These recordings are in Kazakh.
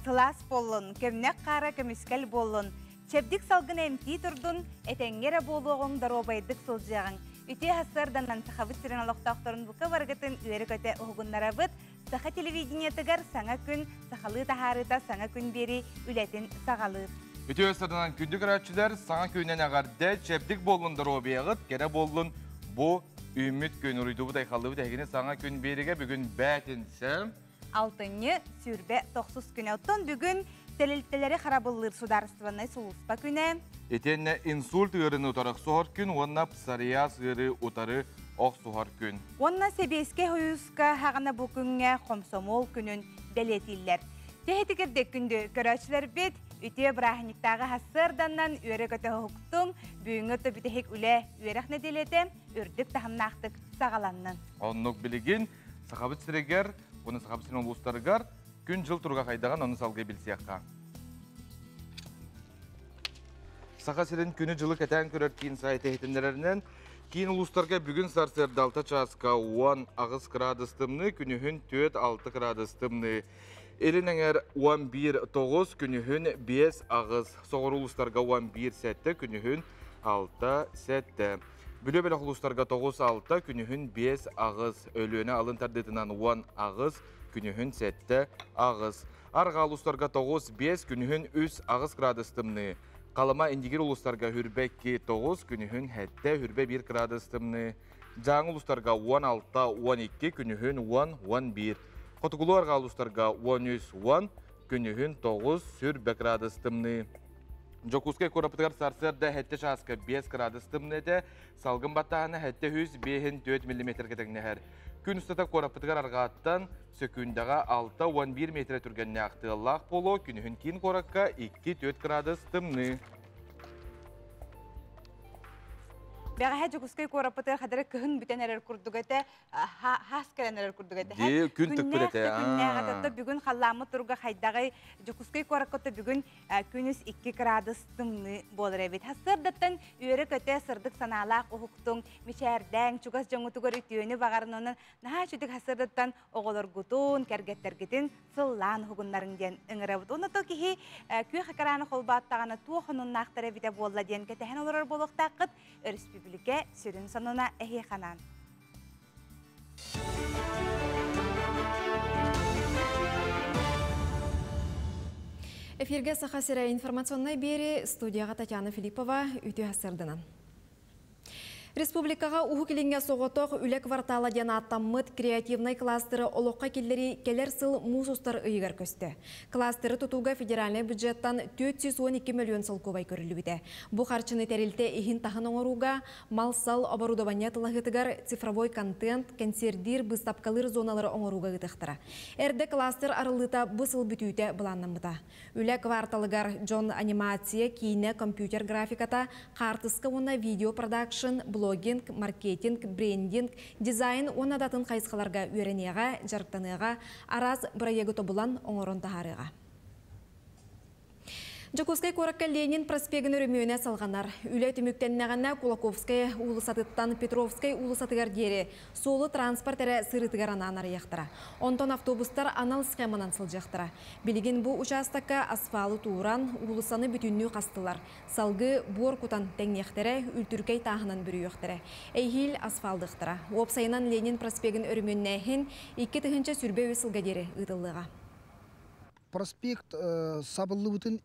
сылас болын, көмнек қара көміскел болын. Чебдік салғын әмті тұрдын, әтәңгері болуғың даробайдық солжағың. Үте хастарданнан сақабыт сірен алықтақтарын бұқы барғытын үйері көте ұғынлара бұд, сақа телевидениетігер саңа күн, сақалы тахарыта саңа күн бері үләтін сағалы. Үте өсірдінен күндік әрәтшілер саңа күннен ағарды чебдік болын даробайғыт, кері болын бұ үміт күн ұрыйды бұдай қалды бұд саңа күн беріге бүгін бәтінсі. Алтыны сүрбе 9 күн оттон бүгін Телелтелері қарабылыр сударыстыванай сұлыспа күні. Етенне инсульт ғырын ұтарық сұғар күн, онна псарияс ғыры ұтары оқ сұғар күн. Онна себеске хойысқа хағана бұл күнге қомсомол күнін бәлетілер. Техетікердек күнді көрәшілер бет, үте бірахниктағы хасырданнан үйері көті ұқтың, бүйіңі төбітехек үлі үйеріқ неделеті, үрдік тахымнақтық сағаланның. Оннық білігін, сақабыт сірегер, оны сақабыт сірен ұлыстарығар, күн жыл тұрға қайдаған, оны салғы білсияққа. Сақа сірен күні жылы кәтән көрер кейін сайты етіндерінен, кейін ұлыстарға бүгін сарсердалта часқа 10 ағыз градыстымны, күнігін 4-6 градыстымны. Елін әңер 11-9, күнігін 5 ағыз. Соғыр ұлыстарға 11 сәтті, күнігін 6 сәтті. Бүлі-бәлі ұлыстарға 9-6, күнігін 5 ағыз. Өліні алын тәрдетінен 10 ағыз, күнігін сәтті ағыз. Арға ұлыстарға 9-5, күнігін 3 ағыз градыстымны. Қалыма индигер ұлыстарға хүрбәкке 9, күнігін хәтті хүрбә 1 градыстымны. Жаңы ұлыстарға 16-12, күнігін 10-11. Қотығылу арға ұлыстарға 13-10, күнігін 9 хүрбә градыстымны. Жокускай корапытығар сарсырда хәтті шасқа 5 градыстымны де, салғын баттағаны хәтті 105-4 мм кетігінер. Күн ұстата корапытығар арғаттан сөкіндаға 6-11 метр түргенне ақтығылақ болу, күнігін кейін кораққа 2-4 градыстымны. Бәғі Жокускай корапытығар қадары күхін бүтен әрер күрдігеті, хас кәрен әрер күрдігеті. Күн түк білеті. Бүгін қаламы тұрға қайдағы Жокускай кораққыты бүгін күніс 2 градыстымны болыр әбет. Хасырдаттан үйері көте сырдық саналақ ұхықтың, мешәрдәң, чугас жоңытығыр үтіөні бағарын оның наға жүдік хасырдаттан оғылыр ғутун, кәргеттергетін сыллан ғығынларын ден үңірәбіт. Оны тұл кейі күй қақараны қолбаттағаны туғының нақтар әбеті болла ден кәтәхен олар болуқтақыт республика сүрін сонына әхе қанан. Эфирге сақасыра информационной бері студияға Татьяна Филиппова үті асырдынан. Республикаға ұғы келінге соғытық үлі квартала ден аттаммыт креативный кластері олыққа келдері келер сыл мұсустар ұйығар көсті. Кластері тұтуға федеральный бюджеттан 412 миллион сыл көбай көрілі біді. Бұ қарчыны тәрілті ихин тағын оңыруға, мал сал оборудования тылағытығар цифровой контент, консердир, бұстапқалыр зоналары оңыруға ғытықтыра. Әрді кластер арылыта бұсыл бүтүйті бұланнамыда. Үлі кварталығар Джон анимация, кейіне компьютер графиката, қартысқы оны видео продакшн, блогинг, маркетинг, брендинг, дизайн онадатын қайсқаларға үйренеға, жарықтаныға, араз проегі тобылан оңырын тахарыға. Жокускай коракка Ленин проспегін өрімеуіне салғанар. Үлі түміктеннағана Кулаковскай улысатыттан Петровскай улысатығар дері солы транспорт әрі сырытығар ананар яқтыра. Онтон автобустар анал схеманан сылжақтыра. Білген бұл участакка асфалы туыран улысаны бүтінні қастылар. Салғы бор кутан тәңнектері үлтүркей тағынан бүрі өқтірі. Әйхил асфалдықтыра. Опсайынан Ленин проспегін өрімеуіне әхін 2 тұхынша сүрбе өсілға дері ұтылыға. Проспект сабылы бүтін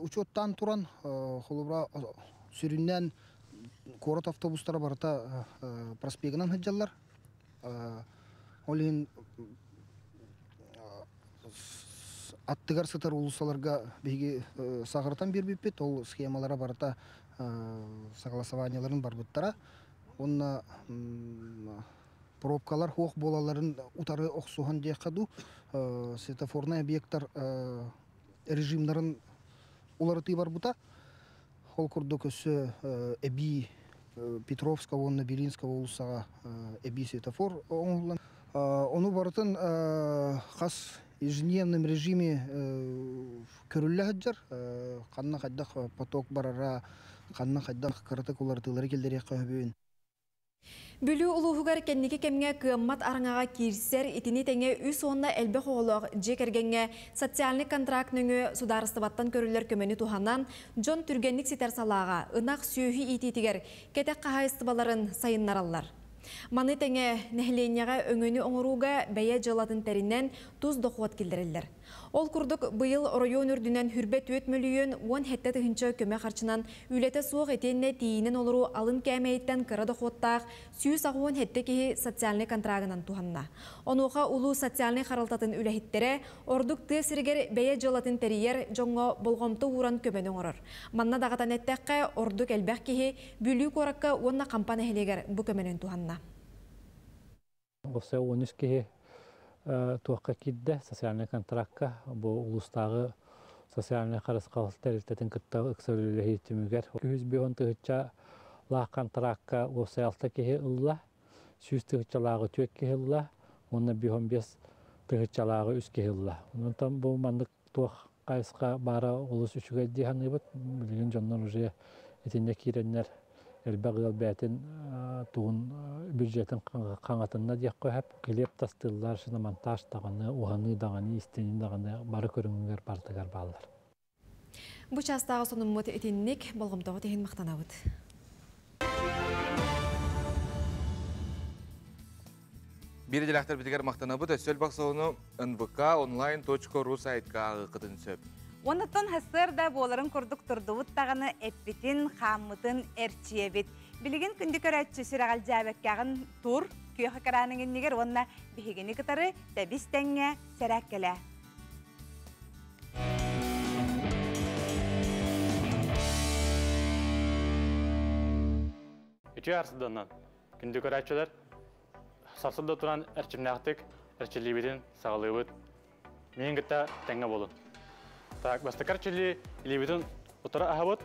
учеттан тұран қолыбыра сүріннен корот автобустары барыта проспегінен хыджалар. Олин аттығар сытар улусаларға бейге сағыртан бербеппет, ол схемалара барыта согласованияларын барбыттара. Онна пробкалар хоқ болаларын утары оқсуған дейқаду, светофорный объекттар режимларын оларыты бар бұта. Ол күрді көсі әбі Петровска, онны Белинска олысаға әбі светофор оңылан. Оны барытын қас ежедневном режиме көрілі ғаджар. Қанна қайдақ поток барара, қанна қайдақ қырытық оларытылары келдері қойбейін. Бүлі улуғығар кәннеке кәмге кыаммат арыңаға кирсер итini тәңе үс онна әлбі хоғылық жекергенге социальный контрактныңы сударыстыбаттан көрілер көмені туханан Джон Түргенник ситер салаға ынақ сүйі ититігер кәтек қағайыстыбаларын сайыннаралар. Маны тәңе нәхленияға өңөні оңыруға бәйе жылатын тәрінен туз доқуат келдірілдер. Ол күрдік бұйыл район үрдінен хүрбе 4 миллион 10 хетті тұхынчы көмі қарчынан үлеті суық етенне тейінен олыру алын кәмейттен кыры доқуаттақ сүйіс ағуын хетті кейі социальный контрагынан туғанна. Онуға улу социальный қаралтатын үләхеттері ордық тесіргер бәйе жылатын тәрiyер жоңға болғымты уран көмені оңырыр. Манна дағатан әттәққа ордық әлбәқ кейі бүлі қораққа онна кампаны хелегер бұ көменен туғанна. Осы 13 кейі туаққа кидді социальный контрактқа бұл ұлыстағы социальный қарысқалық тәрілтетін күтті үксөлілі хейтімігер. 200 тұғытша лақ контрактқа осы 6 кейі ұлла, 100 тұғытшалағы 2 кейі ұлла, оны 15 тұғытшалағы 3 кейі ұлла. Онын бұл мандық туақ қайысқа бара ұлыс үшіге дейханы бұд, білген жоннан уже етінде кейренлер әлбәғыл бәтін туғын бюджетін қаңатынна дек қойып, келеп тастылар, шына монтаж дағаны, уғаны дағаны, істенін дағаны бары көріңгер бардығар балылар. Бұл частағы соның мұты етіннік болғымдағы теген мақтанауыд. Бері делақтар бітігер мақтанауыд, өсел бақсауыны nvk.online.ru сайтқа қытын сөп. Онытын хасырда боларын күрдік тұрдуыт тағаны әппетін, қамытын әрчиебет. Білеген күнді көрәтші сүрағал жәбәккағын тұр, күйіқі қараныңын негер онына бігені кітары дәбіс тәңе сәрәк келі. Үті арсыдынан күнді көрәтшілер сарсыда тұран әрчімнәқтік әрчілебетін сағылығыт. Мен күтті тәңе болын. Так, бастакар чили илибитин утара ахабот,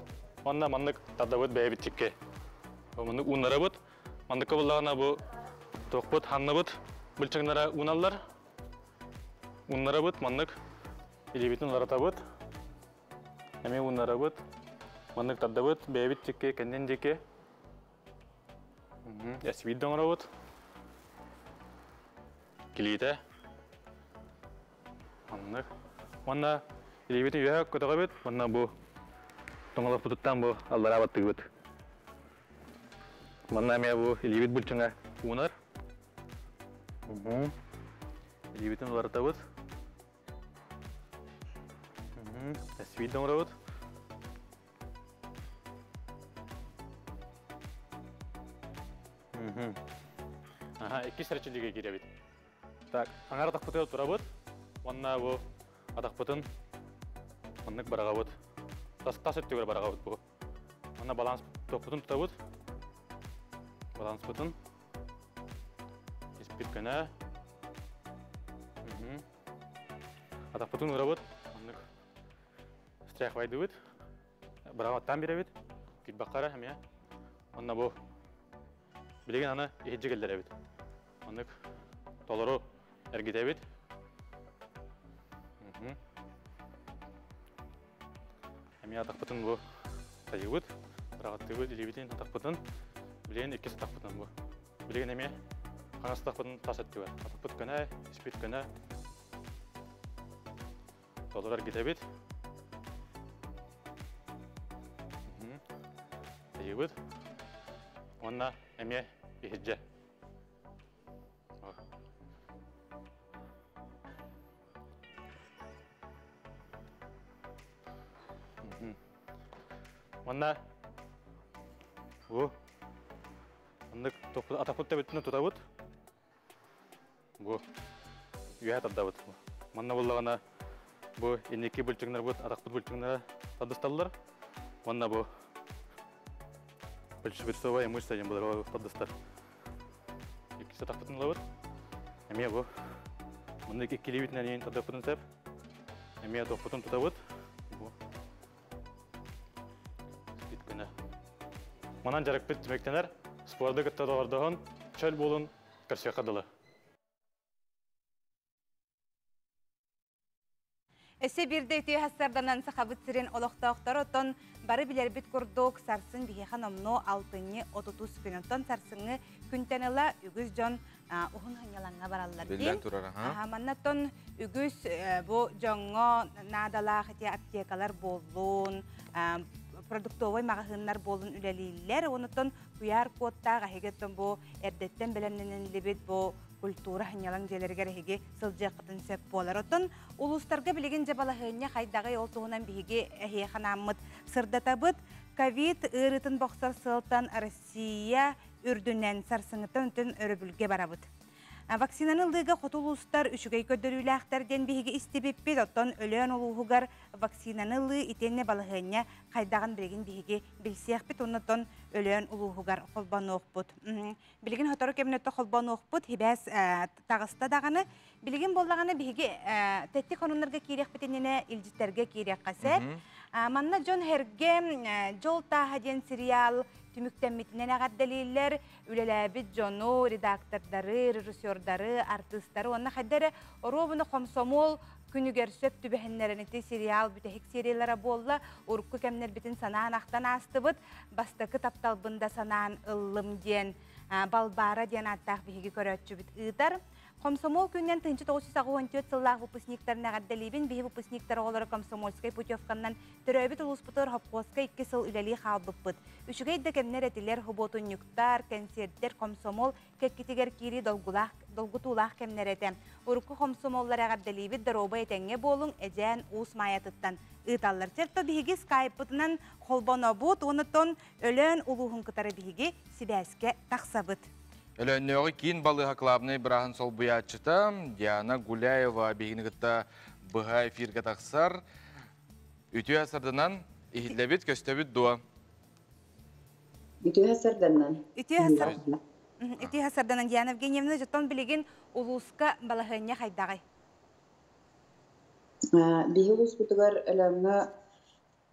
онна мандык тадабот бәйбит чикке. Мандык унаработ, мандык кабыллагана бу токбот ханнабот, булчыңнара уналлар. Унаработ, мандык илибитин ларатабот. Эме унаработ, мандык тадабот бәйбит чикке, кенден чикке. Ясвид доңаработ. Килите. Мандык. Манда илибитин үйәк көтіға бет, онна бұ тоңылық бұтыттан бұ аллара баттығы бет. Манна әме бұ илибит бұлчыңа уынар. Илибитин оларыта бет. Әсвид доңыра бет. Екі сәрчіліге кере бет. Так, аңар атақ бұтығы тұра бет. Онна бұ атақ бұтын Мандык бараға бұд. Тас өттігер бараға бұд бұғы. Мана баланс тоқпытын тұта бұд. Баланс бұтын. Еспет көне. Атақ бұтын ұра бұд. Мандык стряқ вайды бұд. Бараға аттан бере бұд. Күт баққары әме. Мана бұ. Білеген ана ехеджі келдері бұд. Мандык толыру әргеде бұд. Әме атақ бұтын бұ тайы бұд, бірағатты бұд, елебетін атақ бұтын, білеген еккес атақ бұтын бұ. Білеген әме қаңас атақ бұтын тас әтті бұд. Атақ бұт көне, іспет көне, толырар кете бұд. Тайы бұд, онна әме ехеджі. Манна бұ атақ бұтта бөттіні тұта бұд. Бұ үйәт адда бұд. Манна бұллағана бұ енеке бүлчіңдер бұд, атақ бұд бүлчіңдер тадысталылар. Манна бұ бүлчі-бүлчі емуышса ем бұлар тадыстар. Екесі атақ бұтынла бұд. Әме бұ мұнда екелі бетінен ең тадақ бұтын сәп. Әме атақ бұтын тұта бұд. Манан жарық бет демектенер, спорды күтті доғардығын, чөл болын көрсе қадылы. Эсе бирде үтүе хассарданан сахабыт сирен олохтоохтор отон бары билербит курдук сарсын биһихан омно 6-30 күнөттон сарсыңы күнтенела үгүз жон ухун ханялаңга бараллар Билден турара, ха? Маннаттон үгүз бу жоңго наадалаа хатия аптекалар боллун, продуктовый магазиннар болун үлелилер, онотон куяр коттага хегеттен бу эрдеттен белемненен либит бу культура ханялаң желергер хеге сылжакытын сеп болар. Отон улустарга билеген жабалахыня хайдагы олтугунан биһиге эхеханаммыт сырдатабыт ковид ырытын боксар сылтан Россия үрдүнен сарсыңытын үтін өрөбүлге барабыт. Вакцинаны лыга хотулустар үшігей көдөрүләхтәрден биһиге истебеппет, оттон өлөөн улуугар вакцинаны лы итенне балыгыня кайдаган билген биһиге билсиэхпит, оннотон өлөөн улуугар холбаноохпут. Билген хотору кемнетте холбаноохпут, хибәс тагыста даганы билген боллаганы биһиге тетти конуннарга кириэхпитенене илжиттерге кириэккасе. Манна Джон Херге жол тахаден сериал түмүктенмитинен агаддалилер үлеләбит жону, редактордары, режиссердары, артисттары, онна хайдары оробуну комсомол күнүгер сөп түбәһеннәренети сериал бүтәһик сериялара болла, урукку кемнер битин санаан ақтан астыбыт, бастакы тапталбында санаан ыллым ден, балбара ден аттақ биһиги көрөтчү бит ыытар. Комсомол күннен 1994 сыллах выпускниктарына гаддалибин биһи выпускниктар олары комсомольской путевканнан төрөбит улуспутар хопкоска 2 сыл үлели халбыппыт. Үшүгей декемнер этилер хуботунюктар, концерттер комсомол кеккитигер кири долгутулах кемнерете. Урукку комсомоллар гаддалибит дороба этеңге болуң эжен ус маятыттан ыыталлар. Терто биһиги скайпытынан холбонобут, онотон өлөн улуһун кытары биһиги сибәске тахсабыт. Өлөннөөгө кийин балыга клабный брахан сол буячыта Диана Гуляева бигинигитта быга эфирге таксар. Үтү асырдынан ихиллебит көстөбүт дуа. Үтү асырданан. Үтү асырданан Диана Евгеньевна жотон билеген улуска балахыня хайдагай. Биһи улуспутугар өлөңө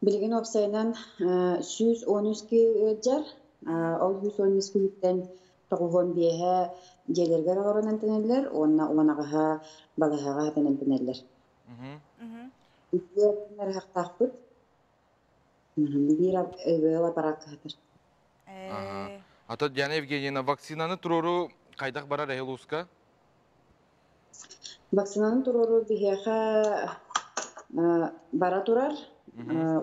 билеген опсайынан 113 жар, ол 113 күнүттен тоғуғын бейе желергер оғырынан тінелер, онағыға балағыға тінен тінелер. Үтілер хақтақпыт, бір өйгөйіла барақ қатыр. Ата Диана Евгеньевна, вакцинаны турору қайдақ барар әйелуска? Вакцинаны турору бейеға бара турар,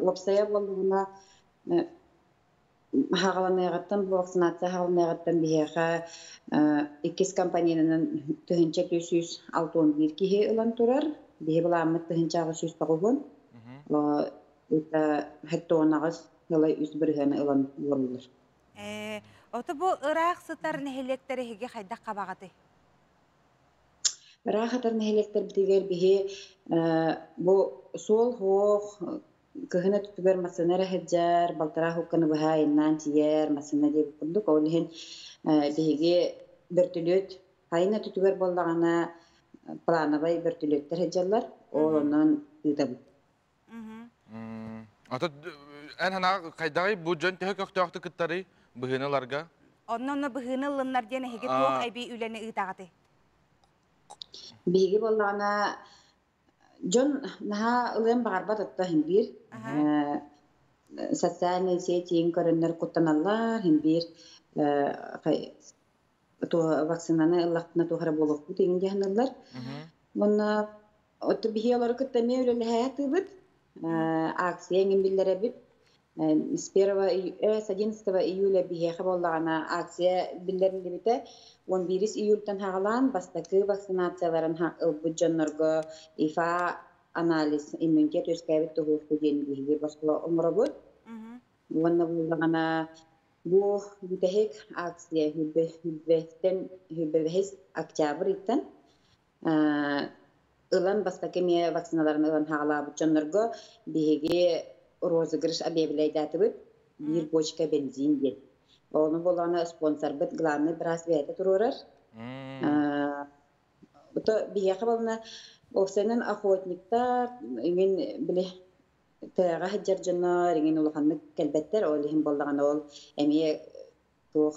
опсая болуына Хағаланайғаттан, бұл вакцинация хағаланайғаттан бейеға 2 компаниянын түхінче 261 кихе ұлан тұрар. Бейе бұл амыт түхінче ағы 100 бағылын. Хәтті онағыз ұлай үз біргені ұлан орылыр. Оты бұл ұрақ сұтар нәхелектері хеге қайдақ қабағаты? Ұрақ сұтар нәхелектер бітігер бейе бұл сол хоқ Кыһына түтүгөр масынара хэджар, балтара хукканы быха иннан тиер, масына деп курдук. Олихин биһиги бөртүлөт, хайына түтүгөр боллагана плановый бөртүлөттер хэджарлар, онон ыдабы. Ата эн хана кайдагы бу жон төһө көктөктө кыттары быһыналарга. Оннон быһыны лыннар ден хеге туох айби үлени ыытагаты. Биһиги боллагана Джон наха ылын бағарбат отта химбир. Социальные сети инкорыннар куттаналлар химбир вакцинаны ыллақтына тухара болуq бут еңде ханылар. Мұна отты бихи олар күттәме өлелі хәяты бит. Акция еңін биллері бит. С 11 июля бихеха боллағана акция биллерін дебіті. 11 июльтан хағалан бастакы вакцинацияларын ылбыт жоннорго ифа анализ иммунитет өскәбет тугуфу ден бихиге басқыла омробут. Онна боллағана бу бүтәхек акция хүббехес октябрь иттен ылан бастакы ме вакциналарын ылан хағалабыт жоннорго бихиге розыгрыш объявляйтатыбыт bir бочка бензин ден. Оны болғаны спонсор бит главный брас вәді тұрурар. Бұты бияқы болына оқсайнан охотниктар, еңен білі тәға хәджар жонар, еңен олғанны кәлбәттер, олығын болғаны ол әме туқ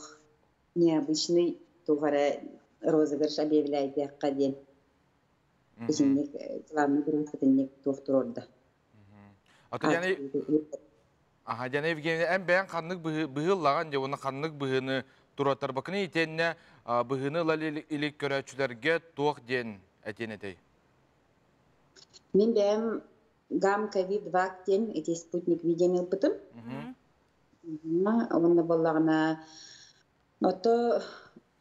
необычный туғара розыгрыш объявляйтаққа ден. Исинник главный графитинник доктор орда. Аты Яна Евгения, ән бән қанның бұғыллаған, де оны қанның бұғыны тұратар бақыны етеніне бұғыны ләлі илік көрәтшілерге тоқ ден әтен әтей. Мен бәм гам ковид-2 эти спутник видеомил бытым. Онда боллағына ото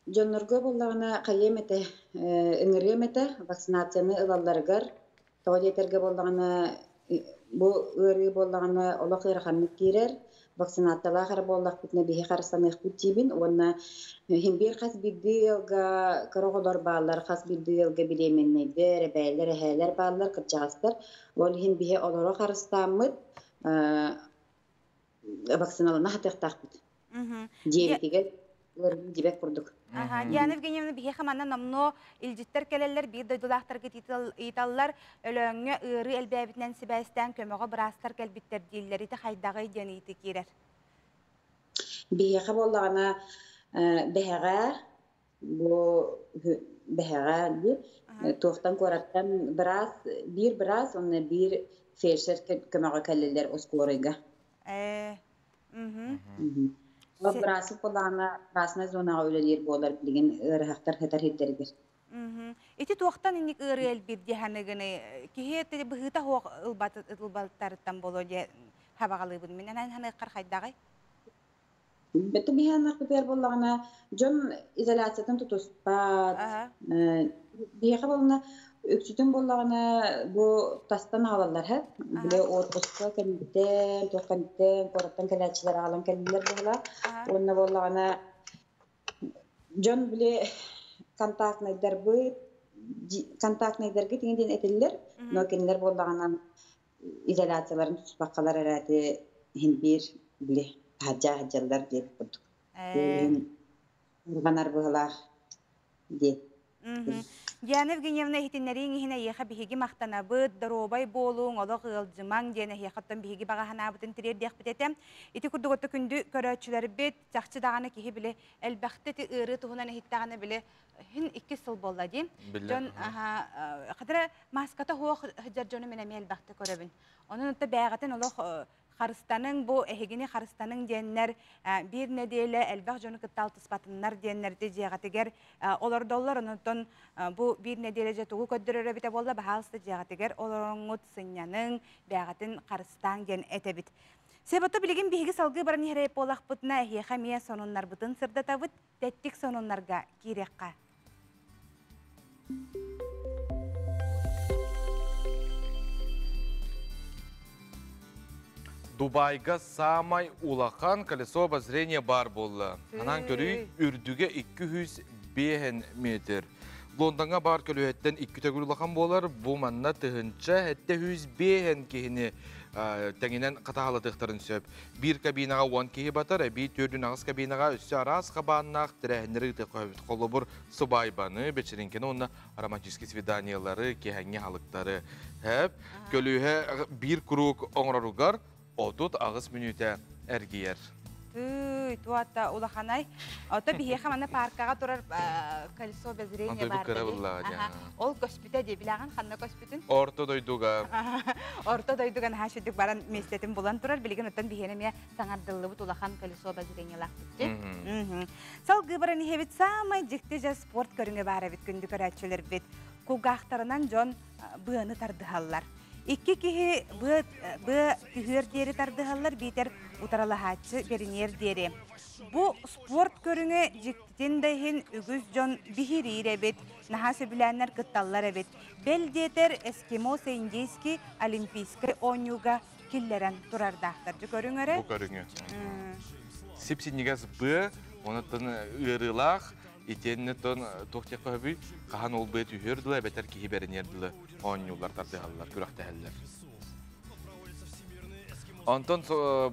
жоннорго боллағына қайем әті, үңірем әті, вакцинацияны ылаларығар, тоғадетерге боллағына bu ırı bollağına olaq ırıqanlık girer, vaksinatalağı bollaq bitne bihi qarıstanıq bütibin, ona hem bir qas bildi yılga kırıqılar bağlar, qas bildi yılga bilemenler, bəylər, əhələr bağlar, qırcağızlar, ol hem bihi olara qarıstanmıd, vaksinalına hatıq bit. Jeytiger dibek kurduk. Diana Evgenievna bihe xamanna namno iljitter keleller bir doydulaqtarga itallar ölöngö ırı elbäbitnen sibästan kömöge brastar kelbitter dilleri te haydagı deniti kirer. Bihe bollağına behege bu behege di toxtan korattan biraz onu bir feşer kömöge kelleller oskoriga. Burası kulağına, burasına zona öyleler bolar bilgin ırıqtar xetar hitlerdir. Iti tuaqtan inik ırı elbir dihanıgını, kihiyette bıhıta hoq ılbaltarıttan bolo diye habağalığın menen hanı qarxaydagı? Beti bihanak biber bollağına, jon izolasyatın tutuspat, bihaqa boluna öksütün bollağına bu tastan ağlarlar hep. Bile orkuska kendiden, toqanitten, korattan kelaçiler ağlan kendiler bolla. Onna bollağına jon bile kontaktnayder gitingen etiller. No kendiler bollağına izolasyaların tutuspaqalar erati hin bir bile haccalar diye kurduk. Urganar bolla diye. Diana Evgenievna hitinlerin hine yeha bihigi maqtanabıt, darobay bolun, olaq ılcımang diyene hiyaqattan bihigi bağahanabıtın tirer diyaq bitetem. Iti kurdugotta kündü köröçüleri bit, çaqçı dağına kihi bile, elbaqteti ırı tuğunan hittağına bile hin 2 sıl bolla diyem. Jon, qadra maskata hoq hıcar jonu menemi elbaqtı köröbün. Onun ıtta bäğaten olaq Xarıstanın bu ehegini Xarıstanın diyenler bir nedeyle elbaq jonu kıttal tıspatınlar diyenler de jeğatiger olar dollar onunton bu bir nedeyle jetuğu köddürere bite bolla bahalsı jeğatiger olarungut sınyanın bäğatin Xarıstan diyen etebit. Sebata biligin bihigi salgı barani herep olaq butna eheqa miye sonunlar butun sırdatabıt tettik sonunlarga kirekqa. Дубайга самай улахан колесо обозрения бар болла. Анан көрүй үрдүге 205 метр. Лондонга бар көлөһеттен 2 төгүр улахан болар. Бу манна тыгынча хетте 105 кихини тәңинен катаалатыктарын сөп. Bir кабинага 10 кихи батар, би төрдүн агыс кабинага өссө арас кабаннак тирәһнери текөбүт колобур субайбаны бечеринкене онна романтический свиданиялары, кехәңге халыктары. Хәп көлөһе bir круг оңроругар Odut ağız minüte ergiyer. Tuatta ulahanay. Ota bihe xamana parkaga turar kaliso bezrenya var. Ol kospite de bilagan xanna kospitin. Orta doyduga. Orta doydugan haşedik baran mesletin bulan turar bilgin otan bihene me sangardıllı bu ulahan kaliso bezrenya laqtı. Sal gıbaran hevit samay jikte sport körünge bara bit gündü körәtçüler bit. Kugaqtarınan jon bığını tardıhallar. İki kihi bu tühür deri tardıhallar biter utaralahatçı beriner deri. Bu sport körüne jiktin dahin ügüz jon bihiri rebet, nahası bilenler kıttallar evet. Bel deter Eskimo Seyindiyski Olimpiyska onyuga killeren turar dağıtarcı körüngöre. Bu körüngö. Sipsinigas bu, onatın ırılaq, İtenni ton tohtiya kohabi kahan ol beyt ühürdüle beter ki hibernerdiler on yıllar tartıhallar kürahteheller. Anton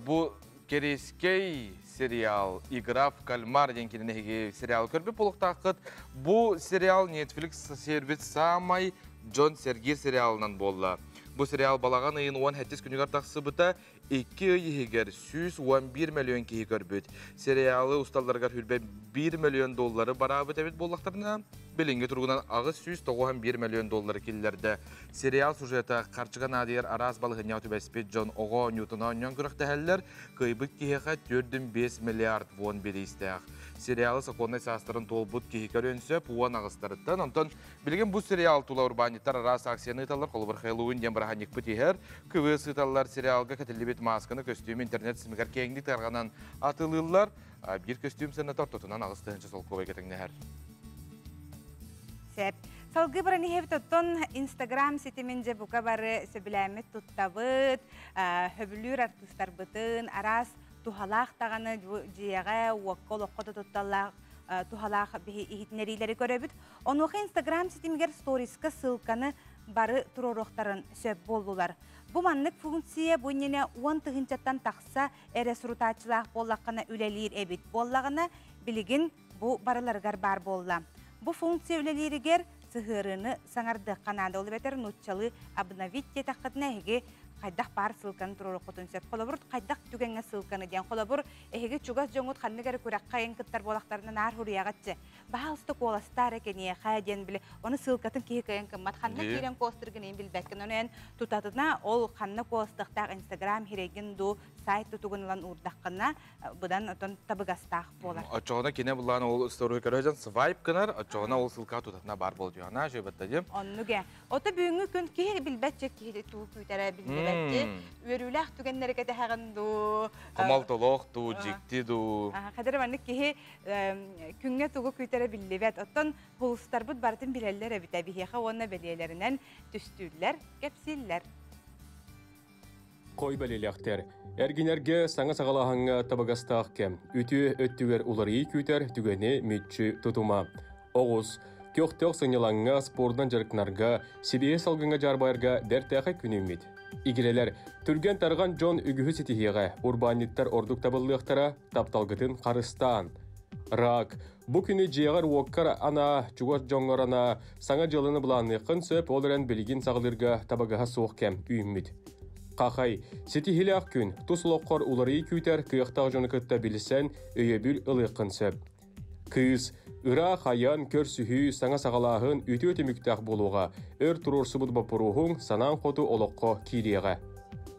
bu kereskey serial İgraf Kalmar denkine serial körbe poluk taqıt. Bu serial Netflix servis samay John Sergey serialından bolla. Бу сериал балаган ыйын 17 күнүгөр тахсыбыта 2 ыйыгер 111 миллион киһи көрбүт. Сериалы усталларга хүрбе $1 миллион барабыт эбит боллактарына. Билинге тургунан агыс 191 миллион киллерде. Сериал сюжеты карчыган адыер арас балыгыня түбеспет Джон Ого Ньютон оньон күрәктәһәлләр кыйбыт киһига 4,5 миллиард вон беристәк. Сериалы законный састырын толбут киһи көрөнсөп уан агыстарыттан. Онтон билген бу сериал тула урбаниттар арас акцияны талар колбар Хэллоуин дем бараханик битер. Кыбы сыталлар сериалга кателебет масканы костюм интернет симгәр кеңди тарганан атылылар. Bir костюм сенатор тотунан агыстыгынча сол көбөй кетеңнәһәр. Салгы бараны хевтоттон Instagram сетеменже бука бары сөбіләмет туттабыт, хөбілер артыстар бытын, арас тухалақ тағаны жияға уаққол оққоды тутталақ тухалақ ихитнерилері көрөбіт. Онуқы Instagram сетемегер сториска сылканы бары туророқтарын сөп болдулар. Бу маннык функция бұнене 10 тығынчаттан тақса әресұрутачылақ боллаққана үлелер әбет боллағына білігін бұ барыларғар бар болла. Бу функция үлелерігер сығырыны саңарды қанады олы бәтер нұтчалы обновить тетаққытына әйге қайдақ бар сылканы тұроры құтын сөп. Қолабыр қайдақ түгенге сылканы ден. Қолабыр әйге чугас жоңыт қанныгары көрек қайын кіттар болақтарынан ар хұрияғатшы. Бағалысты қоластар әкене қайден білі. Оны сылкатын кейі қайын кіммат. Қанны керен қостыргын ең білбәккен. Оны ән тұтатына ол қанны қостықтақ Instagram хереген ду сайт тұтығынылан ұрдаққына бұдан отын табығастақ болар. Очоғына кене бұланы ол ұстару көрежен свайп кінар, очоғына ол сылқа тұтатына бар бол дүйана жөбетті дем. Онныге. Оты бүйіңі күн кейі білбәтче кейі тұғы күйтәрі білбәтче. Өріләқ түгенлері кәті әғынду. Қамал толық ду, жекті ду. Қадыры бәнік кейі күнге тұғы күйтәрі білбәт. Оттан бұлыстар бұд бардың білелер әбіт әбіхеға оны бәлелерінен түстүлер, кәпсиллер. Қой бәлелектер. Әргенерге саңа сағалағанға табағастақ кәм. Үті өттігер улары күйтер түгені мүтчі тұтума. Оғыз, көқтеқ сыңелаңға спордан жарықнарға, себее салғынға жарбайырға дәртәқі күнімет. Игілелер, түрген тарған Джон үгіхі сетихеға, урбаниттар ордық табылықтара тапталғытын қарыстан. Рак, бұ күні жеғар уаққар ана, чуғат жоңғар ана, саңа жылыны бұланықын сөп олыран білген сағылырға табағаға соқ кәм үйіммет. Қақай, сетихілі ақ күн, тұсылоққар улары күйтер күйіқтақ жоны күтті білісен өйебіл ылықын сөп. Кыз, ыра қаян көр сүхүй саңа сағалағын үті мүктақ болуға, өр тұрорсы бұд бапыруғың санан қоты олыққо кейлеға.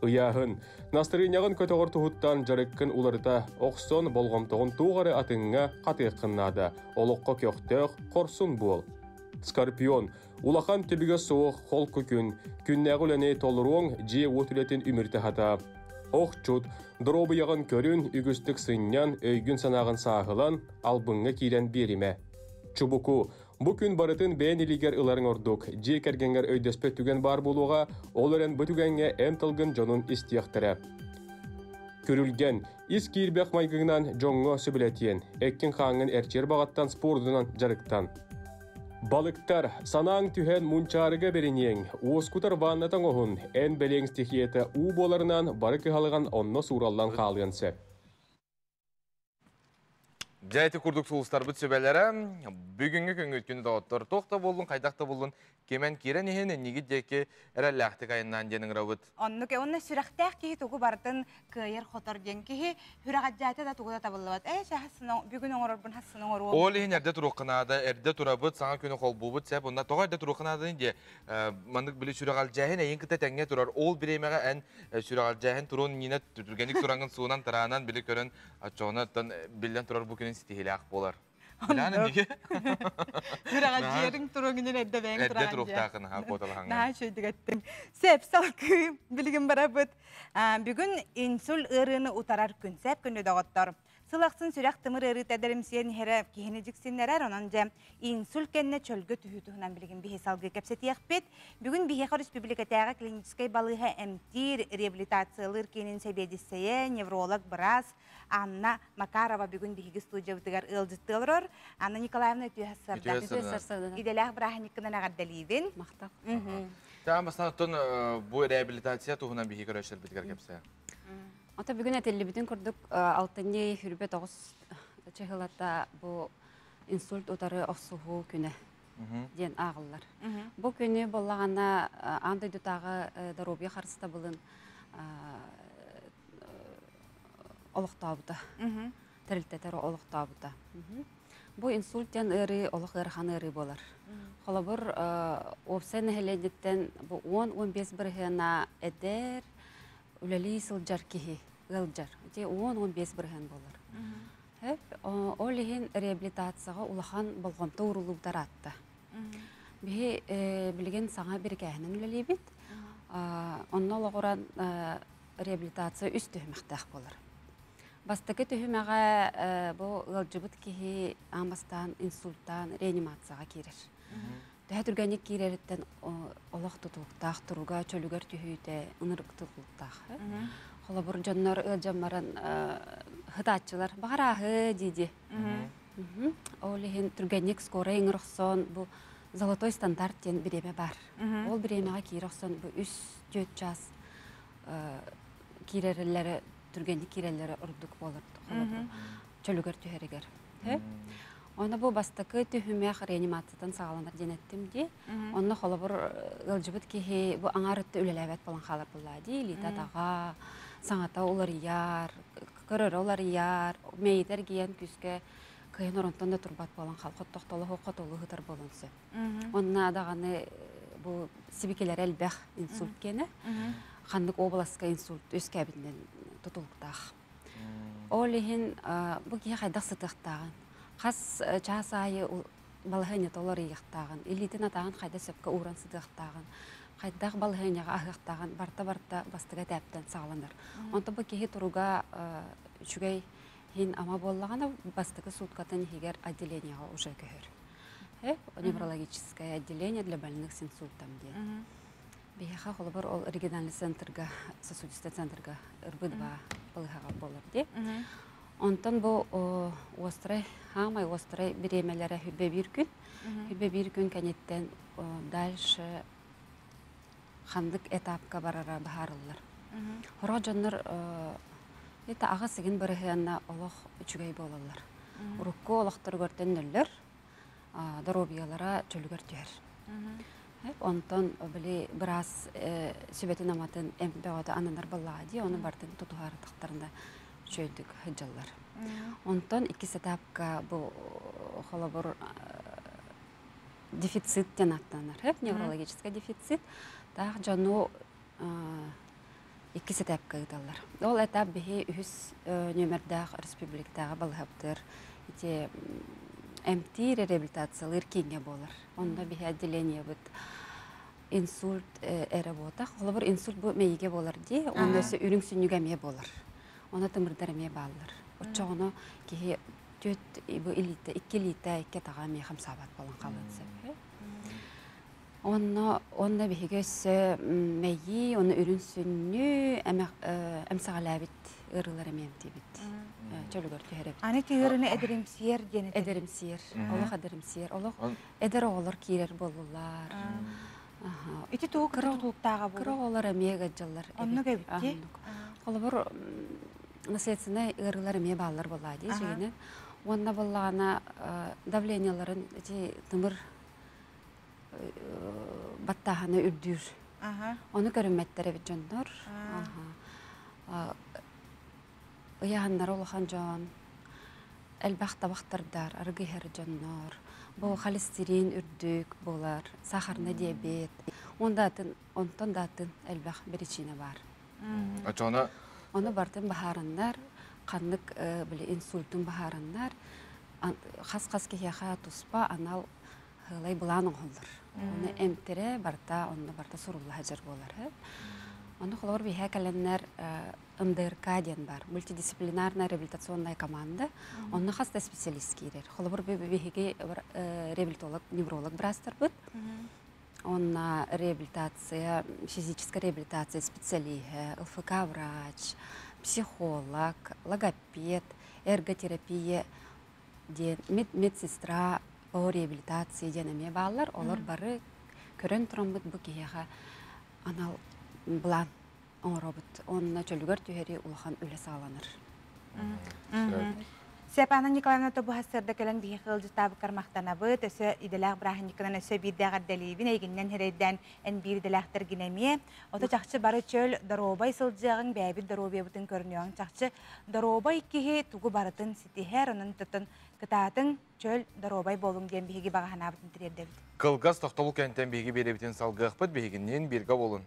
Ыяғын, настырыняғын көтіғыр тұхыттан жарыққын уларыта оқсон болғымтығын туғары атыңға қатыққыннады, олыққо көқтіқ қорсын бол. Скорпион, улахан төбіге соғық қол көкін, күннәғы өләне толыруың же өтілетін үмірті хата. Оқ чуд, дробы яғын көрін үгістік сыннян өйгін санағын сағылан албыңға кейлен беріме. Чубуку, бұ күн барытын бәйін елігер ұларын ордық, же кәргенгер өйдеспет түген бар болуға, оларын бұтүгенге әм тылғын жонын істияқтыры. Көрілген, ис кейірбәқ майгығынан жоңғы сөбілетен, әккен қаңын әрчер бағаттан спордынан жарықтан. Балыктар, санаң түхен мұнчарыға берінең, уоскутар ваннатан оғын, ән бәлең стихиеті у боларынан бары кығалыған онны суралдан қалғансы. Жәйті күрдік сұлыстар бұт сөбәлері, бүгінгі күн өткені дауыттар тоқта болын, қайдақта болын, кемен керен ехені неге деке әрәләқті қайыннан денің рауыт. Оннуке, онны сүрәқтәқ кейі тұғы бардың көйер қотар ден кейі хүрағат жәйті да тұғыда табылуат. Бүгін оңыр орбын хассының ору. Ол ехен әрді тұрыққынады, әрді тұрабыт, саңа күні қол бұбыт сәп, онда тоға әрді тұрыққынады де, мандық білі сүрағал жәйін әйін кіті тәңе тұрар. Ол біремеға ән сүрағал жәйін тұрын нені түргенік тұраңын суынан тұрағынан білі көрін атчоғына білден тұрар бұл күнін стихилі ақ болар. Біләні неге? Хүрағат жерің тұрыңынен әдді бәң тұраған Әдді тұрықтақын қоталағанға. Наға шөйдік әттім. Сәп салқы білген бара бұд. Бүгін инсул ұрыны ұтарар күн сәп күнді дағыттар. Сылақсын сүрәқ тымыр ұры тәдірімсен хәрі кейіні жіксенлерер, онан жа инсул кәнне чөлгі түхітуғынан білген бейе салғы кәпсеті яқпет. Бүгін Бейхеқар Республикатаға клиническай балыға әмтир реабилитациялыр кейінін сәбедісeye невролог Брас Анна Макарова бүгін Бейхеғі студиявытығар ұлжытты олырыр. Анна Николаевна өтуясырда. Иделәқ бірахникінен ағаддалейден. Мақтақ. Тағам басынан ұттын бұл реабилитация тұғынан Бейхеғар өшір бітігер кәпсі. Ата бүгін әтелі бүтін күрдік алтыне хүрбе тоғыз чехылата бұл инсульт отары оқсуғу күні. ден ағылар. Бұл күні болағана андай дүтағы даробия қарыста бұлын олықтауыда. Тәрілтетері олықтауыда. Бұл инсульттен ұры, олық ұрыған ұры болар. Қолабыр опсын әхеледеттен 10-15 бірғена әдер үләлі сылжар кеге, ғылжар. 10-15 бірген болар. Ол еген реабилитацияға улахан болғымты ұрылуғдар атты. Бе білген саңа бір кәхінен үләлі бет. Онна олағыран реабилитация үст түйіміқтақ болар. Бастықы түйіміға бұл ғылжыбыт кеге амастан, инсульттан, реанимацияға керір. Дәһә түргәнек кирәреттен олақ тұтылықтақ, тұруға чөлігер түйейді ұнырық тұтылықтақ. Қолабыр жоннар ылжаммаран хытатчылар бағарағы дейді. Ол еген түргәнек скорай ыңырықсон бұл золотой стандарттен біреме бар. Ол біремеға кейрықсон бұл үс төт жас кирәрелері, түргәнек кирәрелері ұрдық болыр. Чөлігер түйерігер. Оны бұл бастықы түйімек реанимациядан сағаланар денеттім де. Оны қолабыр ғылжыбыт кеге бұл аңарытты үлеләбәт болан қалар бұлады. Литатаға, саңата олар яр, көрірі олар яр, мейдер кейен күске күйен орынтан да тұрбат болан қал. Қоттоқтолы хоқотолы ғытар болынсы. Онына адағаны бұл сибекелер әлбәқ инсульт кені. Қандық обласқа инсульт өз кәбінден тұтылықтақ. Ол еген бұл кей қайдақ сытықтағын. Қас час айы балғайнет олар иықтағын, елейтін атағын қайда сөпкі уран сыдықтағын, қайдақ балғайняға ағықтағын, барта-барта бастыға тәптен сағаланыр. Онты бұл кеге тұруға үшігей хин ама болағана бастығы суткатын егер отделенияға уже көхір. Неврологическое отделение для больных с инсультом дейін. Бейха қолы бір ол оригинальный центрға, сосудисты центрға ұрбыдба балғаға болыр де. Онтан бұл острай, хамай острай біремелері хүбе бір күн. Хүбе бір күн кәнеттен дальше қандық этапқа барара бағарылар. Құра жонлар аға сігін бірі ғанна олық үчігей болалар. Ұрыққы олықтыр көрден нөллер, даробиялара чөлігер түйер. Онтан білі біраз сөбетін аматын әмбеғада ананар баллади, оны бардың тұтуғары тақтарында чөйдік хыджалар. Онтан 2 этапка бұл қолабыр дефицит тенаттанар. Неврологический дефицит. Тақ жану 2 этапка ұдалар. Ол этап бігі үз нөмірдәғ республиктаға балғаптыр. МТ реабилитациялар кеңе болар. Онда бігі отделение бұд инсульт әрі бота. Қолабыр инсульт бұл мейге болар де, онда өсі үрің сүнніге ме болар. Оны тымырдарыме балылар. Отчағыны кейі 2 лита, 2 таға мейхам сабат болан қалынсы. Онда бейге өсі мейі, оны үрін сүнні әмсағала бит, ұрылары мемте бит. Чөлігір түйері бит. Аны күйіріні әдірімсиер дені? Әдірімсиер, олық әдірімсиер. Олық әдір оғылар кейер болулар. Үті туғы тұтылықтаға болу? Кыры оғылар әмеге жылар. Онны көбітте? Қолы бір наследсіне ұрылар әме балылар болады. Онда болағына давленияларын тымыр баттағаны үрдір. Оны көріметтері бит жондар. Ұяғандар олыған жон, әлбақ-табақтардар, арғы-хәрі жондар, бұл холестерин үрдік болар, сахарна диабет. Онтан датын әлбақ беречіне бар. Оны бартын бағарындар, қанлық инсультын бағарындар, қас-қас кехеға тұспа анал ғылай бұланың ғылдар. Оны әмтірі барта, оны барта сұрулы әжір болар. Оны қолар бейхе кәлінлер МДРК ден бар, мультидисциплинарная реабилитационная команда. Оны қаста специалист кейдер. Қолар бейхеге реабилитолог, невролог бірастыр бұд. Оны реабилитация, физическая реабилитация специалигі, ЛФК-врач, психолог, логопед, эрготерапия, медсестра по реабилитации денеме балар. Олар бары көрін тұрын бұд бұл кейеға анал бұлан оңыры бұд. Онына чөлігер түйері ұлған үлі сағаланыр. Сепана Николаевна тобу хасырда келен бихи кылжы табы кармактанабыт, өсө иделах брахынникынан өсө бирдагар далибин эйгиннен херейден эн бир иделахтар гинемие. Ото чакчы бары чөл доробай сылжыгын бәбит доробай бутын көрнөң чакчы доробай кихи тугу барытын ситихер онун тутун кытатын чөл доробай болуң ден бихиги багаханабытын тирердебит. Кылгас тоқтолу кенттен бейги беребитин салгықпыт бейгінен бірге болын.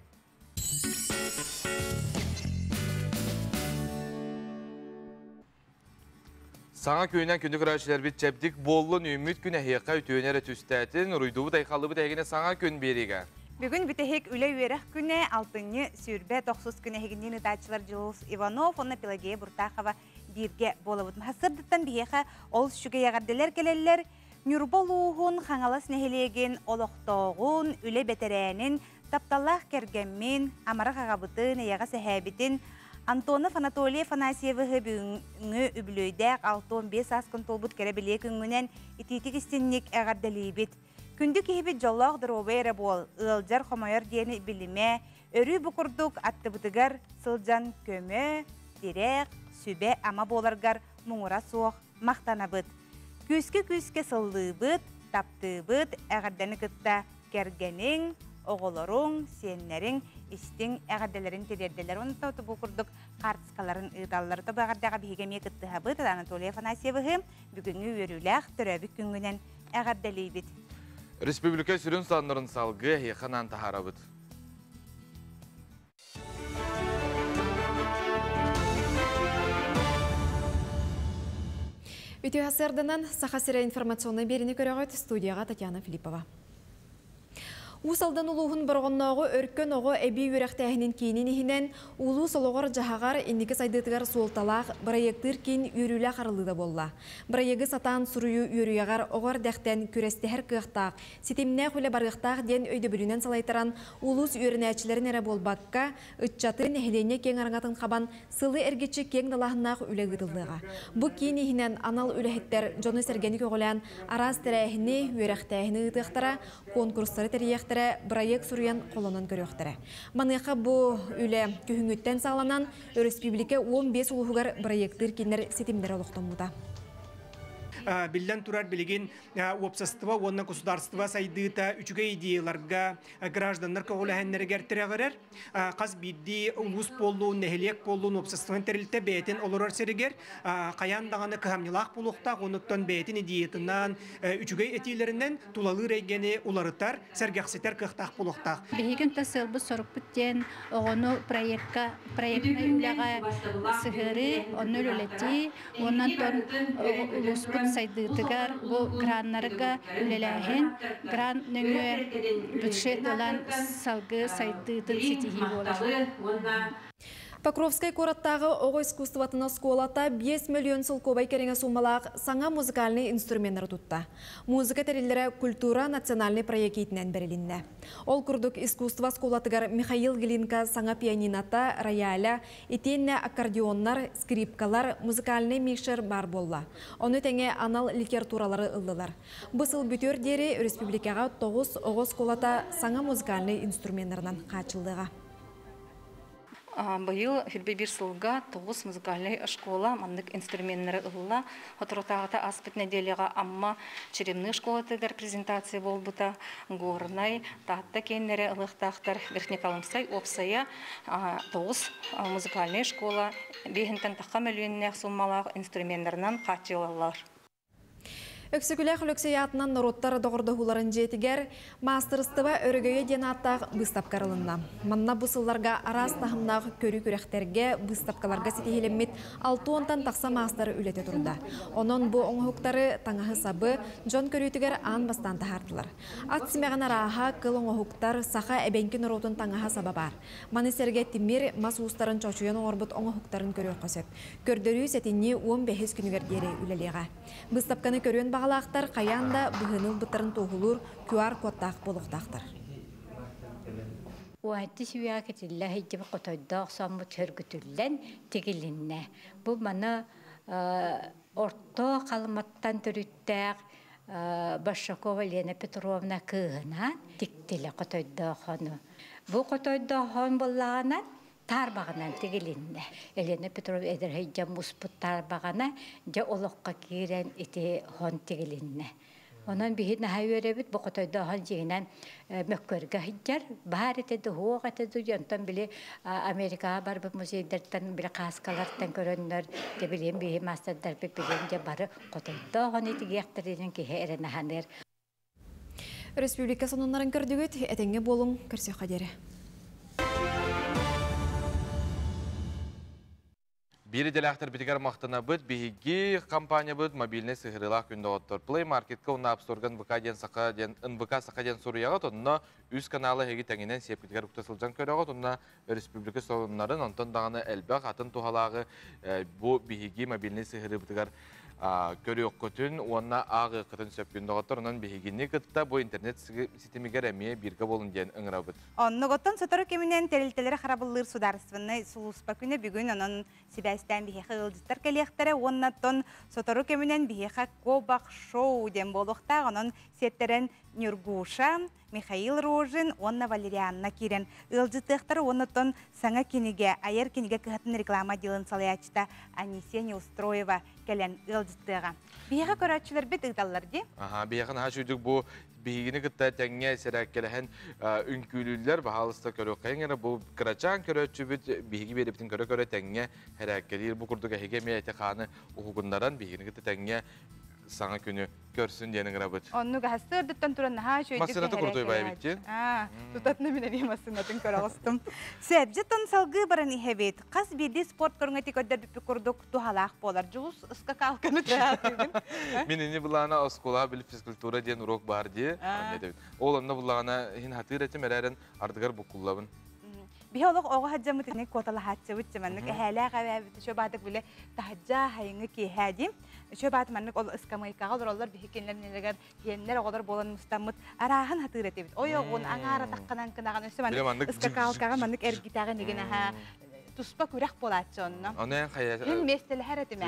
Саңа күйінен күнді күрәшілер бит чәптік болын үміт күн әхеқа үтуенері түстәтін, ұруйдуы дайқалыбы дәйгіне саңа күн береге. Бүгін бүтәхек үлі өрәқ күні алтыны сүрбе 90 күні хегінен ұтачылар Жылыс Иванов, онна Пелагея Буртахова бірге болабыд. Хасырдыттан бейеқа ол шүге яғарделер келелер, Нюрболуғын қаңалас нәхелеген олықтоғын, үлі бәтерәнін, тапталақ кергенмен, амара қағабытын, яға сәхәбітін, Антонов Анатолий Афанасьевы бүгінгі үбілөйдәк 6-15 аскын толбут кәрі біле күнгінен итетік істеннек әғарделейбет. Күнді кейбет жоллақ дұробайры бол, ұлжар қомайыр дені біліме, өрі бұқырдық атты бұтығар сылжан көмі, дерек, сүбе ама боларғар мұңыра соқ мақтанабыт. Күске сыллыбыт, таптыбыт, әғардені күтті кергенің, оғылырың, сенлерің, істің әғарделерін терерделер. Оны тауты бұқырдық қартысқаларын ұйдалылары да бұғардаға бейгеме күтті ғабыт, Анатолий Афанасьевы бүгінгі өріләқ түрәбік күнгінен әғарделейбет. Республика сүрін санларын салғы еқынан тахарабыт. Үтіғі сырдынан сақасыра информационный беріні көріғыт студияға Татьяна Филиппова. Усалдан улуғын бұрғыннағы өрккен оғы әбей өрәқтәхінен кейінен ехінен улу солығыр жағағар ендігі сайдытығар суылталақ бірайектір кейін үйрілі қарылыда болла. Бірайегі сатан сұрыю үйріяғар оғар дәқтен көрестәхір қықтақ, сетеміне құлы барғықтақ ден өйді бүлінен салайтаран улус үйрінәчілерін әрі болбаққа, үтчатын әхілене кең арыңатын қабан сылы әргетші кең далағынақ үлі ғыдылдыға. Бұ кейін ехінен анал үліхеттер жоны сәргені көғілән араз тәрәхіні өрәқтәхіні ұтықтара конкурстары тәрияқтар проект сурян қолынан көріқтірі. Маныға бұл үлі күйіңіттен сағланан республика 15 ұлығығар проекттер кенер сетімдері олықтан мұда. Билден турар билеген общество, онна государство сайдыта үчүгө идеяларга граждандар көгөләһәннәре гәртерәгәр. Каз бидди улус поллу, нәһилек поллу обществон терилте бәйтен олорор серегер. Каян даганы кыһамнылак булукта, онуттан бәйтен идеятынан үчүгө этиләреннән тулалы рәйгәне уларытар, сәргәхсетер кыхтак булукта. Биһиген тасыл бу сорып биттен, огону проектка үләгә сыгыры, онны үләти, оннан тон улус сайдытыгар бу граннарга үлеләһен гран нөңө бюджет алан салгы сайдытын сетихи болар. Покровскай кораттағы оғы искусстватына сколата 5 миллион сыл көбай кереңе сумалақ саңа музыкальный инструменттер тұтта. Музыка тәрелері культура национальный проектінен берілінді. Ол күрдік искусство сколатығар Михаил Глинка саңа пианината, рояля, етенне аккордеоннар, скрипкалар, музыкальный микшер бар болла. Оны тәңе анал литературалары ылдылар. Бұсыл бүтер дері республикаға 9 оғы сколата саңа музыкальный инструменттерінен қачылдыға. Быйыл филбе бир сылга 9 музыкальный школа мандык инструменттері ылла. Отротағыта аспет неделяға амма черемный школатыгар презентация болбута. Горнай, татта кеннері ылықтақтар Верхнекалымсай, Опсая 9 музыкальный школа. Бейхінтен таққа миллионнәқ суммалақ инструменттерінен қатчылалар. Өксікілі құлөксеятынан нороттар доғырдығыларын жетігер, мастерстыва өрігөйе ден аттақ бұстап қарылынна. Манна бұсылларға арас тағымнағы көрі көректерге бұстапқаларға сетихелеммет 6-10-тан тақса мастары үлеті тұрда. Онын бұ оңғықтары таңағы сабы жон көрітігер аң бастан тахардылар. Ат сімеған араға қыл оңғықтар сақа әбенкі норотын таңаға саба бар. Манысерге тиммер мас ұстарын чочуян оңырбыт оңғықтарын көрі қосып. Көрдірі сәтінне 15 күнігер дері үлелеға. Бұстапқаны көрген бағалақтар қаянда бұғыныл бұттарын тоғылыр QR кодтақ болуқтақтыр. Уайты сүйя кетілі хейдебі қотойдақ самы түргітілден тегілінне. Бұл маны орто қалыматтан түріттәқ Башакова Лена Петровна кығынан тіктілі қотойдақ оны. Бұл қотойдақ он болағынан тарбағынан тегелінне. Елена Петров әдірхей жамуспыт тарбағана жа олыққа керен ете хон тегелінне. Онан бихидна хайверебит боқотойда хон жегінен мөккөргі хиджар. Бағар етеді, хоқ етеді, жонтан біле Америкаға барбы музейдерден біле қасқалардан көрінлер, де білем бейі мастардар білем де бары қотойда хон етіге яқтырден кейі әрін ханер. Республика сонунларын көрдігіт, әтенге болың көрсе қадері. Бири делахтар битигар мақтана бұд, биһиги компания бұд, мобильный сығырылақ күнді оттыр. Play Market'ка онна апсторган НБК сақаден сұруяғат, онна үз каналы хеги тәңінен сепкетігер ұқтасылжан көріғат, онна республика солынларын, онтан дағаны әлбәқ атын тухалағы бұ биһиги мобильный сығыры бітігар көріөк көтін, онна ағы қытын сөпкінді оттыр, онан биһигini кытта бұ интернет сетемігер әмие бірге болын ден ұңыра бұд. Онны готтан сотору кемінен тәрелтелері қарабылыр сударыстығыны сұлуспа күні бүгін оның Себәстен бихеха ылдыстар кәлектері, оннаттон сотору кемінен бихеха Кобақ шоу ден болуқта, оның сеттерін Нюргуша, Михаил Рожин, онна Валерианна кирен. Ылдыстықтары оннаттон саңа кенеге, айыр кенеге кіхатын реклама делін салаячта Анисия Неустроева кәлен ылдыстыға. Бихеха көрәтшілер бет ұғдалар де? Бихеха наға жүдік бұ бейгіні күтті тәңе сәрәккеліхен үнкүлілер бағалысты көрі қайыңыры бұл қырачан көрәтші бүт бейгі беріптін көрі тәңе әрәккелер бұл күрдігі әйге мейті қаны ұғығындаран бейгіні күтті тәңе саңа күні көрсін денің рабыт. Онны ғастырдыттан тұран наға шөйдік Масынаты құрдой бай біттен? Тұтатыны мен әбей масынатын көр ағыстым. Сәбжеттон салғы баран ихебет. Қас бейді спорт көріңеті көддер бүпі құрдық тухалақ болар. Жұғыз ұсқа қалқаны тәғатығын. Мен ені бұлағына оскола біліп физкультура ден урок бар де. Ол онна бұлағына хин хатыр әтім әрәрін ардығар бұқыллабын. Бихе олық оғы хаджамы тәнек коталы хатчы өтчімәнік әхәлі ғабәбіті шөбадық біле тахаджа хайыңы кейхәдім. Шөбады мәнік ол ұскамайкаға олар бихе кенлерінелегер кенлер оғылар болан мұстамыт арағын хатыр әтебіт. Ой оғын аңары таққанан кынаған өсі мәнік ұскақалқаға мәнік әргітағы неген әхә туспа көрәк болатшы онына. Онын қая... Мен местелі әр әтіме.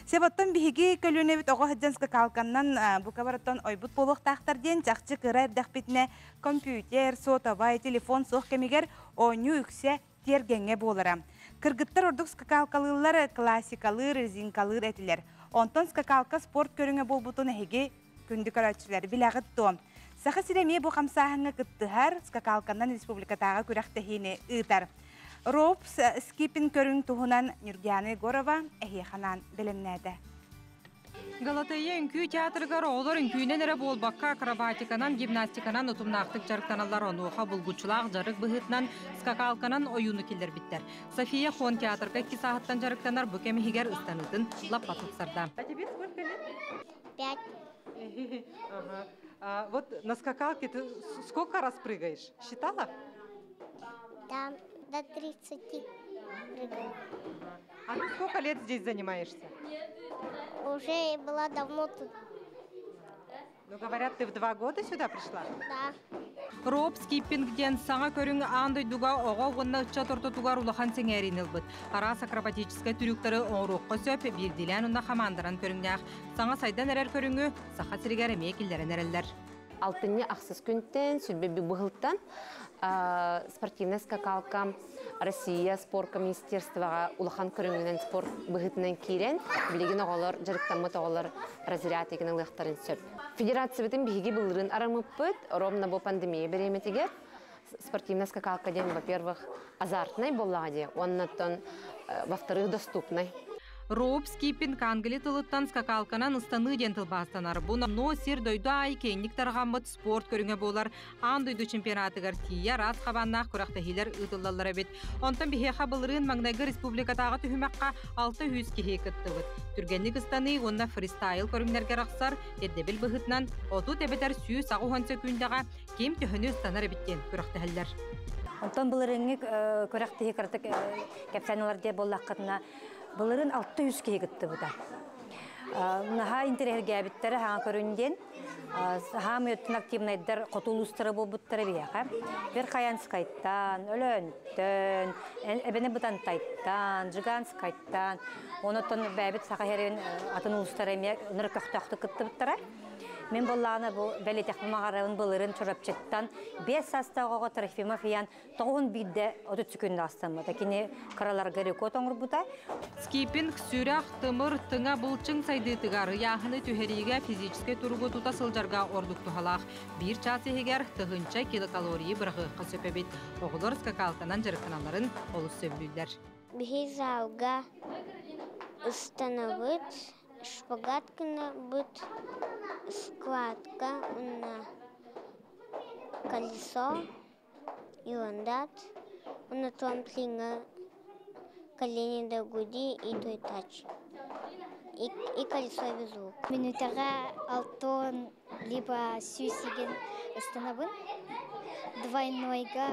Себаттан бихеге көліне бит оғы хаджанска қалқаннан бұқабараттан ойбұт болуқ тақтар ден жақчы қыра әрдәқпетіне компьютер, сотабай, телефон соқ кемегер ойны үксе тергенге болыра. Кыргыттар ордық скакалқалылар классикалыр, резинкалыр әтілер. Онтон скакалқа спорт көріңе бол бұтын әйге күнді көрәтшілер біләғыт том. Сақы сіреме бұл қамсағыңы күттіғар скакалқаннан республикатаға көрәқтіхіне ұйтар. Ропс скипин көрін туғынан Нюргияны Горова әйеқанан біліннәді. Галатайя үнкүй театргар олар үнкүйнен әрі болбаққа акробатиканан, гимнастиканан ұтымнақтық жарықтаналар онуға бұлгучылақ жарық бұғытнан скакалқанан ойуны келдер біттер. София Хон театрға 2 сағаттан жарықтанар бүкемі хигер ұстанудың лаппа тұқсарда. А тебе сколько лет? 5. Вот на скакалке ты сколько раз прыгаешь? Считала? Да, до 30 прыгаю. А ты сколько лет здесь занимаешься? Уже была давно тут. Ну, говорят, ты в 2 года сюда пришла? Да. Роп скиппингден саңа көрің аңдай дуга оға ғынна ұтча торты тугар улахан сеңәрін ылбыт. Арас акробатическай түріктері оңруққа сөп берділен ұнна хамандаран көріңнәқ. Саңа сайдан әрер көріңі сақа сірігер әмей келдерін әрелдер. Алтынне ақсыз күнттен, сүлбебі бұғылттан спортивная скакалка Россия спорт министерствоға улахан көріңінен спорт бұғытынан кейрен, білеген оғалар, жарықтамыт оғалар разряд егін ұлықтарын сөп. Федерация бітін бігі бұлырын арамып бұд, ровно бұл пандемия береметігер. Спортивная скакалка ден, во-первых, азартный болладе, оннаттан, во-вторых, доступный. Роп скиппинг англи тылыттан скакалканан ыстаны ден тылбастанар. Бұны но сир дойду ай кейнік тарғамыт спорт көріңе болар. Ан дойду чемпионатығар тия рас қабаннақ күрақтахилер ұтылалар әбет. Онтан бихеха бұлырын маңдайғы республикатағы түхімаққа 600 кеге күттігіт. Түргенлік ыстаны онна фристайл көріңдерге рақсар, ердебіл бұғытнан оту тәбетер сүй сағу хонсы күндіға кем түхіні ұстанар әбеттен күрақтахилер. Онтан бұлырыңы күрақтахи кіртік кәпсәнілерде боллаққытына Бұлырын 600 кеге күтті бұда. Наға интерерге әбіттері хаң көрінден, хаң өттін активнайдар қотулыстыры бұл бұттыры бияға. Бір қаян скайттан, өлөнттен, әбені бұдан тайттан, жыған скайттан, оны тұн бәбіт сақа херен атын ұлыстары әме нұр көқтақты күтті бұттыра. Мен боллағына бұл бәлі тәқмағарауын бұлырын чорапчеттан 5 састағыға Трофимов ян 9 бидде оты түкінді астамы. Тәкіне қаралар ғареко тоңыр бұта. Скипинг сүрәқ тымыр тыңа бұлчың сайдытығары яғыны түхеріге физическе тұрғы тута сылжарға ордық тұхалақ. Bir час егер тұғынша килокалории бірғыққа сөпебет. Оғылыр скакалканан жарықаналарын олыс сөбілдер. Бихи залга установить, шпагатка быть, складка на колесо и ландат, на трамплина колени до груди и туйтач. И колесо везу. Минутага алтон либо сюсиген установын. Двойнойга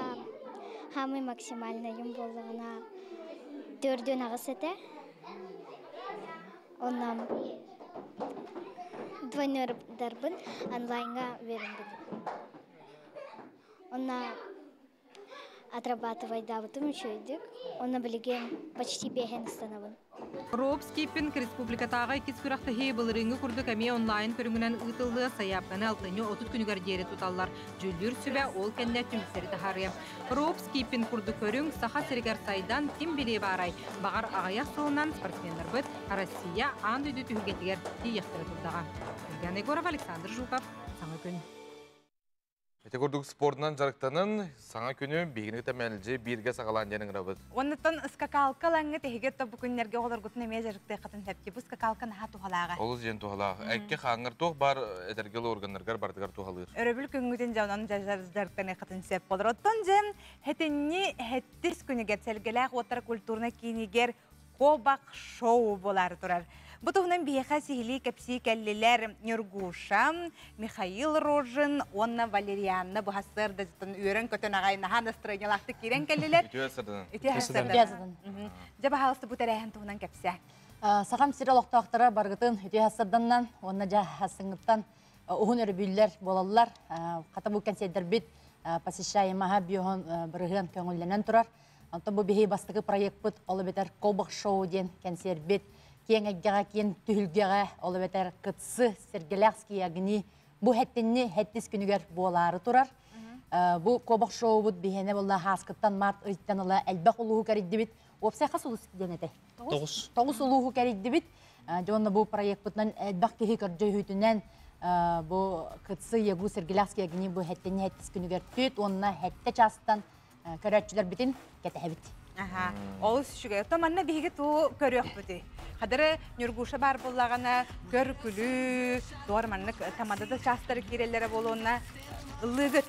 хамы максимально юм болуына 4 ағысыты. Оннан двойной дарбын онлайнға верім. Онна отрабатывать дабытым үшөйдік. Онна білген почти бейхен установын. Роб Скипинг республикатағы кис күрәқті хейбіліріңі күрді кәме онлайн көріңінен ұтылды саяпқаны 6-30 күнігер дері тұталар. Жүлдір сүбә ол кәнне түмістері тахары. Роб Скипинг күрді көрің саха сірігер сайдан тим біле барай. Бағар ағаяқ сылынан спортсмендер бұд Россия ан үйді түхігетігер тейектері тұрдыға. Илья Егоров, Александр Жуков, Саңа күн. Эте көрдік спортынан жарықтанын саңа күні бейгіні тәмәліже бірге сағалан денің рабыд. Оннаттан скакалкалаңы тегет табу күннерге олар күтіне ме жарықты қатын тәпке. Бұл скакалка наға туғалаға. Олыз жен туғалаға. Әкке қаңыр туқ бар әтергел органларғар бардығар туғалыр. Өрөбіл күнгітен жауынан жарықтаны қатын сәп болыр. Оттан жем, хәтінні хәттіс күні гәтселгеләқ отыр культурны кейінігер қобақ шоу болары тұрар. Бұтығынан бейеқа сихили кәпсі кәлілер Нюргуша, Михаил Рожин, Онна Валерианна бұхасырды жытын үйерін көтін ағайынаға настроенелақты керен кәлілер. Үті әсірден. Жаба халысты бұтар әйін тұғынан кәпсі. Сағам сирі лоқтақтыра барғытын үті әсірденнен, онна жа әсіңіптен ұғын өрбүйлер болалар. Қата бұл кәнсейдер бит посещаемаға бүйоғын бірігін көңілінен тұрар. Онта бұл бейі бастығы проект бұд, олы бетер қолбақ шоу ден кәнсейер бит. Кен әггеға, кен түхілгеға, олы бәтер қытсы Сергелякский ягыни бұ әттенне әттес күнігер болары тұрар. Бұ қобақ шоу бұд бейіне болла хасқыттан март ұйттан ұла әлбәқ ұлығы кәрейді біт. Опсайқа сұлыс денеті? 9 ұлығы кәрейді біт. Жоғында бұ проект бұтынан әлбәқ кехі көрджөй хүйтінен бұ қытсы ягу Сергелякский ягыни бұ әттенне әттес күнігер төт, онына әтті частан көрәтчілер бітін кәті әбіт. Ол сүшіге. Томанна бейге ту көріөк бүті. Қадыры Нюргуша бар болағана көр күлі, дуарманны командада частары керелері болуына ұлығыт.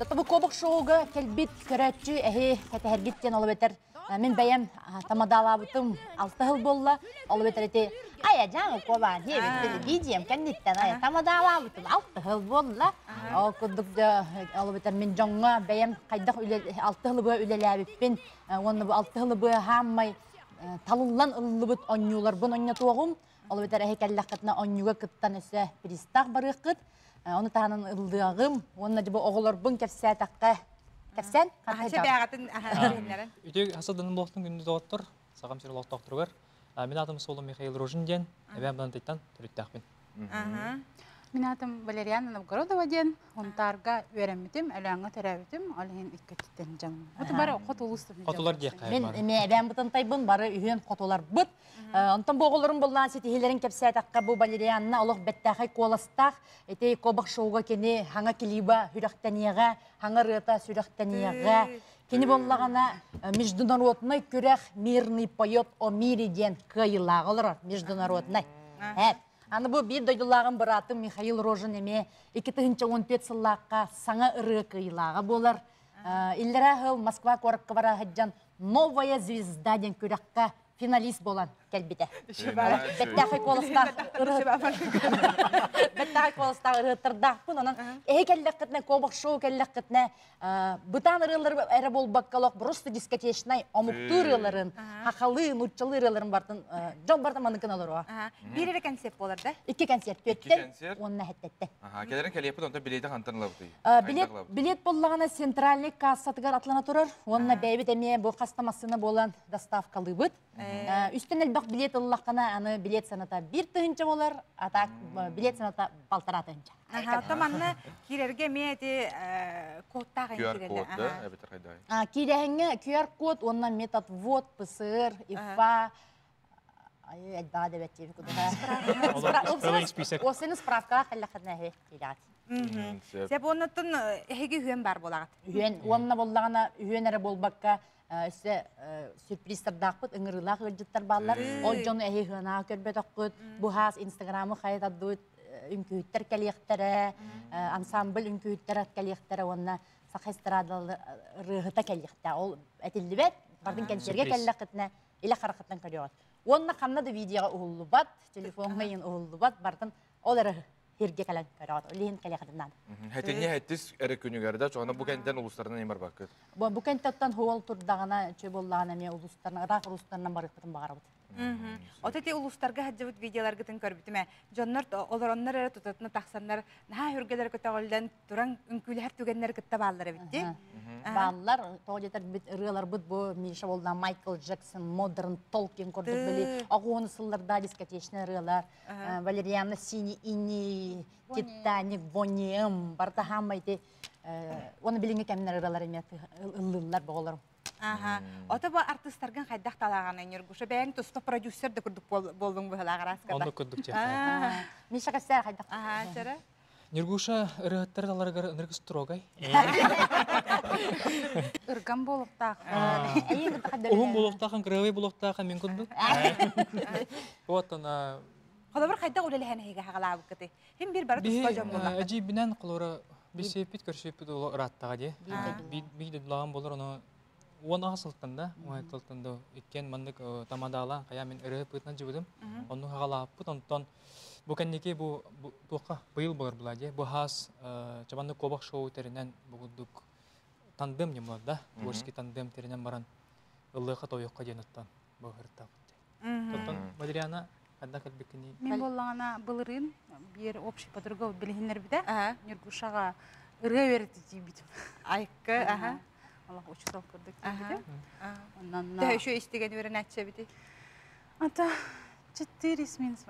Тұты бұл көбік шоуға кәлбет көрәтчі әхе кәтәхәргеттен олы бәтер. Мен бәйім тамадала бұтым 6 жыл болла. Олы бәтер әте, ая жаңы көбан, хебет телевизиям кәннеттен, ая тамадала бұтым 6 жыл болла. Ол күрдікті олы бәтер мен жоңға бәйім қайдақ 6 жыл бұға үлелі әбіппен. Оны 6 жыл бұға хаммай талылан ұлы бұт оңюлар бұн оңя туағым. Олы бәтер әхе кәлләқ қытына оңюға қыттан өсі пристақ барық қыт. Оны тағынан ұлдығым. Оны жібі оғылар бұн кәпсә таққа кәпсән? Ағашы бәғатын әхәрінлерін. Үтек асадының болықтың күнді доғыттыр. Сағам сері лоқтақтырғыр. Мен атым солы Михаил Рожин ден. Әбән бұдан тәйттен түріттәқпен. Мен атым Валериана Новгородова ден. Онтарға өрәмітім, әләңі тәрәбітім, алығын үткеттен жамын. Оты бары қотулыстым. Қотулар дек қайыр бары. Мен әбән бұтын тайбын, бары үйен қотулар бұт. Онтан боғылырым болған сетихелерін кәпсә таққа бұл Валерианна олық бәттәқай қоластақ. Әтей қобақ шоуға кені хаңа келіба хүрәқтәнеға, хаңа рыта сүрәқтәнеға. Кені болағана международный күрәқ мирный поет о мире ден қайылағы олар, международный. Аны бұл бір дойдылағын бұратым Михаил Рожин әме 2015 сыллаққа саңа ұры қиылағы болар. Иллера ғыл Москва көріккі бара ғаджан новая звезда ден күрәққа финалист болан кәлбеті. Бәттәқай қолыстағы ұрыттырдақ бұн. Әй кәлләқ қытына, көбіқ шоу кәлләқ қытына бұтан ұрылар әрі бол баққалық бұрысты дискотечнай омықты ұрыларын, хақалы, нұтчалы ұрыларын бартын, жон бартын манықын алыр оға. Bir ері концерт болар да? 2 концерт төтті, онына әттетті. Кәлерін кәлепіт, онда билеті қантанылы бұты? Билет болағына центральный кассатығар атлана тұрар. Онына бәйбет әме бұл қастамасына болан доставкалы бұд. Үстен әлбақ билет ыллаққана, аны билет саната бір түхінші болар, атақ билет саната балтара түхінші. Таманны кирерге меде кодтағын QR-код, да? Әбетер қайдай? Кирәһеңе QR-код, оннан метод ввод, ПСР, ИФА, да, да, бәттегі күді. Осыны справкаға қалақыдына келеді. Сәп онытын әйгі үйен бар болағат? Үйен, онына болағына үйен әрі болбаққа өсі сюрпристердақ бұд, үңірілақ үлжіттер балар. Ол жоны әйгі ғына көрбет оқыд, бұхаз инстаграмы қайт адуыд, үнкүйттер кәліқтері, ансамбл үнкүйттер кәліқтері, онына сақайстырадалы рығыта кәліқтері. Ол әтілді бәт, бардың кәнтерге кәліқтіне, елі қарақыттан көріғат. Онына қанна да видеоға ұғылы бат, телефонға ең ұғылы бат, бардың ол әрі хирге калан карат олин кале хаднан хатене хаттис эре күнүгәрдә чогына бу кенттен улустарына немар бакыт бу кенттен хуол турдагына чө боллагына ме улустарына рак улустарына барыктырын багарабыт Отети улустарга хаджабыт видеолар гытын көрбүтүмө жоннор олороннор эре тутатына таксаннар на хүргелер көтөгөлдөн туран үңкүлөр түгеннер кытта баалар битти баалар тоожетер бит ырылар бут бу Миша болдан Майкл Джексон модерн толкин көрдүк били агуны сылларда дискотечный ырылар Валериана Сини Ини Титаник Бонем барта хаммайты оны билинге кемнер ырылар эмет ыллылар боголор Ота бу артисттарга хайдак талаган энергуша бәң тусты продюсер да күрдүк болдуң бу халагараска. Онда күрдүк те. Миша кастар хайдак. Чара. Нергуша ырыттар аларга энергис трогай. Ирган болуктак. Огун болуктакын, кровый болуктакын мен күрдүк. Вот она. Кала бир хайдак үлеле хеге хагалабы кете. Хем бир бара туска жон болду. Ажи бинен кылора бисепит көрсөпүт ыраттага де. Биде дулаган болор аны Оны асылтында, оңайтылтында иккен мандык тамадала, кая мен ыры пытнан жибудым. Оны хагалаппыт, онтон бу кеннеке бу туакка быйыл болар буладе. Бу хас чабанды кобак шоу теринен бугудук тандем немлар да. Творческий тандем теринен баран ыллыка тоюкка денаттан бу хыртап. Тотон Мадриана кадда келбекини. Мен боллагана былырын бир общий подруга билгендер биде. Нергушага ыры берди дибит. Айкы, Allah очень сал көрдік дейді. Та еще истеген өрін әтші біді? Ата, 4 минус.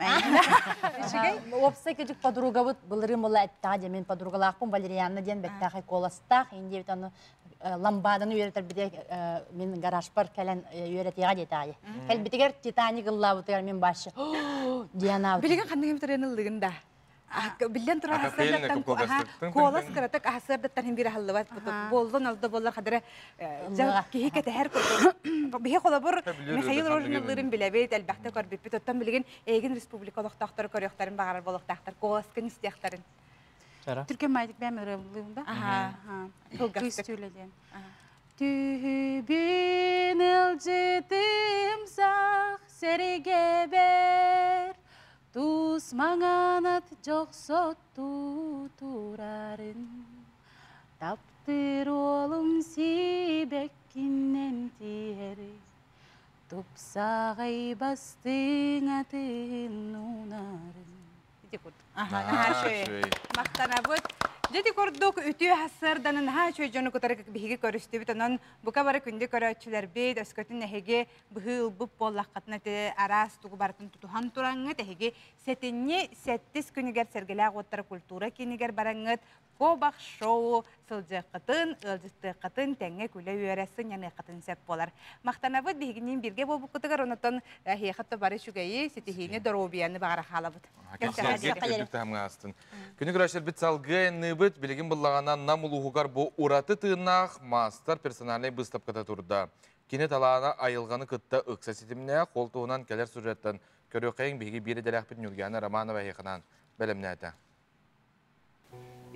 Опсай көжік подруга бұд, бұлырым ола әттіға мен подругалақпын Валерианна ден бәттіғай коластақ. Енді бет оны ламбаданы өретер біде мен гараж бар кәлін өретеға детайы. Кәл бітігер Титаник ұлла бұтығар мен башы. Диана бұд. Білеген қандың емтірен ұлдығында? Билен тура хасырдаттан колас кыратык хасырдаттан хим бир халлыбат болдон алды боллар хадыра жак кихи кетер көрдү бихи колобур Михаил Рожнылырын билебет албакта көрбүп тоттан билген эгин республикалык тактар көрөктөрүн багар болук тактар колас кын истектарын Түркия майдык бәм рылында кыстүледен Түбүн ылжытым сак сереге бер Тус маңанат жоқсот турарын Таптыр олым сибеккинен тиері Тупсағай бастың атын унарын Деди көрдік. Мақтана бұд. Деди көрдік үті хасырданын шөй жоны көтәрі бігі көрісті біт. Онын бұқа бары күнді көрәтшілер бейд, өскөтін әхеге бұхыл бұп боллаққатына арас тұғы бартын тұтухан тұраңыт, әхеге сәтінне сәттіс күнігер сәргелі ағуаттары культура кенігер бараңыт, Кобақ шоу сылжы қытын, ылжысты қытын, тәңе күлі үйересін яны қытын сәп болар. Мақтанабыд бігінен бірге болбу қытығыр, онытын хейхатты бары шүгейі, сетихейіне дұробияны бағара қалабыд. Күні күрәшер біт салғы ныбыт, білеген бұллағанан нам ұлығығар бұл ұраты тыынақ мастер персональный бұстап қыта тұрда. Кенет алағана айылғаны қытта ұқса сетіміне қолтуынан кәлер сүреттен көрі қайын бігі бірі дәләқ біт Нюргияны Романова хейханан бәлімні әті.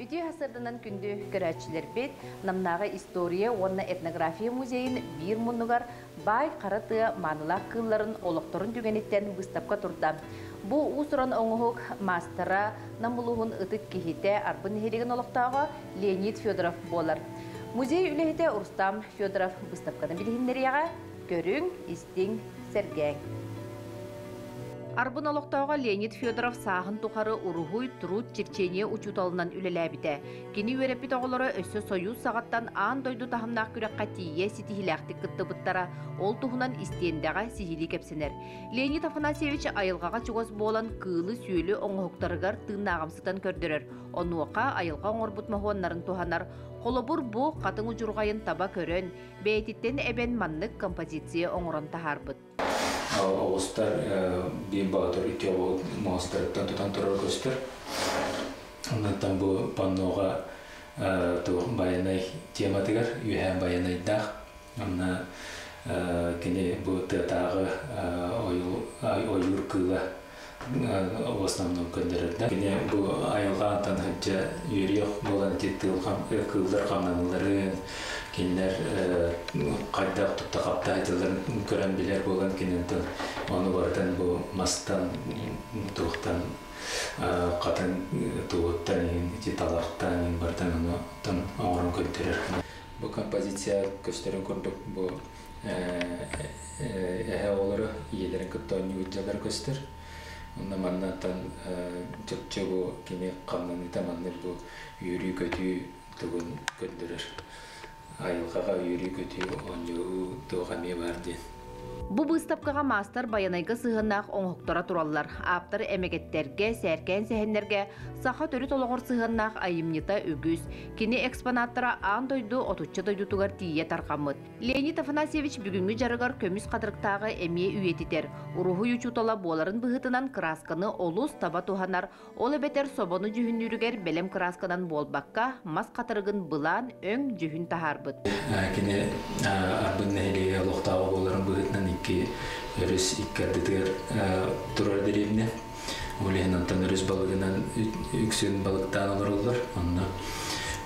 Үті хасырдынан күнді көрәтшілер бет, намнағы история, онна этнография музейін бір мұнығар бай қаратыға манылақ қылларын олықтырын дүгенеттен бұстапқа тұрда. Бұл ұсыран оңығық мастера намылуғын ұтық кехете арбын хереген олықтағы Леонид Федоров болар. Музей үлехете Урстам Федоров бұстапқадан білгендерияға көрің, істің, сәргәң. Арбын олықтауға Леонид Федоров сағын тұқары урухуй труд черчение учуталынан үлеләбіті. Кені өреппет оғылары өссі союз сағаттан аң дойду тахымнақ күрекқа тие сетихиләқтік күтті бұттара ол тұхынан истендіға сихили кепсінер. Леонид Афанасьевич айылғаға чуғыз болан кылы сүйелі оңғықтарығар тыын ағымсытан көрдірер. Онуаққа айылға оңыр бұтмағуанларын туғанар. Қолыбыр бұ қатың ұжырғайын таба көрін, бәйтеттен әбен маннық композиция оңырын тахарбыт. Оғыстар бейін бағытыр үте оғы мағыстарыптан тұтан тұрар көстер. Оннан бұл панноға баянай тематығар, үйән баянай дақ. Онна кене бұл тұтағы ойыр кыла в основном көндерді. Кене бұл айылға антан хәтчә үйрек болан теттіл кылдар қамнаныларын, кенелер қайдақ тұтта қапта айтыларын көрен білер болған кенентін. Оны бартан бұл мастан тұқтан қатын тұғыттан, талақтан бартан оны оңырын көндерер. Бұл композиция көстерін көрдік. Бұл әе олары иелерін күтті үйтжалар көстер. Онна маннатан чөкчө кеме камнаныта маннер бу үйрү көтү тугун көндөрөр. Айылгага үйрү көтү онжоо тугаме барды. Бу выставкага мастер баянайга сыгыннак оңоктора тураллар. Аптыр эмегеттерге, сәркен сәһеннерге саха төрү тологор сыгыннак айымнита үгүз. Кини экспонаттара аң дойду отучча дойдутугар тие таркамыт. Леонид Афанасьевич бүгүнгү жарыгар көмүс кадырыктагы эмие үйетитер. Уруху ючутала боларын быгытынан красканы олус таба туханар. Ол эбетер собону жүһүннүрүгер белем красканан болбакка мас катырыгын былан өң жүһүн тахарбыт. Кини арбын нехилеге лохтагы боларын быгытынан икки өрүс иккердитер турар деревне. Олehen антан өрүс балыгынан үксүн балыктан олорулар.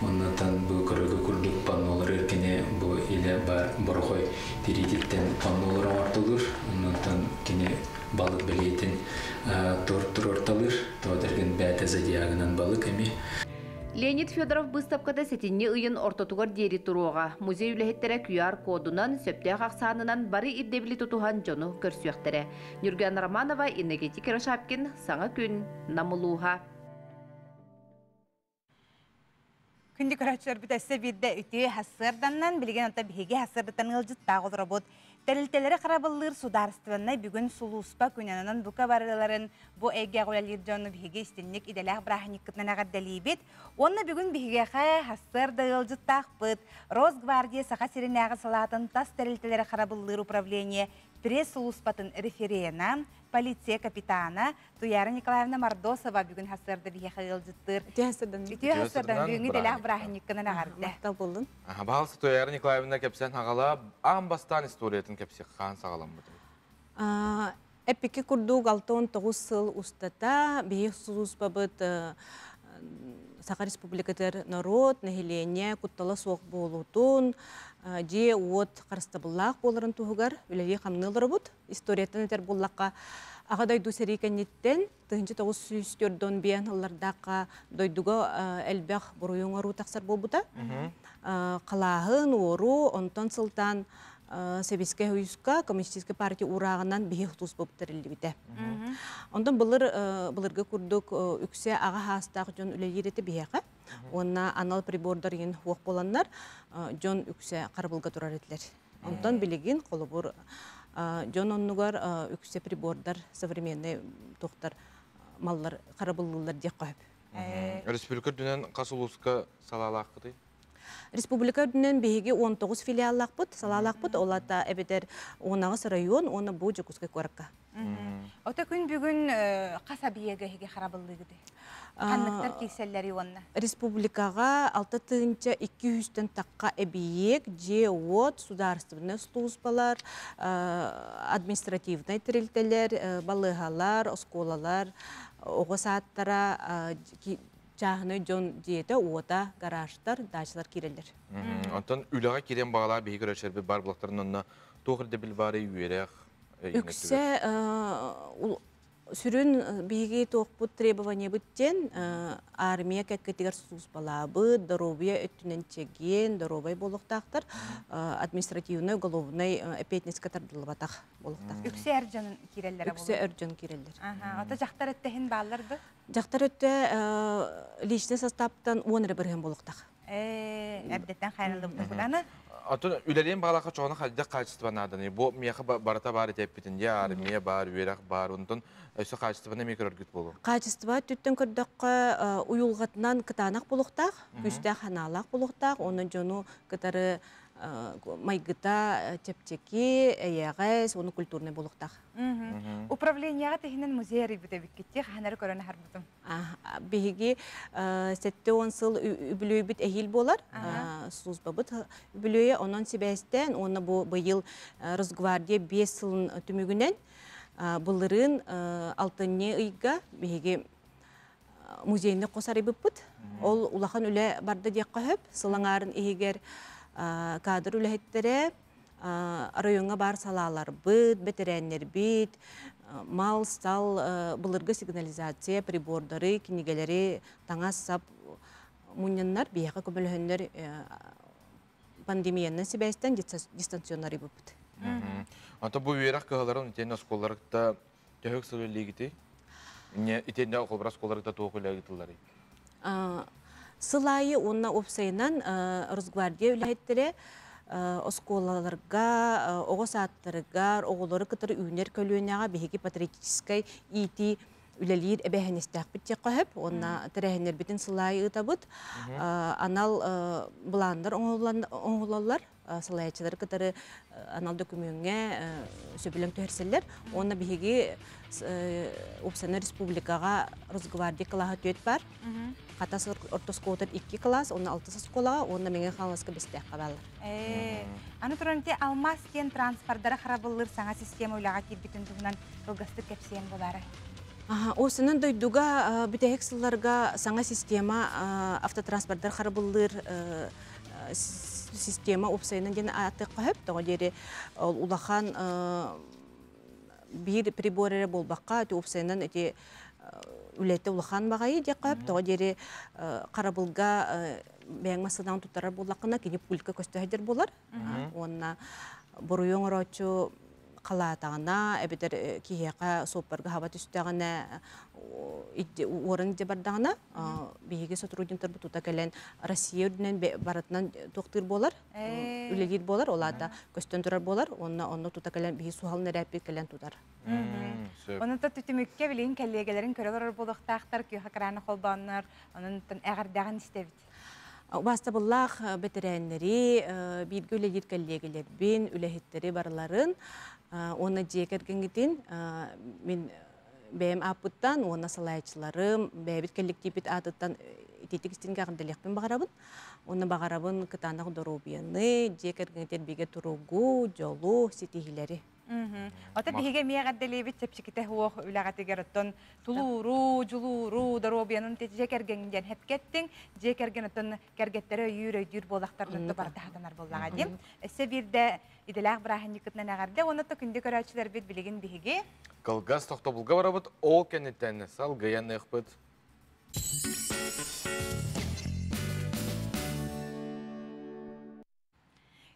Оннан бу көрөгө күрдүк паннолар эркене бу иле бар борхой перититтен паннолар артылыр. Оннан кене балык белейтин тортур орталыр. Тодерген бәте задиагынан балык эми. Леонид Федоров выставкада сетинне ыйын ортотугар дери туруга. Музей үлехеттере QR кодунан сөптег аксанынан бары иддебили тутухан жону көрсүөктере. Нюрген Романова, Энергетик Рашапкин, Саңа күн, Намылуха. Күнді көрәтшілер бүтәсі бірді үті хасырданнан білген онта бігі хасырдытан ғылжыт тағыл робот. Тәрілтелері қарабылыр сударыстыванна бүгін сулуспа күнянынан бұқа барыларын бұ әйге ғолалыр жоны бігі істеннік иделәқ бірахник күтнан ағад дәлейбет. Онны бүгін бігі қай хасырды ғылжыт тақпыт. Росгвардия сақа сиренәғы салатын тас тәрілтелері қарабылыр управление пресс-сулуспатын референа, полиция капитана Туяра Николаевна Мордосова бүгін хасырды бігі ғылжыттыр. Үті хасырдан бүгін иделәқ бірахник күтнан ағарды. Бағалсы Туяра Николаевна кәпсен ағала амбастан историятын кәпсек қан сағалам бұды? Эпеке күрдуг 6-9 сыл устата бейік сулуспа бұд Сақа Республикатыр народ, нәхелене, күттала соқ болутун, же от қарыстабыллақ боларын туғығар, үләлі қамнылары бұд. Историятын әтер боллаққа ағадай дусери кәнеттен, 1904-ден бейін ұллардаққа дойдуға әлбәқ бұруың ару тақсар бол бұда. Қалағын, ору, онтан сылтан Советская Хуюска, Коммунистическая партия урағынан бейік тұс болып тәрілді біді. Ондан бұлырғы күрдік үксе аға хастақ жон үлелер еті бейіқі. Онна анал прибордар ен хуақ боланлар жон үксе қарбылға тұрар етілер. Ондан білеген қолы бұр жон оннығар үксе прибордар современный тоқтар маллар қарбылылар дек қойып. Республика дүнен қасылуысқа салалақ қыдай? Республика дүнен бейге 19 филиаллақ бұд, салалақ бұд, олата әбедер 10-ағыз район, оны бұ жүкізге көрікка. Ота күн бүгін қаса бейеге хеге қарабылды гіде? Қаннықтар кейселлері онына? Республикаға 6-200-тен таққа әбейек, же от, сударыстыбыны службалар, административный тірілтелер, балығалар, осколалар, оғыз аттара, Чағыны жон дейті ота, гаражтар, дачылар керелер. Онтан үліға керен бағала бейгі көрәшербі бар бұлақтарын онына тоғырды біл бары үйерек? Үксе Сүрін биги тоқпут требование бүттен армия кәткетігер сус балабы, здоровье өттінен чеген, здоровый болуқтақтыр, административный, уголовный опетнеске тардылы батақ болуқтақтыр. Үксе әржанын киреллері болу? Үксе әржан киреллер. Ата жақтар өттехін балырды? Жақтар өтті личный составтан 10 бірген болуқтақ. Әрдеттен қайрылды бұқтағаны? Атын үлелен бағалаққа çoğunu қалдық қайшыстыванадыны. Бұл мияқы барата бар етеппетінде армия бар, үйерақ бар, онтын өсі қайшыстываны мекер өргіт болу. Қайшыстыва түттен көрдіққа уйулғатынан кытанақ болуқтақ, күсті қаналақ болуқтақ, оның жону кытары майгыта чепчеки, әйәғайс, оны культурный болуқтақ. Управленияға тегінен музей рейбіті біккетте, қанары көріні харбытым? Беге 7-10 сыл үбілөй біт әйіл болар, служба бұт үбілөйі, онын себәстен, оны бұйыл Росгвардия 5 сылын түмігінен, бұлырын алтынне ұйға беге музейіне қосар ебіп бұт. Ол улахан үлі барды деққа хөп, сылаңарын егер кадр үләһеттері районға бар салалар бұд, бетерәннер бит, мал, стал, бұлырғы сигнализация, прибордары, кенегелері, таңа сап мұняннар, бияға көмілігіндер пандемияның себәстен дистанционары бұд. Ата бұл үйерақ қағаларын үтен осколарықта тәхік сылы легіті? Үтенде оқылбыр осколарықта тоқылы әгітілері? Сылайы онна опсайынан Росгвардия үләйттері осколаларға, оғы сааттарыға, оғылары кітірі үйінер көлуінеға бейгі патриотическай ити үләлейір әбәхінестәк біттек қойып, онна тірәхінер бітін сылайы ұтабыд. Анал бұландар оңғылалар, сылайчылар кітірі анал документге сөбілің төхерселер. Онна бейгі Опсаны республикаға Росгвардия қылаға төт бар. Қатасы ортоскотыр 2 класс, оны 6 сколаға, оны менген қаласқа бестек қабалар. Аны тұрынте алмас кен транспорттары қарабылыр саңа система ойлаға келбетін тұғынан ылғасты кәпсиен болары? Осының дойдуға бүтәйік сылларға саңа система автотранспорттар қарабылыр система опсайынан дені аты қойып, тоға дері улахан bir приборы болбаққа опсайынан өте үләтті улахан бағайы де қойып, тоға дері қарабылға бәң масыдан тұттарар болақына кені пулька көстөйдер болар. Онына бұруйон ұрачу қалатағына, әбетер кейеқа соппарға хава түстіғана орын де бардағына бейге сотрудниктар бұтута кәлен Россия үрдінен баратынан тоқтыр болар, үлелер болар, олада көстен тұрар болар, онына тута кәлен бейге суғалын әрәпі кәлен тұтар. Онында түтімікке білейін кәлегелерін көрелер болықтақтар, күйі қақыраны қолбанылар, онын әғардағын істебіт. Баста бұллақ бетерәнлері, бейгі үлелер кәлегелер бен үләхеттері барларын, оны жекергенгетін мен бәйім апыттан, оны салайчыларым, бәйбіт коллективит атыттан тетекістен қағындалекпен бағарабын. Оны бағарабын кытанақ доробияны, жекергенгетін бейге тұруғу, жолу, сетихилері. Ота биһиге миягадделебит чепчиките хуох үлагатигерттон тулуру, жулуру, доробиянын жекергенден хепкеттин, жекергенеттен кергеттері үйрөйдүр болақтарынды бардахатанар боллага дем. Эссе бирде иделак браханникытнан агарде, оны то күнде көрөчүлөр бит билеген биһиге. Калгас тохтобулга барабыт, ол кенеттен сал гаян ыхпыт.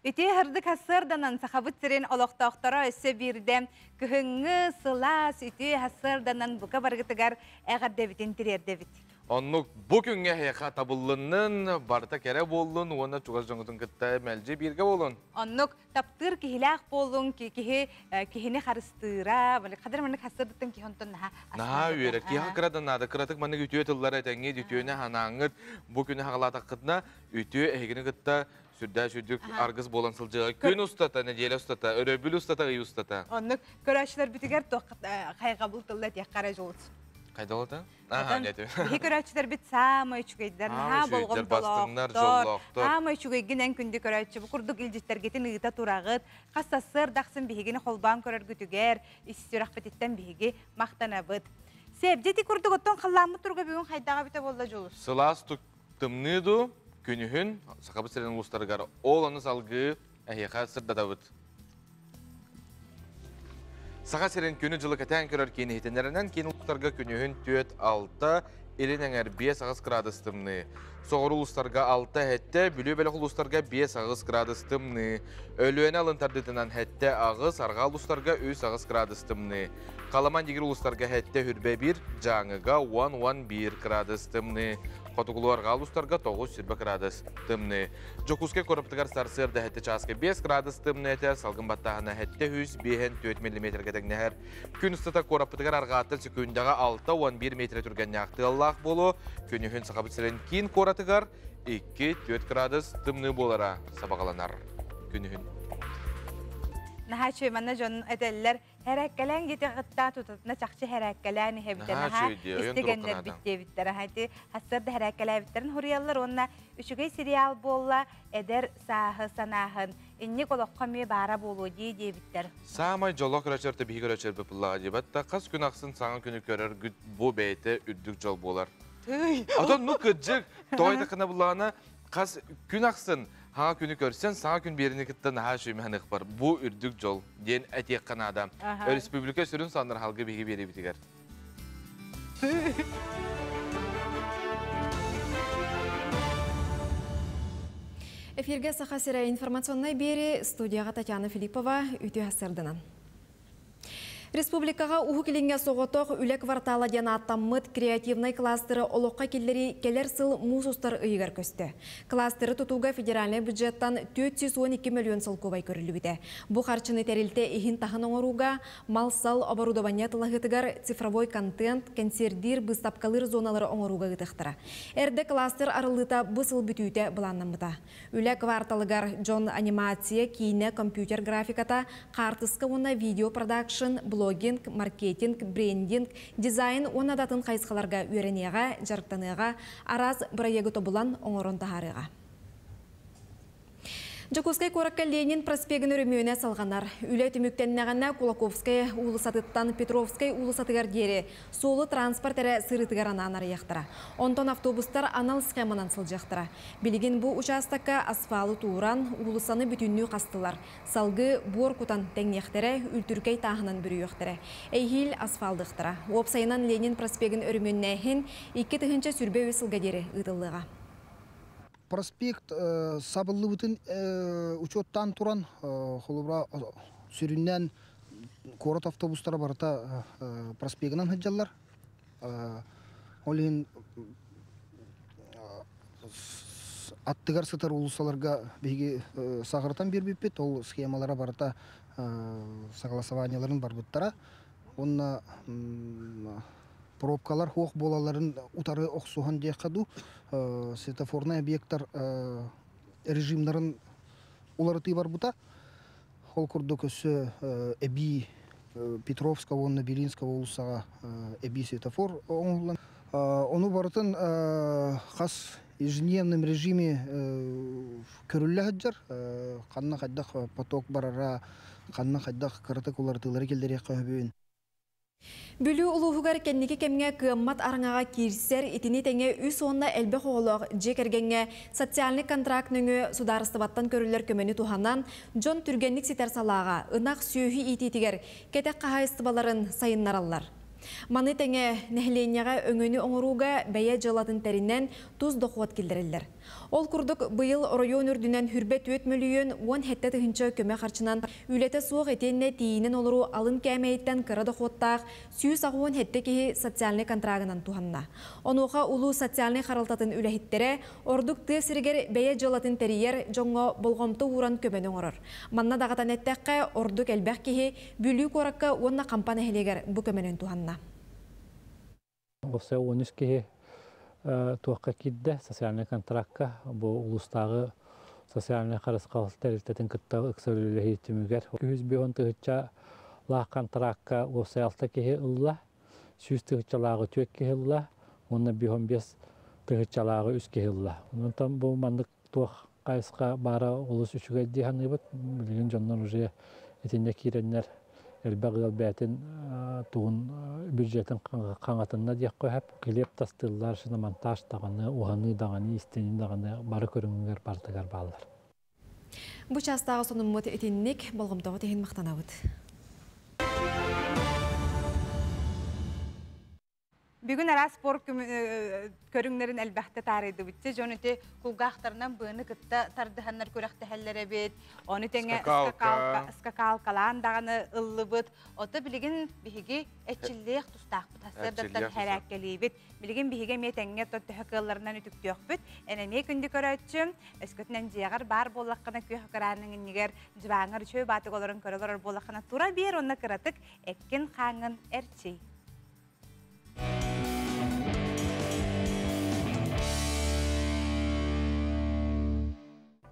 Ити хырдык хассырданан сахабыт сирен олоқтоқтора өссө бирдем күхіңі сылас ити хассырданан бұқа барғытыгар әғар дебитин тирер дебит. Оннук бу күнгө хаяка табыллынын барта кере болдун, оны чугас жоңутун кытта мэлжи бирге болун. Оннук таптыр кихилак болун, кихини харыстыра, кадар манык хассырдыттын кихонтон наха. Наха үйерек, киха кырадан нады, кыратык манык ütüе тыллары тәңе, ütüене ханаңыт, бу күні хағалата кытна, ütüе эхегini кытта сүрдә сүрдүк аргыз болан сылжыға күн устата, неделе устата, өрөбүл устата, ый устата. Оннук көрәшілер бітігер қайғабыл тылда тек қара жолыт. Қайда олды? Аха, нету. Бихи көрәчілер бит самай чүгейдер, ха болғын толоқтор, самай чүгейгінен күнді көрәчі, бұқырдық илжеттергетін ұйыта турағыт, қастасыр дақсын бихигіні қолбан көрер күтігер, истірақ бітеттен бихиги мақтана бұд. Себдеті күрдік оттон қаламы тұрға бүгін қайдаға біте болда жолыз. Сылас тұқтымныду күнігін сақабы сәрін ұлыстарығар ол оны салғы әйеқа сырдада бұд. Sağa siren күні жылы кәтен көрер кені хетенерінен кен ұлыстарға күнігін 4-6 елінен 5 градустымны. Соғыр ұлыстарға 6 хәтті, бүлі бәлі ұлыстарға 5 градустымны. Өлуені алынтардытынан хәтті ағыз, арға ұлыстарға 3 градустымны. Қаламан дегір ұлыстарға хәтті хүрбе 1, жаңыға 1-1 градустымны. Қотығылуарға ұлыстарға 9 градустымны. Жокуске көріптігер сарсырды хәтті часқа 5 градустымны әтер, салғын баттағына хәтті 100-4 мм кәтігнәр. Күн ұстата көріптігер арғаты секундага 6-11 метр түргенне ақтығаллақ болу, күнігін сақабытсырын кейін көратығар 2-4 градустымны болара сабағаланар күнігін. Наха чөйманна жон әдәлілер әрәккәлән кеті ғытта тұтатына чақчы әрәккәлән әбді. Наха істегендер бітте біттері. Хастырды әрәккәлә біттерін хұриялар. Онна үшігей сериал болла, әдер сағы санағын. Инне қолыққа ме бара болу дей біттер. Самай жолы көрәчерді бігі көрәчер бұпылаға дебатта. Қас күн ақсын саңын күні көрер бұ бәйті үрдік жол болар. Атон ну күджік тойды қына бұлағына қас күн ақсын Ха күні көрсен, саңа күн беріне кіттен ха шөймәнік бар. Бұ үрдік жол, ден әтек қана адам. Республика сүрін сандар халғы беге бере бітігер. Эфирге сақасыра информационной бері студияға Татьяна Филиппова үті асырдынан. Республикаға уху келінге соғытоқ үлек вартала ден аттаммыт креативный кластеры олыққа келлері келер сыл мусустар ұйығар көсті. Кластеры тұтуға федеральный бюджеттан 412 миллион сыл көбай көрілуіде. Бұ қарчыны тәрілті ихин тағын оңыруға мал-сал оборудование тылағытығар цифровой контент, консердир, бұстапқалыр зоналары оңыруға ғытықтыра. Әрді кластер арылыта бұсыл бүтүйті бұланнамыта. Үлек варталығар жон анимация, кейіне компьютер графиката, қартысқы оны видео продакшн, блогинг, маркетинг, брендинг, дизайн онадатын қайсқаларға үйренеға, жарықтаныға, араз бұрайығы тобылан оңырын тахарыға. Жокускай коракка Ленин проспегін өрімеуіне салғанар. Үлі түміктеннеғанна Кулаковскай улысатыттан Петровскай улысатығар дері солы транспорт әрі сырытығар ананар яқтыра. Онтон автобустар анал схеманан сылжақтыра. Білген бұл участакка асфалы туыран улысаны бүтінні қастылар. Салғы бор кутан тәңнектері үлтүркей тағынан бүрі өқтірі. Әйхил асфалдықтыра. Опсайынан Ленин проспегін өрімеуіннәхін 2 тығынша сүрбе өсілға дері ұтылыға. Проспект сабылы бүтін учеттан туран холубра сүріннен корот автобустары барыта проспегінен хыджалар. Олин аттығар сытар улусаларға бейге сағыртан бербеппет, ол схемалара барыта согласованияларын барбыттара. Онна пробкалар хоқ болаларын утары оқсуған дейқаду, светофорный объекттар режимларын уларыты бар бұта. Ол күрді көсі әбі Петровска, онны Белинска олысаға әбі светофор оңылан. Оны барытын қас ежедневным режиме көрілі хаджар. Қанна қайдақ поток барара, қанна қайдақ қырытық оларытылары келдері қойбейін. Бүлі ұлығығар кәннеге кәмге кыммат арыңаға кирсер, етіне тәңе үс онына әлбі қоғылық жекергенге социальный контракт нөңі сударыстыбаттан көрілер көмені туханан Джон Түргенник сетер салаға ынақ сүйі ететігер кәтек қағайыстыбаларын сайыннаралар. Маны тәңе нәхленияға өңөні оңыруға бәйе жылатын тәрінен тұз доқуат келдірілдер. Ол күрдік бұйыл район үрдінен хүрбет 4 миллион 10 хетті түхінші көмі қарчынан үлеті суық етенне тейінен олыру алын кәмейттен кірі доқуаттақ сүйіс ағуын хетті кеге социальный контрагынан туғанна. Онуға ұлу социальный қаралтатын үләхеттері ордық тесіргер бәйе жылатын тәрiyер жоңға болғымты уран көмені оңырыр. Манна дағатан әттәққа ордық әлбәқ кеге бүлі қораққа онна кампан әхелегер бұ көменен туғанна. Осы 13 кеге туаққа кидді социальный контрактқа бұл ұлыстағы социальный қарысқалық тәрілтетін күттағы үксөлілі хейтімігер. 200 тығытша лақ контрактқа осы 6 кеге ұлла, 100 тығытшалағы 4 кеге ұлла, оны 5 тығытшалағы 3 кеге ұлла. Ондан бұл мандық туақ қайысқа бара ұлыс үшіге дейханы бұд, білген жоннан уже етінде кейренлер әлбәғыл бәтін туғын бюджетін қаңатынна дек қойып, келеп тастылар, шыны монтаж дағаны, уғаны дағаны, істенін дағаны бары көріңгер бардығар балдар. Бұл частағы соның мұты етіннік болғымдағы теген мақтанауыд. Бүгін ара спорт көріңлерін әлбәқті тарайды бітті. Жоны те кулгақтарынан бұны кітті тардығанлар көріқті әллері бет. Оны тәңе скакалкалан дағаны ұллы бұд. Оты білеген бігі әтчілдеқ тұстақ бұд. Асырдықтан әрәккелей бет. Білеген бігі ме тәңе тұтты хөкілларынан үтіктіоқ бұд. Әнеме күнді көрәтшім. Өскөтінен жеғар бар болаққына күйіққараның еңегер жыбаңыр чөй батық оларын көрілер болаққына тура бер оны кыратық әккен қаңын әрчей.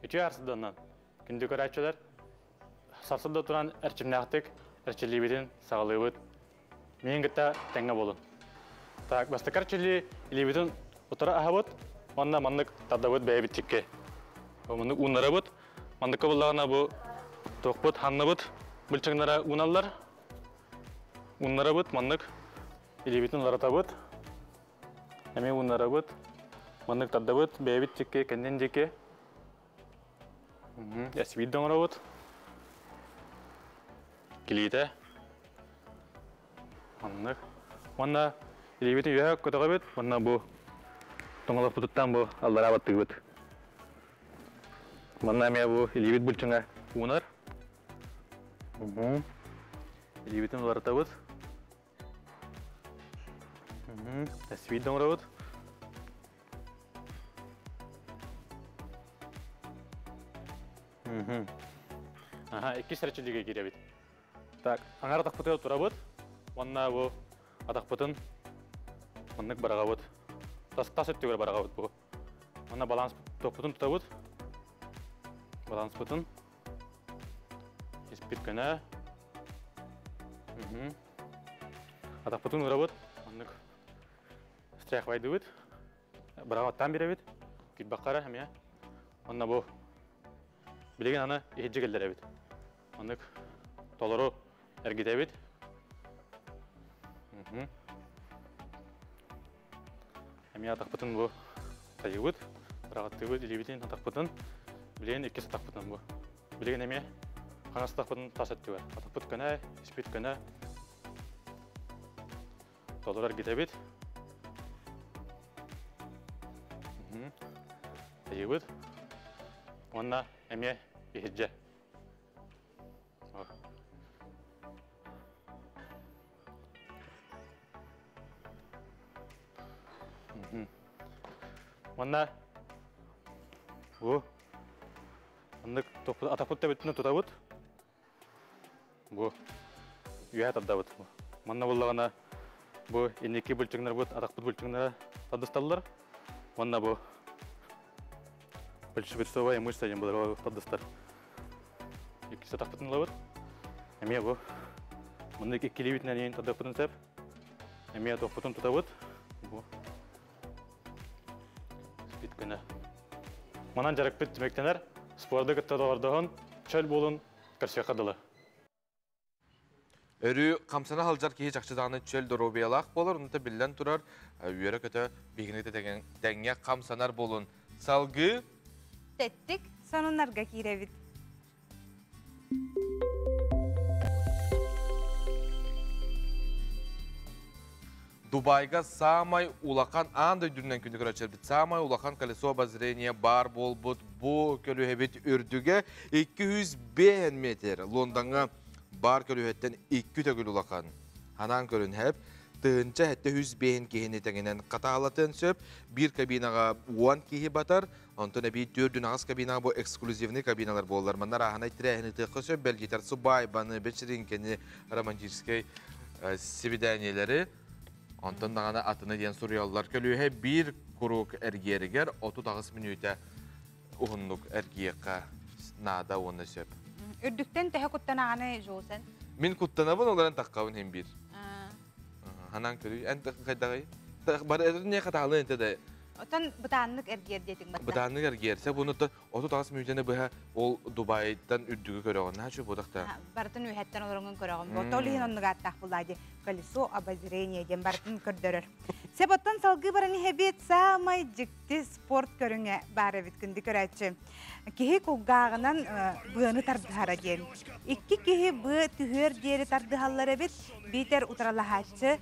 Üçü arsıdandan. Gündük öğretçiler sarsılda turan erçimnaqtık, erçiliğibidin sağlığı Мен гыта тәңе болын. Так, бастакар чили илибидин утара ахабыт, манна маннык тадабыт бәйбит тикке. Маннык унарабыт, манныка боллагана бу тоқбыт ханнабыт, бүлчеңнара уналлар. Унарабыт, маннык илибидин ларатабыт. Әме унарабыт, маннык тадабыт бәйбит тикке, кәнден тикке. Әсвид доңарабыт. Килите. Маннык. Манна илибитин юя көтөгө бит, манна бу тоңолоп бутуттан бу аллара баттыгы бит. Манна ме бу илибит булчыңа унар. Илибитин лартабыт. Әсвид доңрабыт. Ага, iki сәрчилиге киребит. Так, аңар тақпытыгы турабыт. Манна бу атақпытын маннык барагабыт. Тас өттөгөр барагабыт бу. Манна баланс топпытын тутабыт. Баланс пытын. Испит кана. Атақпытын урабыт. Маннык стрях вайдыбыт. Барагабыттан беребит. Кит баккара хәмия. Манна бу билеген аны ихиджигелдеребит. Маннык толору эргитебит. Әме атақпытын бұ тайығыт, бірағаттығыт, илебетін атақпытын, білеген еккес атақпытын бұ. Білеген әме қаңас атақпытын тас өттігір. Атақпыт көне, іспет көне, толырар кетебет. Тайығыт, онна әме ехеджі. Манна бу андык атақпытта беттіне тұтабыт. Бу үйә таддабыт. Манна болағана бу енеке бүлчіңдер бұд, атақпыт бүлчіңдері таддысталылар. Манна бу бүлчібірсова емышса ем бұларға таддыстар. Екесі атақпытын лабыт. Әме бу мындық екелебетінен ең таддапытын сәп. Әме атақпытын тұтабыт. Биткені. Манан жарық бит демектенер, спорды күтті доғырдығын, чөл болын көрсе қадылы. Өрі қамсана халжар кейі жақшыдағыны чөл дұробиялақ болыр, ұнты білден тұрар, үйері көті бейгінекті дәңе қамсанар болын. Салғы? Тәттік, сонынларға кейребіт. Дубайга самай улақан андай дүрінен күнді көрәтшер бит. Самай улақан колесо обозрения бар бол бұд бұ көліхебет үрдіге 205 метр. Лондонға бар көліхеттен 2 төгіл улақан. Ханан көрін әп, тығынча әтті 105 кейіне тәңінен қатағалатын сөп, бір кабинаға 10 кейі батар, онтын әбей 4 ағыз кабинаға бұл эксклюзивный кабиналар болар. Маннар ағанай тірәхіні тұқы сөп, бәлгетер Субай, Баны, Бечеринкені, романтическай свиданиялары. Онтан дағана атыны ден сурьялылар көліге бір күрік әргерігер 30 минута ұғындық әргеққа нада оны сөп. Үрдіктен тәхі құттан ағаны жоғысын? Мен құттанабын оларын таққауын hem бір. Ханан көлі, әнті қайдағай? Бары әрі не қатағылы әнті де? Отан бұтанлық әргер дедің бәтті? Бұтанлық әргер. Сәп оны 30 минутаны бұға ол Дубайдан үрдігі көріғын. Нәчі бұдақта? Бартын үйәттен оларыңын көріғын. Отолығын онығы аттақ бұлады. Колесо обозрения ден бартын көрдірір. Сәп оттан салғы бараны хәбет самай жікті спорт көріңе бары біткінді көрәтші. Кехи құлғағынан бұғыны тардығара ден. Икі кехи бұғы түхөр дері тардығалары бет бейтер ұтаралахатшы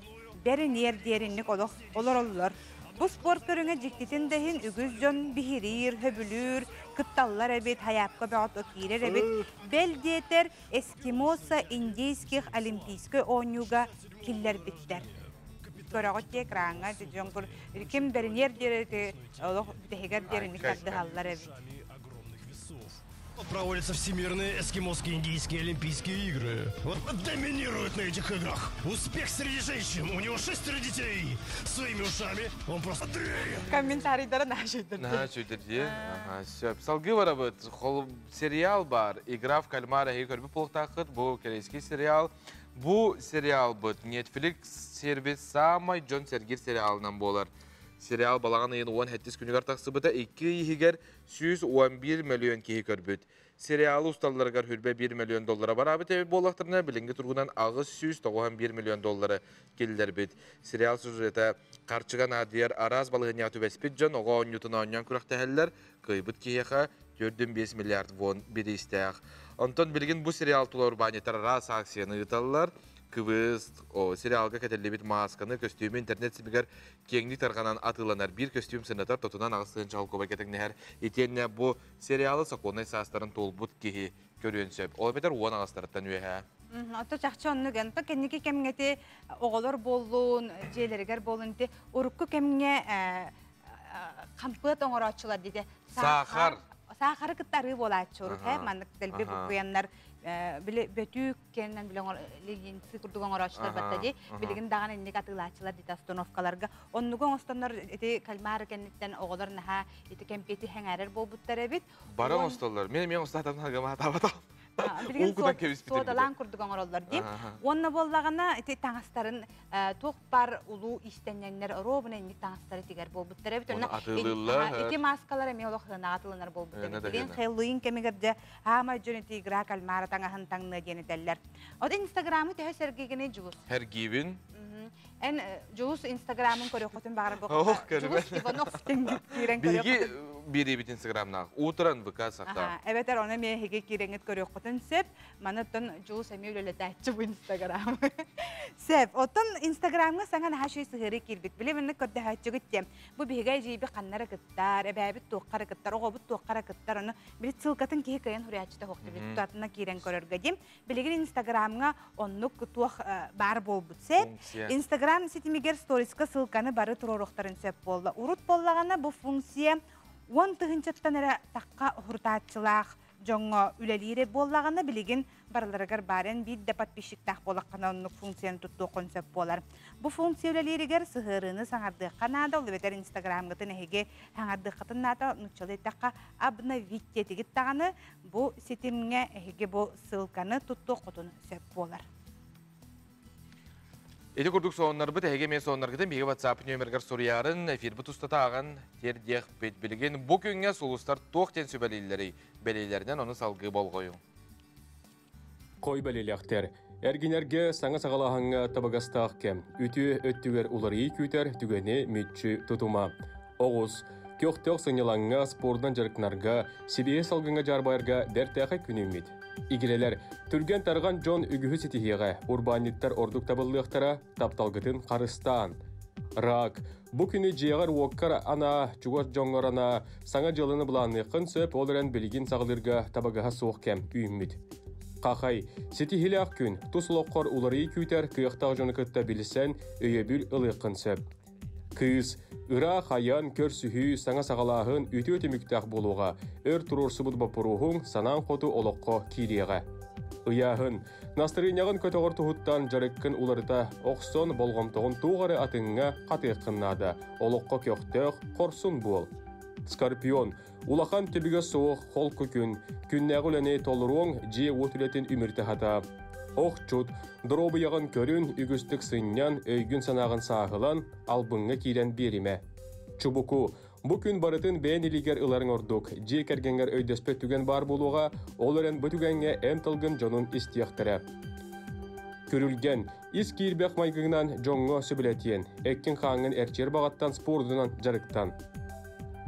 беринер деринник олар. Bu spor körüne ciktitin dehin ügüz jon bihirir, höbülür, kıttallar ebet, hayapka bağıt okirer ebet. Bel diyeter Eskimosa indiyskih olimpiyskoy oynuga killer bitter. Körağıt diye kranga, jonkur kim beriner deri, Allah dehiger derini kaddı hallar ebet. Проводятся всемирные эскимосские индийские олимпийские игры. Вот доминирует на этих играх. Успех среди женщин. У него 6 детей. Своими ушами он просто дрейф. Комментарийдары наша söydürdi. Salgı var abi. Serial var. İgra в кальмара. Körbe poltaqıt. Bu kereski serial. Bu serial bu. Netflix servis samay John Sergir serialından bolar. Serial balağın ayın 17 günü qartaqsı bıda 2 yihiger 111 milyon kehi körbüt. Serialı ustalarga hürbe 1 milyon dollara var abi tebi bolaqtırına bilingi turgunan ağız 191 milyon dollara gelirler bit. Serial süzrete qarçıgan adiyar araz balığın yatı vespidcan oğa onyutuna onyan kuraqta heller kıybıt kehiqa 4,5 milyard won biri istəyaq. Ondan bilgin bu serial tular banyetar araz aksiyonu yıtallar. Kıvız, o serialga ketelli maskаны, köstümü internet sibigar kengli targanan atılanar bir köstüm sınıtar totunan ağızlığın çalkoba ketekneher. Etenne bu serialı sakonay sasların tolbut kehi görünsöp. O beter uğan ağızlarından üye. Ata çakçı onu gen. Ta kendiki kemgeti oğullar bolun, jeylerger bolun de urukku kemge kampıt oңora açılar dedi. Sahar. Sahar kıttarı bolatçı uruk. Manlık delbi okuyanlar Betük kendinden bilen legin sıkırdıgan araçlar battı. Bilgin dağın enlik atılaçılar dit astonovkalarga. Onnugan ostanlar eti kalmar kenditten oğullar naha eti kempeti hengerer bolbuttar ebit. Baran ostallar. Men ostatan hagama hatabatam. Bilgin sodalan kurdugan araçlar deyim. Onna bollagana eti tangstarın toqpar ulu istenenler robun enlik tangstarı tiger bolbuttar ebit. İki maskalar emi oloqlarına atılınlar bolbuttar ebit. Bilgin Halloween kemigerde hama jöneti gra kalmar tangahan tangna denetler. O da Instagram'ı te sergigene Jules. Her gibin. En Jules Instagram'ın koruqotun bağır bu. Jules Ivanov'tin kiren bilgi biri bit Instagram'na. Uturan bıka sakta. Evet ona me hege kirenget koruqotun sep. Manatın Jules emiyle tayçı bu Instagram. Sep otan Instagram'ga sangan ha şey sığırı kirbit. Bile ben kodda haçı gittim. Bu bihege jibi qannara gittar, ebabit toqara gittar, oğobut toqara gittar onu. Bir çılqatın ki kayan huriyatçıda hoqtu bit. Tatına kiren kororgadim. Bilgin Instagram'ga onluk tuq bar bolbut sep. Instagram sitimiger storieska sılkanı barı turoruqtarın söp boldu. Urut bollagana bu funksiya 10 tığınçattan era taqqa hurtatçılaq jongo ülelire bollagana bilgin barılargar baren bir depat pişiktaq bolaqana onluk funksiyanı tuttuğu konsept bolar. Bu funksiya üleliriger sığırını sanardığı kanada olu beter Instagram'ga tınehege hangardığı katınata nukçalı taqqa abna vitteti gittağını bu sitimge hege bu sılkanı tuttuğu kotunu söp bolar. Eti kurduk soğunlar bit, hege men soğunlar gidin, bir WhatsApp nömerger soruyarın, efir bit usta tağın, terdiyek bit bilgin, bu künge solustar toqten sübelilleri, belilerinden onu salgı bol koyun. Koy belilekter, erginerge sana sağalahanga tabagastaq kem, ütü öttüger ulari küter, tügeni mütçü tutuma. Oğuz, köqteq sanyalanga spordan jarıknarga, sibiye salgınga jarbayarga derteqe günümit. İgireler, türgen targan John ügühü sitihiye, urbanittar orduk tabıllıqtara, taptalgıtın Qarıstan. Rak, bu günü ciğer vokkar ana, çugat jongarana, sana jalını bulanıqın söp olaren bilgin sağlırga tabagaha soğkem ümmit. Qaqay, sitihilaq gün, tusloqqor ulari küter kıyaqtaq jonıqıtta bilisen, öyebül ılıqın söp. Kız, ıra hayan körsühü sana sağalahın ütü müktaq boluğa, ör turursubut bapuruhun sanan qotu oloqqo kiriyağa. Iyahın, nastırınyağın kötüğür tuhuttan jarıkkın ularıta oqson bolğomtoğun tuğarı atınga qatıqınnada, oloqqo köqtöq qorsun bol. Skorpion, ulaqan tübüge soğuk hol kükün, künnägüleni tolruğun je otületin ümirti hata. Oqçut, drobu yağın körün ügüstük sınyan öygün sanağın sağılan albınga kiren berime. Çubuku, bu gün barıtın beğen iliger ıların orduk, je kergenger öydespet tügen bar buluğa, olaren bu tügenge en tılgın jonun istiyaqtara. Körülgen, is kirbek maygıgnan jongo sübületiyen, ekkin xağın erçer bağattan spordunan jarıktan.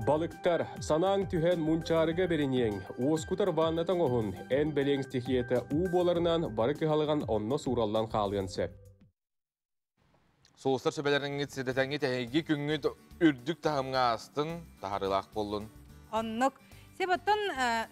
Balıktar, sanang tühen munçarıga beriniyen, uoskutar vannatan ohun, en beleng stihiyete u bolarından barıkı halıgan onna surallan xalıyan sep. Соğustар söbelерinin sirdetengi tehegi küngüt ürdük tahımga astın, taharılaq bollun. Onluk. Себоттон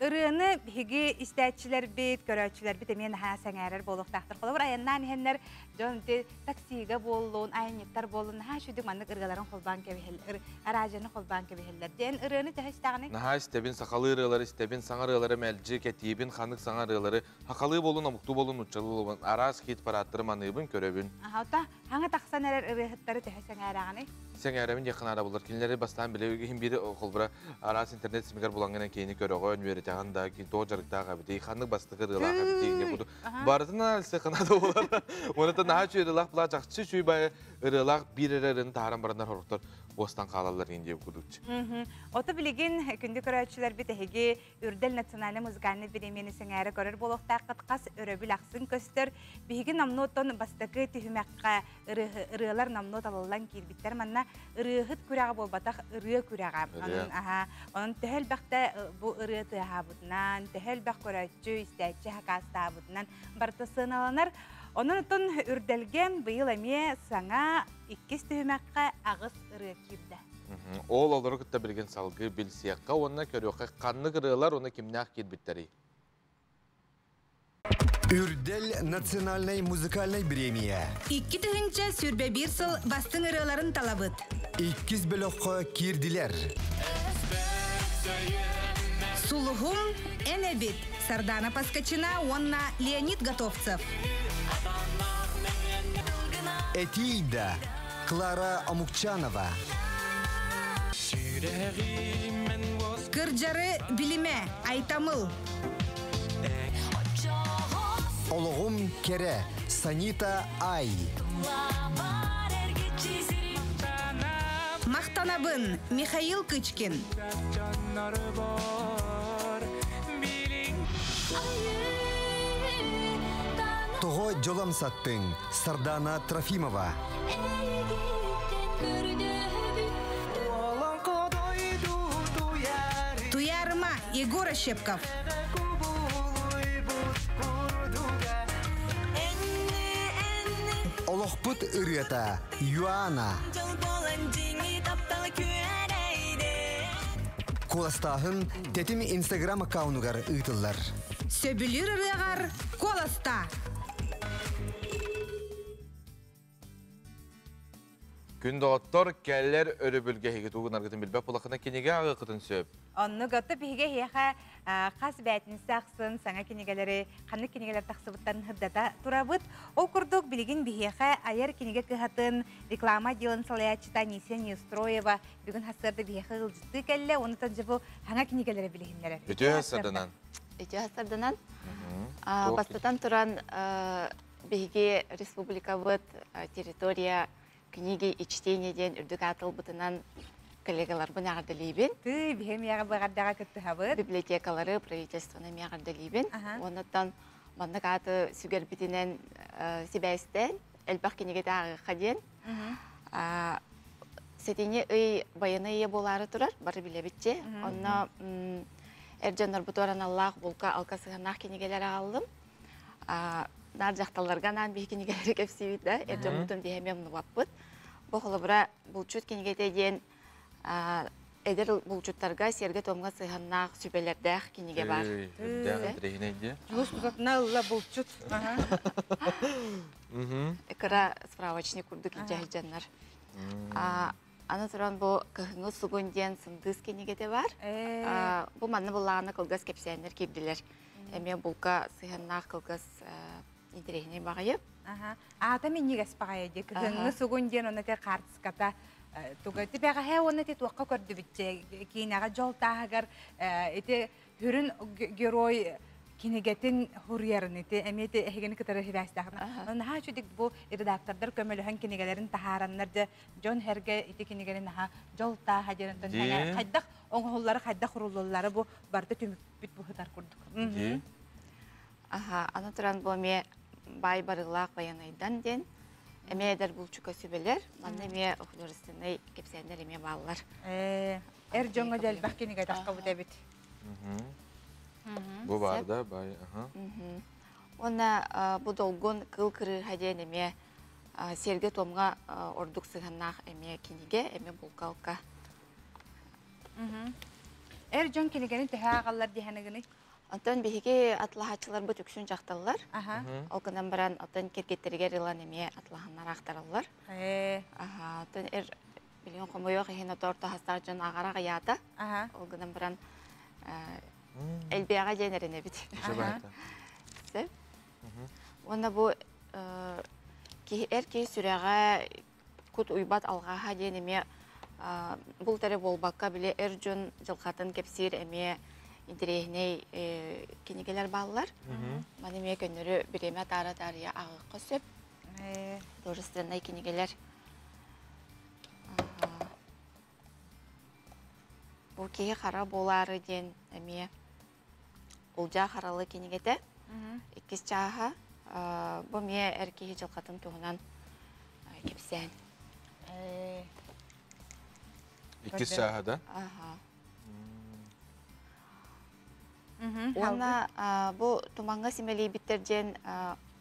ырыны биги истәчилер бит, көрәчилер бит мен ха сәңәрер болук тахтыр кылып аяннан хеннер жон таксига болун, айнеттар болун, ха шүдүк маннык ыргаларын холбан кебехел, аражаны холбан кебехеллер. Ден ырыны тәһистәгәне. Наха истебин сакалы ырылары, истебин саңар ырылары мәлҗи кетибин ханнык саңар ырылары, хакалы болун, амукту болун, учалылы, арас хит параттыр маныбын көрөбүн. Ата, хаңа таксанер ырыһыттары тәһсәңәрәгәне. Сәңәрәмин якынара булар. Кинләре бастан билеге һәм бире холбара арас интернет симегар булган кейни көрөгөн беретәгән да ки дожарыктагы бит ханнык бастыгы ырылага бит диңге буду. Бардына алса ханада булар. Онда наха чөйрелак була чакчы чөйбай ырылак биререрин тарам барандар хорыктар бостан калалар инде кудуч. Ота билеген күндү көрөчүлөр бит эге үрдел национальный музыкальный премияны сәңәре көрөр болукта кыткас өрөбүл аксын көстөр. Биги намнотон бастыкы тихмәккә ырылар намнот алылган кирбиттер манна ырыһыт күрәгә болбатак ыры күрәгә. Onun tehel bakta bu ırığı tıhabıdından, tehel bak körəçü, istəyçi haqastabıdından bartasın alanır. Onun üçün ürdelgen bıyıl əmə sana 2 tühüməkə ağız ırığı kirdi. Ol olarak da bilgen salgı bilsiyaqqa, onunla körüqə qanlıq ırıqlar ona kimnaq kirbittəri. Үрдел национальный музыкальный премия. 2 тыгынча сүрбе 1 сыл бастың ырыларын талабыт. 2 бөлөккө кирдилер. Сулухум Энебит, Сардана Паскачина, онна Леонид Готовцев. Этида, Клара Амукчанова. Кырджары Билиме, Айтамыл. Ологум Кере, Санита Ай. Мақтанабын, Михаил Кычкин. Того жолам саттың, Сардана Трофимова. Туярма, Егора Щепков. Олохпут ырыта, Юана. Коластахын тетим Инстаграм аккаунугар ыйтылар. Сөбүлүр ырыгар Коласта. Күндө оттор келлер өрөбүлгө хеге тугун аргытын билбеп булакына кинеге агы кытын сөп. Онны гаты биге хеха кас бәтин саксын саңа кинегелери канны кинегелер таксыбыттан хыддата турабыт. Ол курдук билеген бихеха аяр кинеге кыхатын реклама делын салаячта Нисен Устроева бүгүн хасырды бихеха ылжытты келле оны танжыбы хаңа кинегелери билегендер. Бүтө хасырданан. Бүтө хасырданан. Бастатан туран биге республикабыт территория книги и чтение ден үрдік атыл бұтынан коллегалар бұн ағардалейбен. Ты бігем яғы бұғардаға күтті хабыр? Библиотекалары правительствоны ағардалейбен. Онаттан мандық аты сүгер бітінен себәстен, әлбақ кенегеті ағы қаден. Сетіне үй байыны ие болары тұрар, бары біле бітте. Онна әржанар бұтуаран Аллах болқа алқа сығанақ кенегелер ағалым. Нар жақталарга нан бей кенегелері кепсейбейді да, әржан бұтын дейхеме мұны баппыд. Бұқылы бұра бұлчут кенегеті ден әдір бұлчуттарға серге томға сыйғаннақ сүбелердәқ кенеге бар. Жұлыс бұзатына ұлла бұлчут. Экара справочник күрді кенжәл жаннар. Аны тұран бұл көхіңі сұғын ден сындыз кенегеті бар. Бұл манны бұлағына қылғыз кепсейінер кебділер. Әме бұлға сыйғаннақ қылғыз интерегіне бағайып. Ата мен негес бағайып. Көхіңі сұғын ден оны те қартысқата тугати бага хэ оны те туаққа көрді бітте. Кейінеға жол тағығар хүрін герой кинегетин хурьярын ите эмете эгени кытары хибастахна. Аны ха чудик бу редактордар көмөлөһөн кинегелерин тахараннар же Жон Херге ите кинегелин ха жолта хажерен тана кайдак оңголлары кайдак хуруллары бу барды түмүп бит бу хатар курдук. Аны туран бу ме бай барылак баянайдан ден эмедер булчука сүбелер, манда ме художественный кепсендер эме баллар. Жонго жел бак кинеге такка бу дебит. Bu var da bay. Ona bu dolgun kıl kırır hadiyene серге томга ордук сыганнах эме киниге эме булкалка. Эр жон кинигени тэхагаллар диханагыны. Антон биһиги атлахачылар бу түксүн жакталлар. Олкынан баран атын киргеттерге рылан эме атлаханнар актараллар. Атын билген комойок хина торта хастар жон агарага ята. Олкынан баран элбияга женерене бит. Сеп. Онда бу ки сүрәгә кут уйбат алгаха денеме бул тере болбакка биле жон жылкатын кепсир эме интерехней кинигелер баллар. Маны ме көннөрү биреме тара-тария агыкка сөп. Дорыстырнай кинигелер. Бу кие кара болары ден эме улжа каралы кинигете. Иккис чаха бу ме эркеги жылкатын тугунан кепсен. Иккис чаха да? Онна бу туманга симели биттерден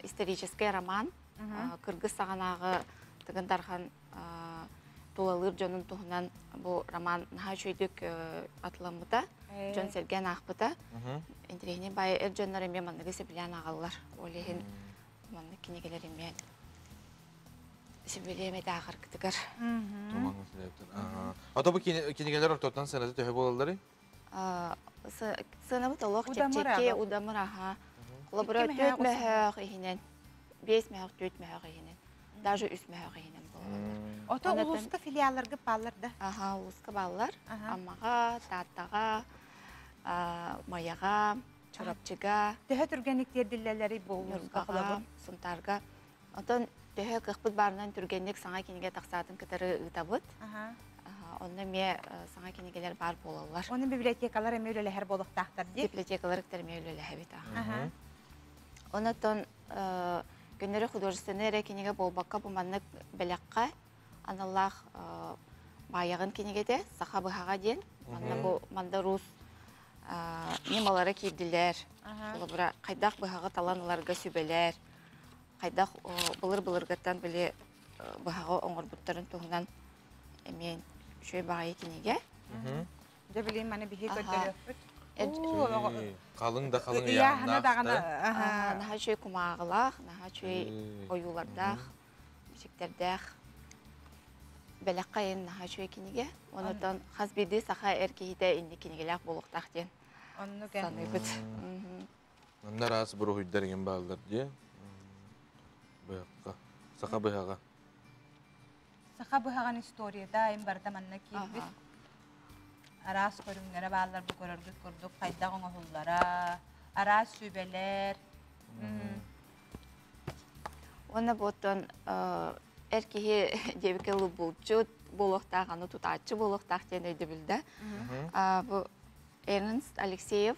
исторический роман. Кыргыз саганагы тыгындархан тулалыр жонун тугунан бу роман наха чөйдүк атламыта. Жон серген акпыта. Интерехне бай жоннор эме мандыгы себилен агаллар. Олехин мандык кинегелер эме себилеме дагыр кытыгар. Туманга себептен. Ата бу кинегелер ортотан сенеде төһө болалары? Сынабы толок чепчекке удамыр аха. Лабора төт мәһәк ихинен. 5 мәһәк, 4 мәһәк ихинен. Даже 3 мәһәк ихинен болалар. Ото улуска филиалларга баллар да. Улуска баллар. Аммага, таттага, маяга, чорапчыга. Төһө түргенниктер диллелери болмуска кылабы. Сунтарга. Отон төһө кыхпыт барынан түргенник саңа кинеге таксатын кытары ытабыт. Онда ме саңа кинегелер бар болалар. Оны библиотекалар эме өлелер болуктактар ди. Библиотекалар эме өлелер бит. Онотон көннөрү художественный кинеге болбакка бу маннык белекка аналлах баягын кинегеде саха быхага ден. Манда бу манда рус немалары кийдилер. Булбура кайдак быхага таланаларга сүбелер. Кайдак былыр-былыргаттан биле быхага оңорбуттарын тугунан эмен шөй багай кинеге. Дебилим маны бихи көтөрөп. Қалың да қалың яғына да. Наха шөй кумағылақ, наха шөй оюлардақ, бішіктердақ. Бәлек қайын наха шөй кинеге. Онытан қазбеді сақа әркейді инді кинегелек болуқтақ ден. Саны бұд. Ондар асы бір ұйдарген бағылдар де. Бұяққа. Сақа бұяға. Сақа бұяған историяда айым барда манна кейбіз. Aras körümlere bağlar bu körürgüt kurduk, kayda oğullara, aras sübeler. Ona botan erkeği cebikeli bulcu, buluqtağını tutaçı buluqtağ deneydi bildi. Bu Ernst Alekseyev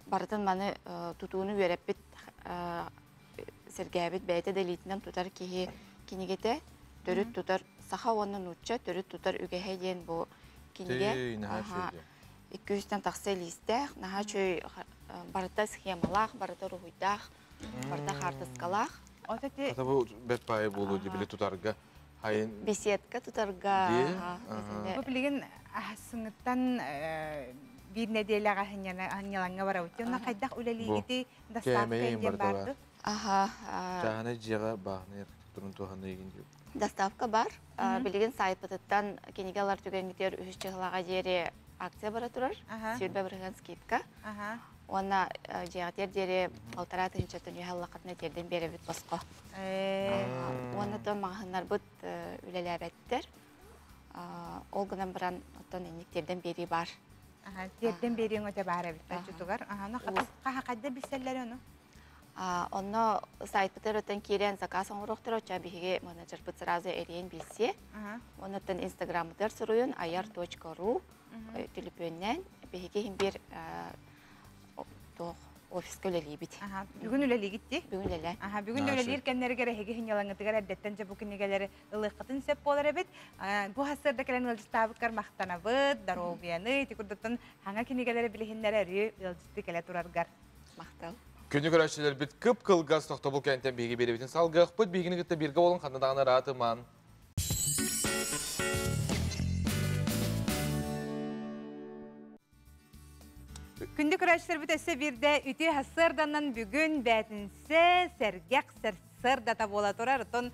barıdan bana tutuğunu verip bit sergabit beyte delitinden tutar ki kinigete törüt tutar, saha onun uçça törüt tutar ügeheyen bu кинеге 200-тен тақсы листер, наха чөй барыта схемалақ, барыта рухуйдақ, барыта хартыскалақ. Ата бұл бәт пайы болу дебілі тұтарға? Беседка тұтарға. Бұл білген сыңыттан bir nedeyle hanyalanga var avuttu. Ona kaydak uleliydi dastavka edin bardı. Çağına ciğe bağınır durun tuğanı egin diyor. Dastavka бар. Bilgin sayıpıtıttan kinigalar tügenlikler üç çıgılağa jeri aksiya bara turar. Sürbe bırıgan skidka. Ona ciğatер jeri altara tınçatın yuhallaqatına terden beri bit basqa. Ona da mağınlar bıt ülelebettir. Olgunan biran otan enliklerden beri var. Terden beri öte bara bit tutugar. Kaha kadda bilseller onu? Onu sayıpıtır öten kiren zakasın uruqtır oça bihiге menajer bıt sırazı eriyen bilse. Ondan Instagram'dır sürüyün ayar.ru telefonundan bihiге hem bir ofis göleliği bit. Bugün üleliği gitti? Bugün üleli. Bugün üleliği kendileri göre hege hinyalanıtıgar eddetten bu kinigeleri ılıqatın sep bolar ebet. Bu hasırda kelen ılcıstabıklar maqtanabıd, darobiyanı, tikurdatan hanga kinigeleri bilehinler eri ılcısты kele turargar. Maqtal. Күні көрәшілер біт күп қылғас тоқтабыл кәнттен бейге беребетін салғық бұд бейгіні күтті берге олын қандадағына ратыман. Күнді көрәшілер біт өсі бірді үті хасырданан бүгін бәтінсе сәргәк сырдата бола тұрар. Ұтын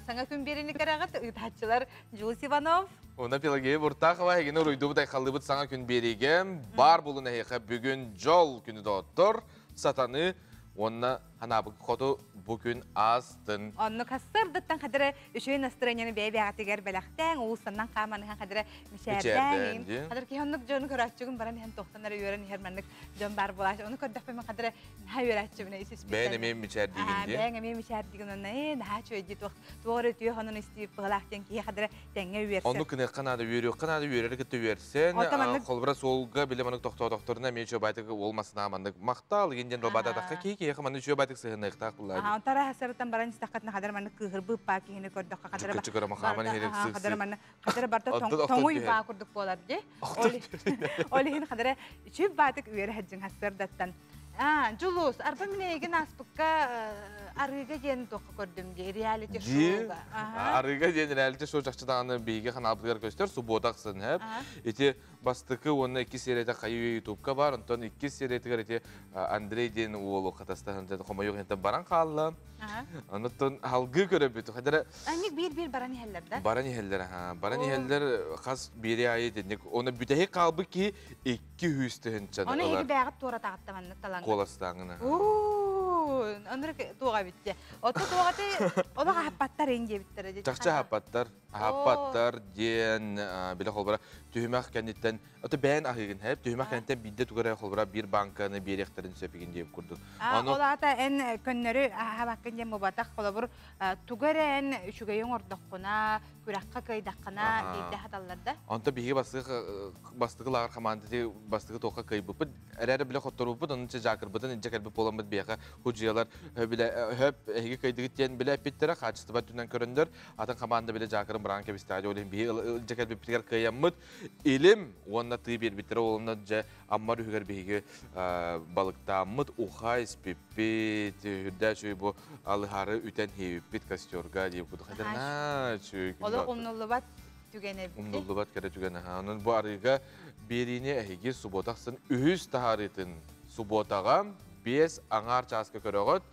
саңа күн беріні кәрағыт ұйтатшылар Жулс Иванов. Оны Пелагея Бұртақова әгені ройды бұдай қалды бұд саңа күн берегем. Бар бұлын әйеқі бүгін жол күні доттыр. Сатаны онна ханабы қоты бүгін астын. Онны қасырдыттан қадыры үшөй настроенияны бәй-бәғатығар бәліқтен, ұлсаннан қаманыған қадыры мішәрдән. Қадыр ки оннық жоны көрәтчігін баран ен тоқтанары өрін ерманлық жон бар болашы. Оны көрдәқпеймен қадыры наға өрәтчігіне есеспейді. Бәйін әмен мішәрдігінде? Бәйін әмен мішәрдігін онна наға чөйді тоғыры түйі оның істейіп бұғылақтен ки қадыры тәңе өрсен. Оны күні қанады өрер күтті өрсен. Қолбыра солға білемінің тоқтау-тоқтырына мен шөй байтығы олмасына амандық мақтал. Енден робатадаққа кейке еқыманды шөй байтық сығынықтақ бұлады. Онтара хасырыттан баран істаққатына қадыр маны күғыр бұп ба кейіні көрдіққа қадыры ба. Күтчі көрі мақаманы херек сықсы. Қадыры барда тоңуй ба күрдік болады. Олығын қадыры шөп батық үйері хаджың хасырдаттан. Жулус, арба мене еген аспыққа арыға ден тоққа көрдім де, реалити шоуға. Арыға ден реалити шоу жақшыдағаны бейге қанабылғар көстер, субботақсын әп. Еті бастықы оны 2 серияда қайы ютубқа бар, онтан 2 сериятығар еті Андрей ден олу қатастағын қомайық ентен баран қалы. Онтан халғы көріп беті. Ник бір баран ехелдер да? Баран ехелдер, баран ехелдер қас бері айы дедік. Оны бүтәйі қалбы ки 2 хүстігін чаны. Оны егі бәғіп тура тағыттаманны талаңғы. Қоластағына. Оныр туға бітті. Оты туғаты, одаға хаппаттар енге біттірі. Жақшы хаппаттар ден білі қолбара түйімақ кәнеттен, оты бәйін ағығын әп, түйімақ кәнеттен бейді түгірі қолбара бір банканы бір ектірін сөпеген деп күрді. Олағата ән көннері хабаққан дем мұбатақ қолабыр түгірі ән үшігейін ордаққына, күраққа көйдаққына дейді хаталарда. Онта бейге бастығы лағыр қаманды бастығы тоққа көй бұпыд, әрәрі білі қоттар бұпыд, оның че жақыр бұдын, инже кәлбі боламыд бейға хүджиялар хөп әйге көйдігіттен білі әппеттері, қачысты бәт түнен көріндір, атын қаманды білі жақырын бұран кәбістері олен бейге инже кәлбі пітігер көйямыд, илім, онына тый бербеттері олына же аммар үйгер бейге балықтамыд, ұға іспеппет, үрдә чөй бұ алығары үтен хейіппет костерға дейіп күді қайдарна чөй. Олы ұмнулыбат түгені бітті? Ұмнулыбат кәрі түгені. Оның бұл арыға беріне әйге субботақсын үхіз тағарытын субботаға 5 аңар часка көріғыт.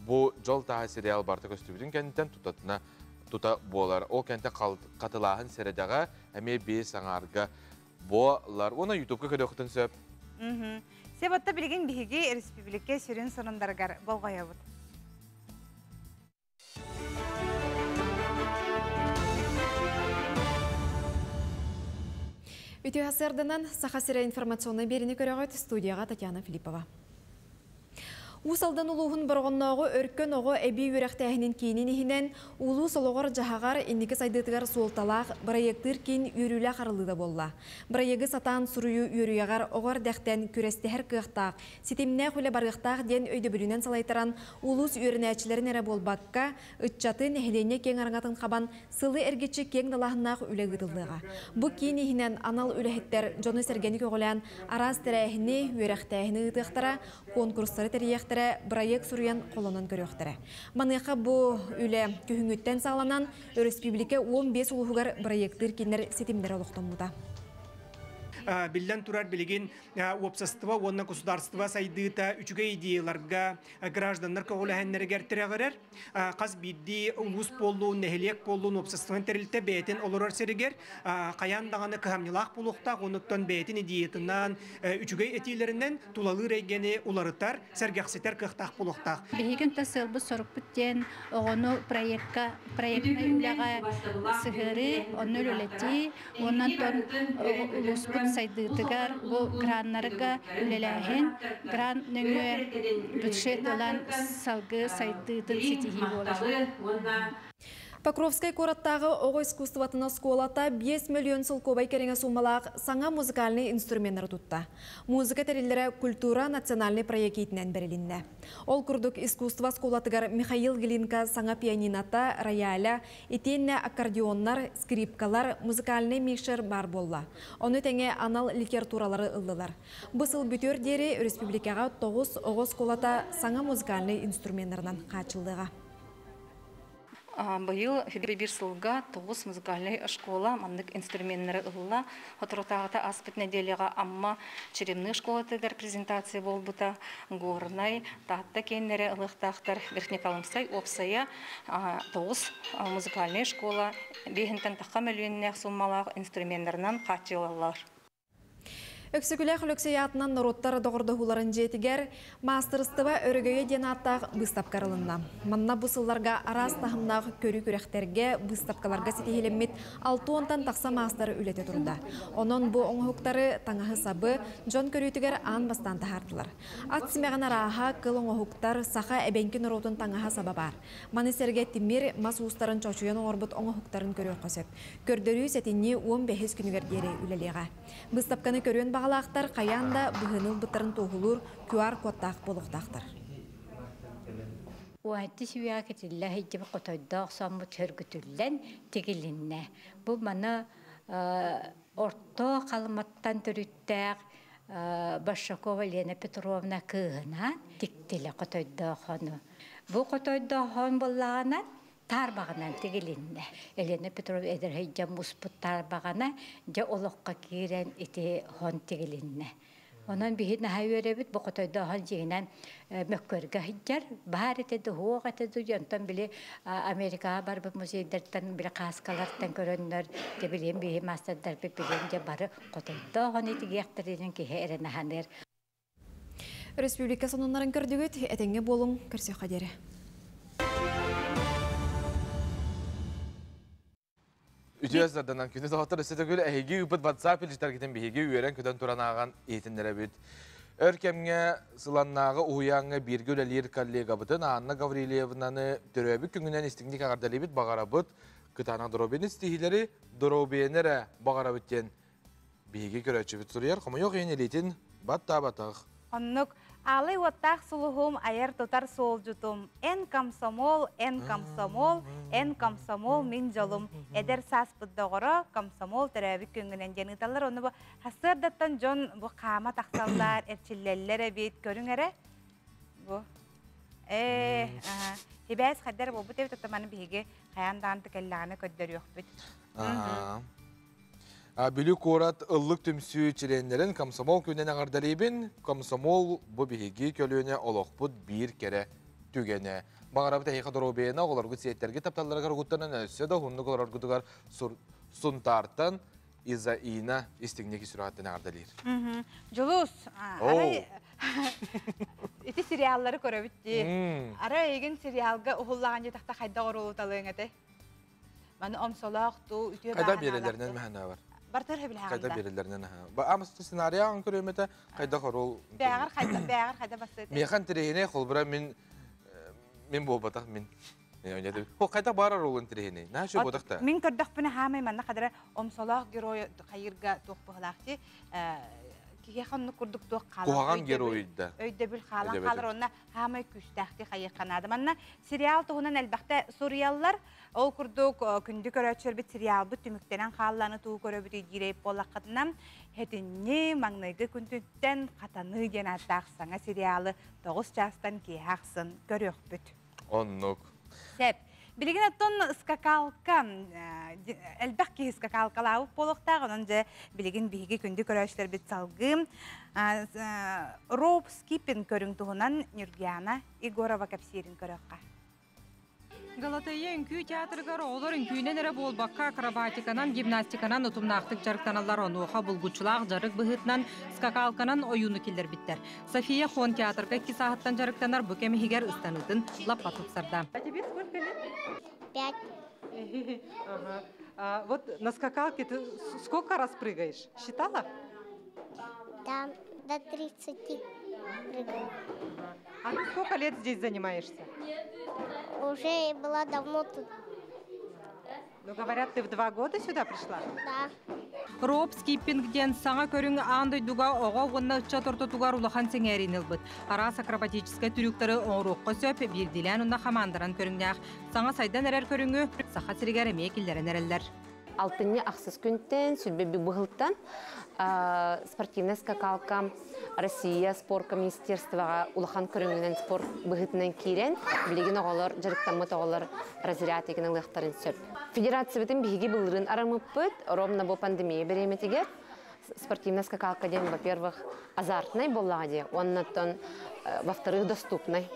Бұл жол таға сериал барты көстібінің кәнттен тұтатына тұта болар. Ол кәнттен қатылағын середаға әме 5 аңарға болар. Оны YouTube-қа көріғытын сөп. Себатта білген бігі республике сүрін сұрындарғар болғая бұд. Үті ғасырдынан сақасыра информационный беріні көріғыт студияға Татьяна Филиппова. Усалдан улуғын бұрғыннағы өрккен оғы әбей өрәқтәхінен кейінен ехінен улу солығыр жағағар енекі сайдытығар солталақ бірайектір кейін үйрілі қарылыда болла. Бірайегі сатан сұруyu үйріяғар оғар дәқтен көрестәхір қықтақ, сетеміне құлы барғықтақ ден өйді бүлінен салайтаран улус үйрінәчілерін әрі болбаққа үтчаты нәхілене кен арыңатын қабан сылы әргетші кен далағынақ үлі ғытылдыға. Бұ кейін ехінен анал үләхеттер жоны сәргені көғілән араз тәрәхіні өрәқтәхіні ғытықтара конкурстары тәрияқтары проект сұруян қолынан көріқтірі. Маныққа бұл үлі күйіңіттен сағыланан республика 15 ұлғығар проекттер кенер сетімдер олықтамуда. Билден турар билеген общество, онна государство сайдыта үчүгө идеяларга граждандар көголәһәннәргә тирәгәрәр. Каз бидди улус болу, нәһилек болу, обществоның терилте бәйтен олорор серегер, каян даганы кыһамнылак булукта, онуттан бәйтен идеятынан үчүгө этиләреннән тулалы рәйгәне уларытар, сәргәхсетер кыхтак булукта. Биген тасылбы сорып биттен, огону проектны үләгә сыгыры, онны үләти, оннан тон улус сайдытыгар бу граннарга үлеләһен гран нөңө бюджет olan salgı saydığı sitihi olur. Покровскай кораттағы оғы искусстватына сколата 5 миллион сылкобай кереңе сумалақ саңа музыкальный инструменттер тұтта. Музыка тәрелері культура национальный проектінен берілінне. Ол күрдік искусство сколатығар Михаил Глинка саңа пианината, рояля, етенне аккордеоннар, скрипкалар, музыкальный мишер бар болла. Оны тәңе анал литературалары ылдылар. Бұсыл бүтер дері республикаға 9 оғы сколата саңа музыкальный инструменттернан қачылдыға. Быйыл бир сылга 9 музыкальный школа мандык инструменттері ылла. Хоторотағыта аспыт неделяға амма черемный школа тегер презентация болбута. Горнай, татта кеннері ылықтақтар Верхнекалымсай, Опсая 9 музыкальный школа. Бейхінтен таққа миллионнер суммалақ инструменттерінен қатчылалар. Өксікілі құлөксеятынан народтар доғырдығыларын жетігер, мастерыстыва өрігөйе ден аттақ бұстап қарылынна. Манна бұсылларға арас тахымнақ көрі көректерге бұстапқаларға сетихелеммет 6-10 тақса мастары үлеті тұрда. Онын бұ оңғықтары таңағы сабы жон көрітігер аң бастан тахардылар. Ат сімеған араға кыл оңғықтар сақа әбенкі нұротын таңаға саба бар. Манысерге тимир мас ұстарын чочуян оңырбыт оңғықтарын көрі қосып. Көрдірі сәтінне 15 күнігер дері үлелеға. Бұстапқаны көрін бағалақтар қаянда бұғыныл бұттарын тоғылыр QR кодтақ болуқтақтар. Уәтті сүйәк етілі хейдіп қотойдақ самы түргітілін тегілінне. Бұл маны орто қалыматтан түріттәк Башакова Лена Петровна кығына тіктілі қотойдақ оны. Бұл қотойдақ он болағынан тарбағынан тегілінне. Елена Петрова әдір хейдя мұспыт тарбағана жа олыққа керен еті хон тегілінне. Онан бейін хайуеребіт бұқытойда хон жегінен мөккөргі хейдер. Бар етеді, хоқ етеді, жонтан білі Америкаға бар бұл музейдерден білі қасқалардан көрінер, де білен бейін мастардар білен де бары қотойда хон етігі яқтырден кейі әріні ханер. Республика сонунларын көрдігіт, әтенге болың көрсе қадері. Үтüяздардан күні тағаттар өсеті көлі әйге үпіт WhatsApp елжітер кетін бейге үйерен көден тұранаған етіндері бүт. Өркемге сыланнағы ұяңы біргі өлелер коллега бұтын Анна Гаврилиевнаны түрөбі күнгінен істіңдік ағардалы бүт бағара бұт. Күтана дұробені стихилері дұробенері бағара бүттен бейге көрәтші бүт сұрияр. Қымы yok енелейтін бат-та-батақ. Оннук алый оттақ сұлығым айыр тұтар сол жұтым. Эн комсомол, мен жолым. Эдер сас бұддағыры комсомол тәрәбі күнгінен женіталар. Оны бұл хасырдаттан жон бұл қама тақсалдар, әрчілелер әбет көрің әрі? Бұл. Хебәз қаддар бұл бұт әбет ұттаманы бейге қаяндан тікеллағаны көддер yok бүт. Білі қорат ұллық түмсі чиленлерін комсомол күнен ағардалейбін, комсомол бұ бейге көліне олық бұд бір кері түгені. Бағарабы тәйіқа дұробейіна оларғы сеттерге тапталарға ғұттанын өсі да ғұнды олар ғұдығар сұнтартан иза-ина істігнекі сүраттын ағардалейр. Жұлус, эти сериаллары көрөбүтти. Ара еген сериалга ухуллаган жетакта кайда оролуталыың эте. Маны омсолокту үтүө Кайда берелеринен мәһәнә бар. Бартыр хебиләгәндә. Кайда берелеринен һә. Ба амсты сценарийын көрөмәтә кайда хорол. Бәгәр кайда басты. Механ тирәһенә холбыра мен бу батак мен. Яңа Хо кайда бара ролын тирәһенә. Нәшә батакта. Мин көрдөх бина һәмәй мәнә кадәр омсолох герой кайырга тохпылакчы. Киге ханны күрдүк тох кала. Куган геройда. Өйдә бил халан калыр онна һәмәй күстәхти кайыкканады. Мәнә сериал туһунан әлбәттә Сурияллар ол күрдүк күндү көрәчер бит сериал бу түмүктәнән халланы туу көрөбүт диреп болаккатынан хетинне маңнайгы күнтүттән катаны генә тахсаңа сериалы 9 частан киһаксын көрөкбүт. Оннук. Сеп Билеген аттон скакалка, әлбәкки скакалкалау болуқтағы, онынже билеген биге күнді көрәшілер бет салғы. Роуп скипин көрің тұғынан Нюргиана Игорова кәпсерін көріққа. Галатайя үнкүй театргар олар үнкүйнен әрі болбаққа акробатиканан, гимнастиканан ұтымнақтық жарықтаналар онуға бұлғучылақ жарық бұғытнан скакалканан ойуны келдер біттер. София Хон театрға кисағыттан жарықтанар бүкемі хигер ұстанытын лаппа тұқсарда. А тебе сколько лет? 5. Вот на скакалке ты сколько раз прыгаешь? Считала? Да, до 30 прыгаю. А ты сколько лет здесь занимаешься? Уже была давно тут. Ну, говорят, ты в 2 года сюда пришла? Да. Роб скиппингден саңа көрің андай дуга оға онна ұтча тортотугар улахан сеңерин ылбыт. Арас акробатическая трюктары оңруққа сөп, бірділен ұнна хамандыран көріңнәқ. Саңа сайдан әрер көріңі, сақа сірігер әме келдерін әрелер. Алтынне ақсыз күнттен, сүлбебі бұғылттан, спортивная скакалка Россия спорт министерствоға улахан көріңінен спорт бұғытынан кейрен, білеген оғалар, жарықтамыт оғалар разряд екінің лықтарын сөп. Федерация бітін бігі бұлырын арамып бұд, ровно бұл пандемия береметігер. Спортивная скакалка ден, во-первых, азартный болладе, оннаттан, во-вторых, доступный.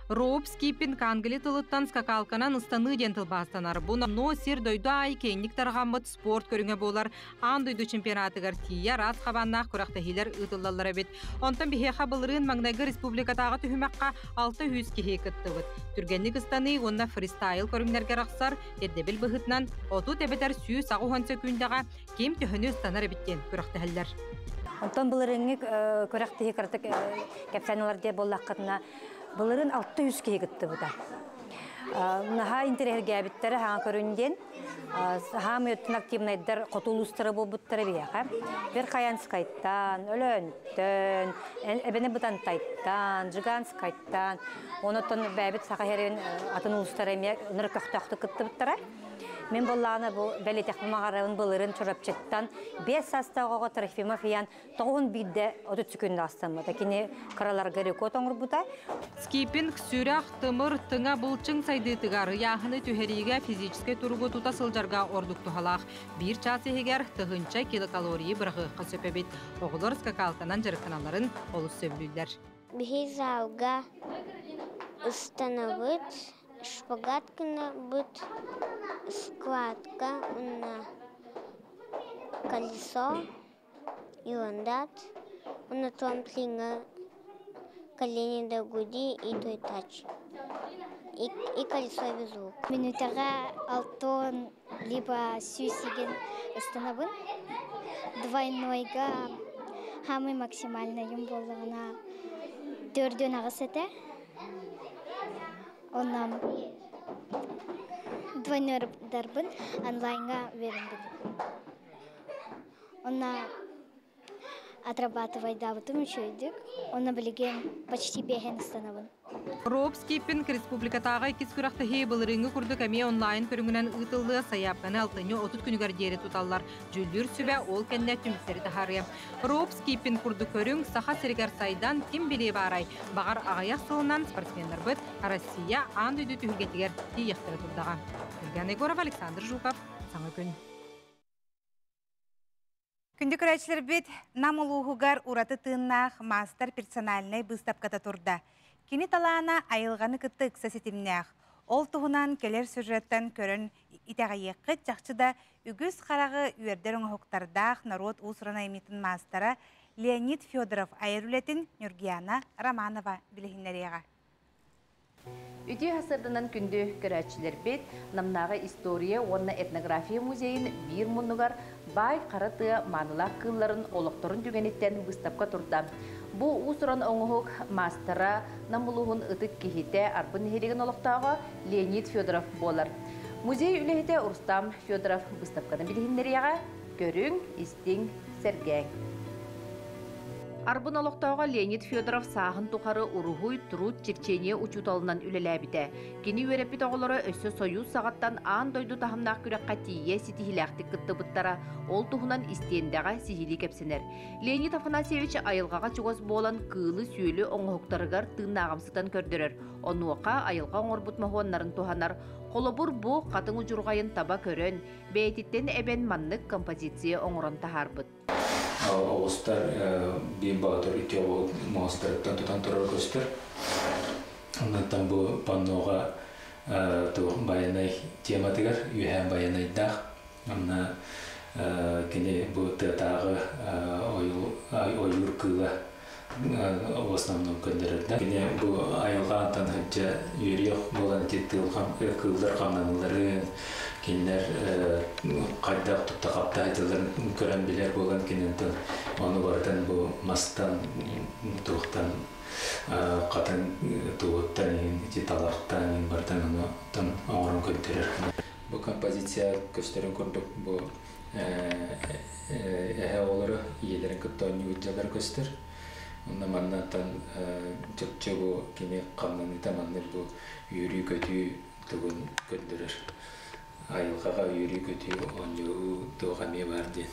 Роб скиппинг англи тылыттан скакалканан ыстаны дентыл бастанар. Бұны но сир дойду ай кейнік тарғамыт спорт көріңе болар. Ан дойду чемпионатыгар тия раз қабаннақ көрақтахилер ұтылалар әбет. Онтан бихеха бұлырын маңнайғы республикатағы түхімаққа 600 кеге күттігіт. Түргенлік ыстаны онна фристайл көріңлерге рақсар, ердебіл бұғытнан оту тәбетер сүй сағу хонсы күндіға кем түхіні ыстанар әбеттен көрақтахилер. Онтан бұлырыңы көрақтахи картық кәпсәнілерде боллаққытына Бұлырын 600 кеге күтті бұда. Наға интерерге әбіттері хаң көрінден, хаң өттін активнайдар қотулыстыры бұл бұттыры бияға. Бір қаян скайттан, өлөнттен, әбені бұтан тайттан, жыған скайттан, оныттан бәбіт сақа херен атын ұлыстары нұр көқтақты күтті бұттыра. Мен болланы бәлі тәқпімағарауын бұлырын чұрапчеттан 5 састауға Трофимов ян 9 бидді өті түкінді астамы. Тәкіне қаралар ғарекот оңыр бұта. Скиппинг сүрәқ тымыр тыңа бұлчың сайды тұғары яғыны түхеріге физическе тұрғы тұта сылжарға ордық тұхалақ. Bir час егер тұғынша килокалории бірғы қысөпебет. Оғылыр скакалканан жарықаналарын олыс сөбілдер. Бігі залға ұстанавыт, шпагаткана быт, складка на колесо и ландат, на трамплина колени до груди и тойтач. И колесо везу. Минутага алтон либо сюсиген установын. Двойнойга хамы максимально юм болғана 4 ағысыты. Оннан двойной дарбын онлайнға верім. Онна отрабатывай давытым үшөйдік. Онна білген почти беген станабын. Роб скиппинг республикатағы кис күрақтахи бұлырыңы күрдік әме онлайн көріңінен ұтылды саяпқаны алтыны 30 күнігер дері тұталар. Жүлдір сүбә ол кәнне түмістері тахары. Роб скиппинг күрдік көрің сақа сірігер сайдан кем біле барай. Бағар ағаяқ сылынан спортсмендер бұд Россия ан дөйді түхілгетігер тейектері тұрдаға. Ильяна Егоров, Александр Жуков, Саңы күн. Күнді көрәтшілер бет намылуғығар ұраты тыңнақ мастер персональный бұстапқата тұрда. Кені талана айылғаны күтті ұқсасетімнәқ. Ол тұғынан келер сюжеттен көрін итәғайеққы жақшыда үгіз қарағы үйердер оңғықтардақ народ ұсырына еметін мастера Леонид Федоров айырулетін Нюргияна Романова білігінлеріға. Үті ғасырдынан күнді көрәтшілер бет намнағы история онна этнография музейін бір мұнығар бай қараты манылақ қылларын олықтырын дүгенеттен бұстапқа тұрда. Бұл ұсыран оңығық мастера намылуғын ұтық кехете арбын хереген олықтауға Леонид Федоров болар. Музей үлігіте Урстам Федоров бұстапқаны білгендеріға көрің, істің, сәргәң. Арбын олықтауға Леонид Федоров сағын тұқары ұрығуй тұруд текчение учуталынан үлеләбіде. Кені өреппет оғылары өсі союз сағаттан аң дойду тахымнақ күрекқа тие сетихиләқтік күтті бұттара ол тұғынан істендіға сихили кепсенер. Леонид Афанасьевич айылғаға чуғыз болан кылы сүйелі оңғықтарығар тыңнағымсытан көрдірер. Онуақа айылға оңыр бұтмағуанларын туғанар. Қолыбыр бұ қатың ұжырғайын таба көрін, бәйтеттен әбен маннық композиция оңырын тахар бұд. Оғыстар бейін бағытыр үте оғыл мағыстарыптан тұтан тұрар көстер. Оннан бұл панноға баянай тематығар, үйән баянайдақ. Онна кені бұл тәтағы ойыр кыла в основном көндерді. Кені бұл айылға антан хүнче үйерек болан теттіғыл кылдар қамнаныларын, Кинлер қайдақ тұтта қапта айтыларын көрен білер болған кенентін. Оны бардан бұл мастан, тұқтан, қатын тұғыттан, талақтан, бардан оны оңырын көндерер. Бұл композиция көстерін көрдік бұл әе олары иелерін күттауын үйтжалар көстер. Онда маннаттан жүкче бұл кеме қамнаны таманны бұл үйрі көтүй түгін көндірір. Айылғаға үйрі көтүй оңжығы тұғаме бар ден.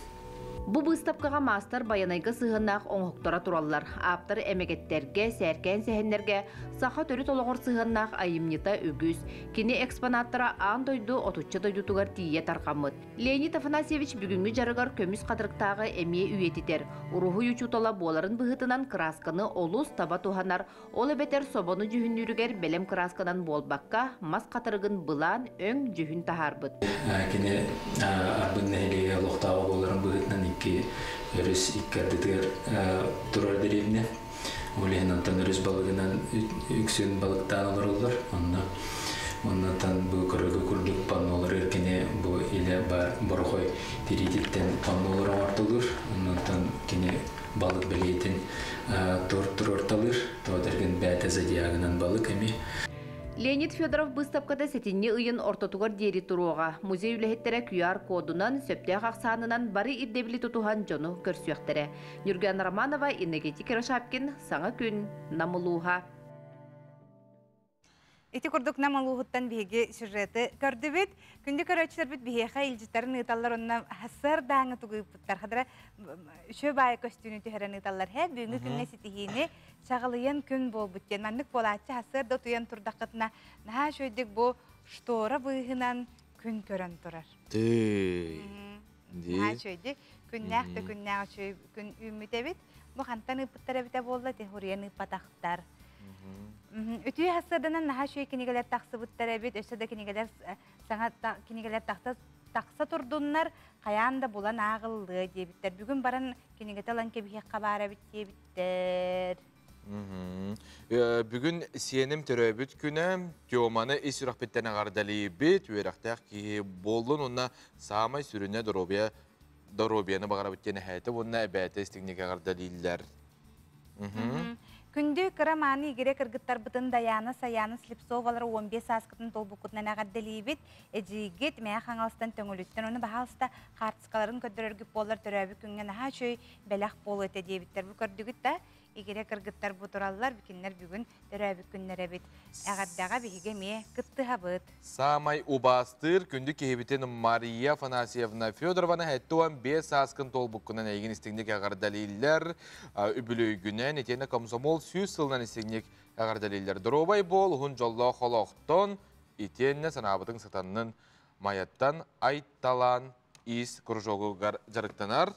Бу выставкага мастер баянайга сыгыннак оңоктора тураллар. Аптыр эмегеттерге, сәркен сәһеннерге саха төрү толоғыр сыгыннак айымнита үгүз. Кини экспонаттара аан дойду отучча дойдутугар тие тарқамыт. Леонид Афанасьевич бүгүнгү жарыгар көмүс кадырыктагы эмие үйетитер. Уруху ючутола боларын быһытынан красканы олус таба туханар. Ол эбетер собону жүһүннүрүгер белем красканан болбакка мас катырыгын былаан өң жүһүн тахарбыт. Кини арбын нәйлеге лохтаға боларын быһытынан икки өрүс иккардытыр турар деревне. Олегинантан өрүс балыгынан үксүн балыктан алар олар. Оннан бу көрөгө курдук паннолар эркене бу иле бар борхой тирититтен паннолар артылыр. Оннан кини балык белейтин турорталыр. Тодерген бәте зодиагынан балык эми. Леонид Федоров выставкада сетинни ыйын ортотугар дери туруга. Музей үлэхеттере QR кодунан, сөптег ақсанынан бары ирдебили тутухан жону көрсүяқтере. Нюрген Романова, Энергетик Рашапкин, Саңа күн, Намылуға. Эти курдук намалуғыттан беге сюжеты көрдібет. Күнді көрәтшілер біт бейеға илжеттарын ұйталар онына хасыр даңы тұғыйыптар. Қадыра үші бай көстүні түхерен ұйталар. Бүгінгі күнне сетихіне шағылыян күн бол бүттен. Маннық болатшы хасыр да тұян тұрдақытына наға шөйдік бұл штора бұйығынан күн көрін тұрар. Наға шөйдік күннәқті күннәғы күн үміт әбет. Бұл қантан ұйпыттар әбіте болды, техуриян ұйпатақтар. Үтүй хасырдынан наға шөй кенегелер тақсы бұттар әбет, өсіде кенегелер саңа кенегелер тақса тұрдыңнар, қаян да болан ағылды дебіттер. Бүгін баран кенегеті алан кебіге қабар әбет дебіттер. Бүгін сенім түрөбіт күні теоманы ес үрақпеттен ағардалы бет, өрақтақ ке болын, онна самай сүріне доробияны бағара біттені әйті, онна әбәті істігнеге ағардалылар. Күнді қыраманы егере кіргіттар бұтын Даяна, Саяны, Слепсовалары 15 асқытын толбұқытынан ағаддалейбет, әжігет мәя қаңалыстан төңіліттен, оны бағалыста қартысқаларын көдірергіп болар түрәбі күнген аға шөй бәләқ болу өте дейбіттер. Бұл көрдігіт та егере кіргіттар бұтыралылар, бікінлер бүгін түрәбі күннер әбет. Әғаддаға бігіге ме күтті ғабыт. Самай убастыр күнді кейбітен Мария Афанасьевна Федорованы әттуан 5 асқын толбұқынан әйген істігнек ағардалейлер үбілөйгінен етені комсомол 100 сылынан істігнек ағардалейлер. Дұробай бол, ғын жолла қолақтон етені санабытың сатанның майаттан айтталан ис күржоғы жарықтанар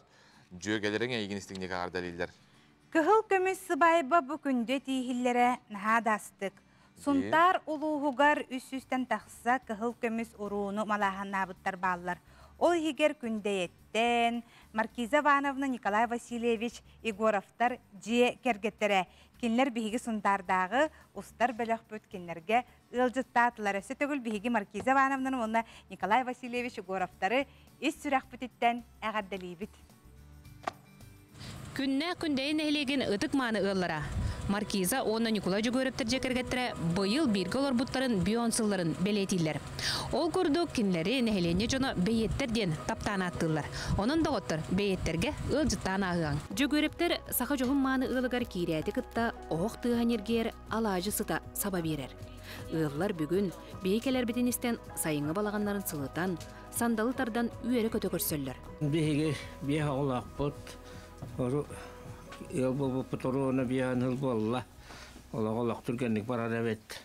жөгелерің әйген істігнек ағардалейлер. Кыхыл көміс сыбайба бүкінде тейхиллері нағадастық. Сунтар улуғығар үс-үстен тақса кыхыл көміс ұруыны малахан набыттар балылар. Ол егер күнде еттен, Маркиза Вановна, Николай Васильевич, Егоровтар же кергеттері. Кенлер бігі сунтардағы ұстар бөліқ бөткенлерге ұлжыттатылар. Өсі төгіл бігі Маркиза Вановна, онна Николай Васильевич, Егоровтары ес сүрақ бүттен әғаддалейбіт. Күнне күндейін әлеген ұтық маны ұллара. Маркиза оны Николай Жүгөріптір жекергеттірі бұйыл біргі олар бұттарын бионсыларын белетейлер. Ол күрді кенлері нәхелене жоны бейеттерден таптан аттылар. Оның да оттыр бейеттерге ұлжыттан ағыған. Жүгөріптір сақа жоғын маны ұлығар кейреті күтті оқ тұған ергер алажы сыта саба берер. Ұллар бүгін бейкелер бетеністен сайыңы балағанларын сылытан, сандалы тардан үйері көті көрсөллер. Бейге бейға олақ бұт. Бұл бұтыруына биян ұл болла. Олақ түргенлік барар әбет.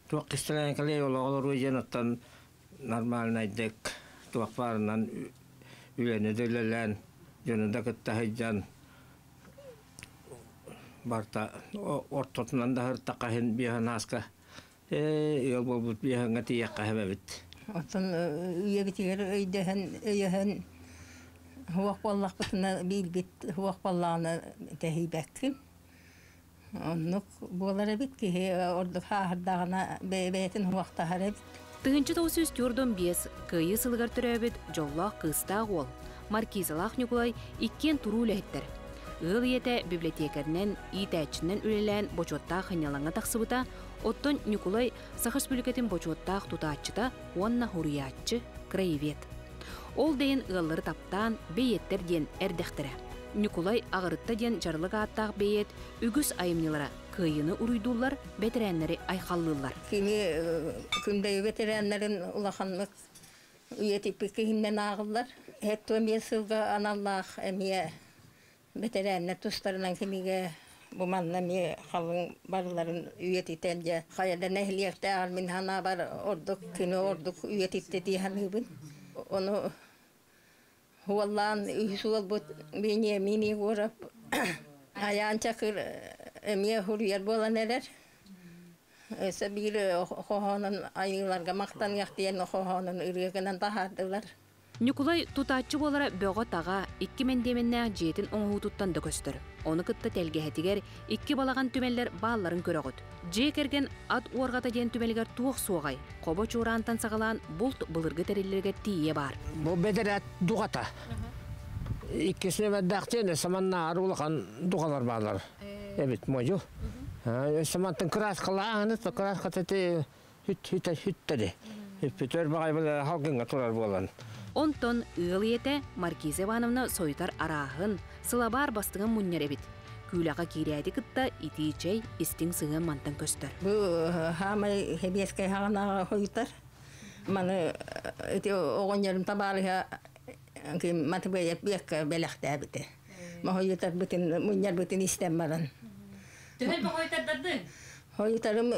Туақ кістілен кәлей олағылар өйден оттан нормалын айдек. Туақ барынан үлені дөйлелен. Жөнінде күтті хайджан. Барта ортотынан да хыртаққахын биян асқа. Ел бұл бұт биян ғатияққа әбет. Оттан үйегітігер өйдеген Хуақ баллақ бұтына білбет хуақ баллағына тәхейбәккім. Онық болар әбет ке, ордық хағырдағына бәйтін хуақтағар әбет. Тығынчы тоғысы үстірден бес күйі сылғар түрі әбет жоллақ қыстақ ол. Маркизалақ Николай иккен тұру үләйттір. Үл еті библиотекарнен, итәчінен үлелән бочотта қынялаңа тақсыбыта, Оттон Николай Сахас бүлікетін бочуаттақ тұтатчыта онна хуриятчы краевет. Ол дейін ыллары таптан бейеттер ден әрдіқтірі. Николай ағырытта ден жарлық аттақ бейет үгіс айымнылары күйіні ұруйдулар, бетерәнлері айқаллылар. Күндей ветерәнләрін ұлақанлық үйетіпі кейімнен ағылар. Әтті өме сылға аналлақ әмия ветерәнлер тұстарынан кемеге бұманна ме қалың барыларын үйетітелге. Қаядан әхілиекті ағыл мен хана бар ордық, күні ордық үйетітті дейханығын. Оны хуаллан үйсуал бұд бейне мені көріп аян чақыр әмия хұрияр болан әрер. Өсі бір қоғанын айыларға мақтан яқтиен қоғанын үрегінен тахардылар. Николай тутатчы болара бөға таға 2 мендеменне жетін оңғы тұттан дөкөстір. Оны кытта тәлгәһетигер 2 балаған түмеллер балларын көрөгөт. Же керген ат уаргата ден түмелгер туық суғай. Қоба чурантан сағалан бұлт бұлырғы тәрелерге тие бар. Бұл бедерет дуғата. Иккесіне бәддәқтен саманна арулақан дуғалар балар. Эбит мойу. Самантын красқалағаны, красқа тәте хүттәді. Хүттәді бағай бұл халқынға тұрар болан. Онтон ыл ете Маркиза Ивановна сойтар арағын, сылабар бастығын мұннер әбет. Күлаға керейді күтті итейчей істің сығын мантан көстір. Бұл хамай хебескай хағанаға қойытар. Маны оғын жерім табарыға матыбай бек бәліқті әбіті. Мағойытар мұннер бүтін істен баран. Түхел бұл қойтардардың? Қойытарым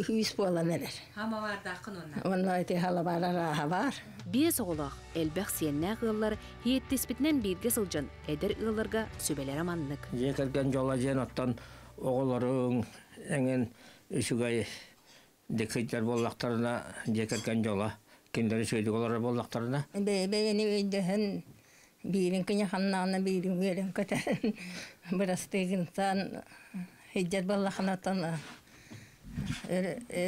хүйіс болан әрер. Хама барды ақын онна? Онна әте хала бар араға бар. Бес оғылақ әлбәқ сиеннә ғылар хиеттеспітінен берге сылжан әдір ғыларға сөбелер аманлық. Жекерген жола жен оттан оғыларың әңген үшігай декейтер боллақтарына жекерген жола кендері сөйді олары боллақтарына. Бәйені өйдіхін бейрін күні қаннағына бейрін өрін көтәрін бірастығын сан хиджет боллақынаттан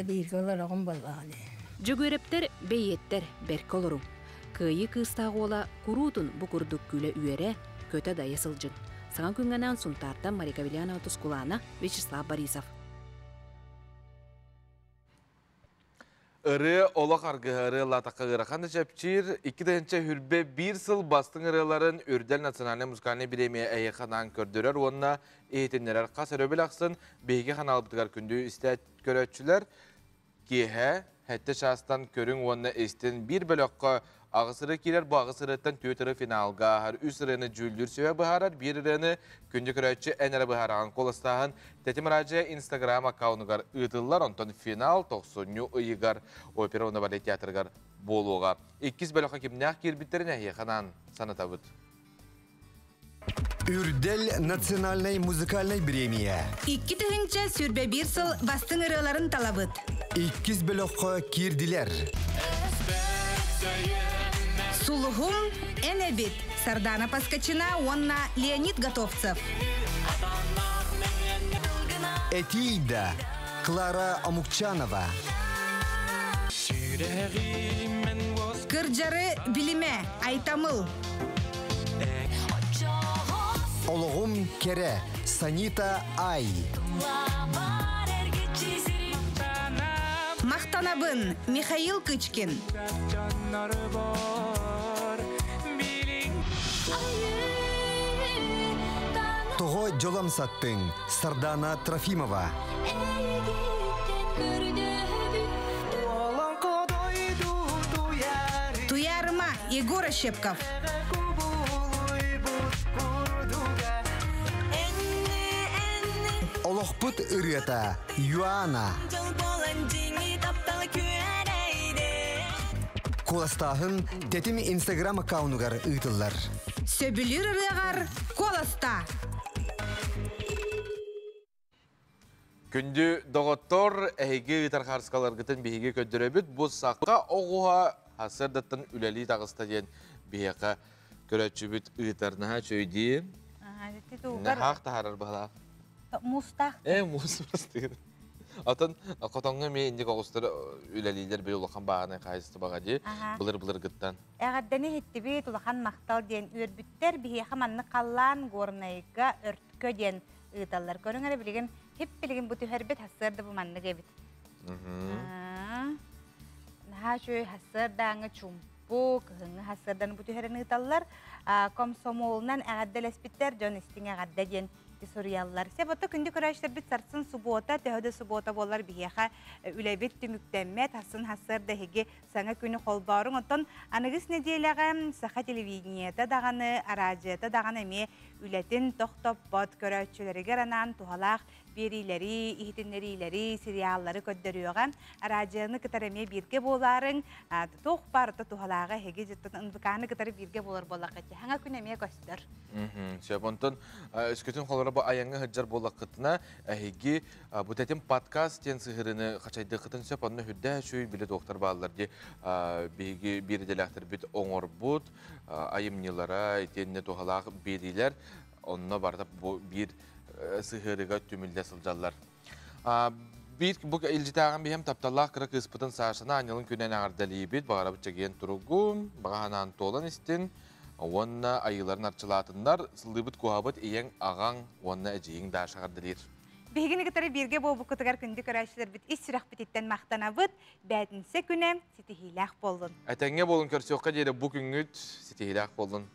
бейргі олар оғын боллағаны. Жөгөрөптер бейеттер беркі олыру. Күйі кыстағы ола күрутын бұқырдық күлі үйере көті дайы сылжын. Саңа күнгенен сұнтардан Марика Вильяна Отускулана, Вячеслав Борисов. Ыры олақ арғығыры латаққа ғырақанды жапчир, 2-денче хүрбе 1 сыл бастың ырыларын үрдел национальный музыкальный премия әйіқанан көрдірер, онына ейтінлерер қасыр өбіл ақсын, бейге қаналыптығар күнді істәт көрөтчілер, кейі Хәтті шастан көрің онына істен бір бөліққа ағысыры келер, бұл ағысырыттан төтірі финалға ағар үс ұрыны жүлдір сөйе бұхарар, бір ұрыны күнді көрәтші әнәрі бұхараған қолыстағын тәтім радио Инстаграм аккаунығар ұтылар, онтан финал 90-ні ұйығар опера оны балет театрығар болуға. 2 бөліққа кемнәқ кербіттеріне еқанан саната бұд. Үрдел национальный музыкальный премия. 2-тігінші сүрбе 1 сыл бастың ырыларын талабыд. 2 бөліққа керділер. Сулығым әнәбет. Сардана Паскачина, онна Леонид Готовцев. Этида. Клара Амукчанова. Кырджары Билиме. Айтамыл. Олығым кере. Санита Ай. Мақтанабын Михаил Кычкин. Того жолам саттың Сардана Трофимова. Туярыма Егора Щепков. Олықпыт үрета Юана. Коластағын тетім Инстаграм аккаунығар ұйтылар. Сөбілір ұрығар Коласта. Күнді доғыттор әйге ұтарқарысқаларғытын бейге көндіребіт, бұл саққа оғуға асырдаттың үләлі тағыста ден бейеқа көрәтші бүт ұйтарына чөйді. Нәхақ тағарар бағла? Мустақ. Мустақ деген. Атын қотонғы мен инде қоғыстыр үләлейлер бір ұлақан бағаны қайысты баға де, бұлыр ғыттан. Әғаддені хетті бейт ұлақан мақтал ден өрбіттер бейе қаманны қаллан ғорнайға өрткө ден ұйталар. Көріңәрі білген Hep bilgin bu tüherbet hasırdı bu manlı gebit. Naha şöyle hasırdanı çumpuk, hıngı hasırdanı bu tüherini tallar. Komsomolundan ağadda lespitler, John Sting ağadda diyen soruyalar. Sebota kündü kuraşlar bit sarsın subota, tehode subota bollar biheha ülebet tümüktemmet, hasın hasırda hege sana günü kolbarın. Ondan anıgız nediyeleğim saha televizyoniyata dağını, aracıyata dağını eme ületin tohtop bot köröççüleri garanan tuhalaq birileri, ihtinlerileri, serialları köddürüyorgan. Aracığını kıtar eme birge boların, toq barıda tuhalağı hege cidden ındıkanı kıtarı birge bolar bolak eti. Hanga gün eme göster. Sebonton üskütün kolları bu ayangı hıccar bolak kıtına hege bu tetim podcast ten sıhırını kaçaydı kıtın sep onu hüdde şöyle bile doktor bağlılar diye bir delektir bit oңor bud ayımnilara tenine tuhalaq biriler onunla barda bir sıhırıga tümülde sılcalar. Bu ilcitağın bir hem taptallah kıra kıspıtın sağışına anyalın künen ağırdaliyi bit bağırabı çegeyen turugum bağanan tolan istin onna ayıların arçılatınlar sılıbıt kuhabıt iyen ağan onna eceğin daşağırdılir. Bihigini kıtarı birge bu kutugar kündü kıraşlar bit isçiraq bititten maqtana bit bәтінсе künem sitihilaq bolun. Әтәңе болын көрсөкке жері bu күнгüt sitihilaq bolun.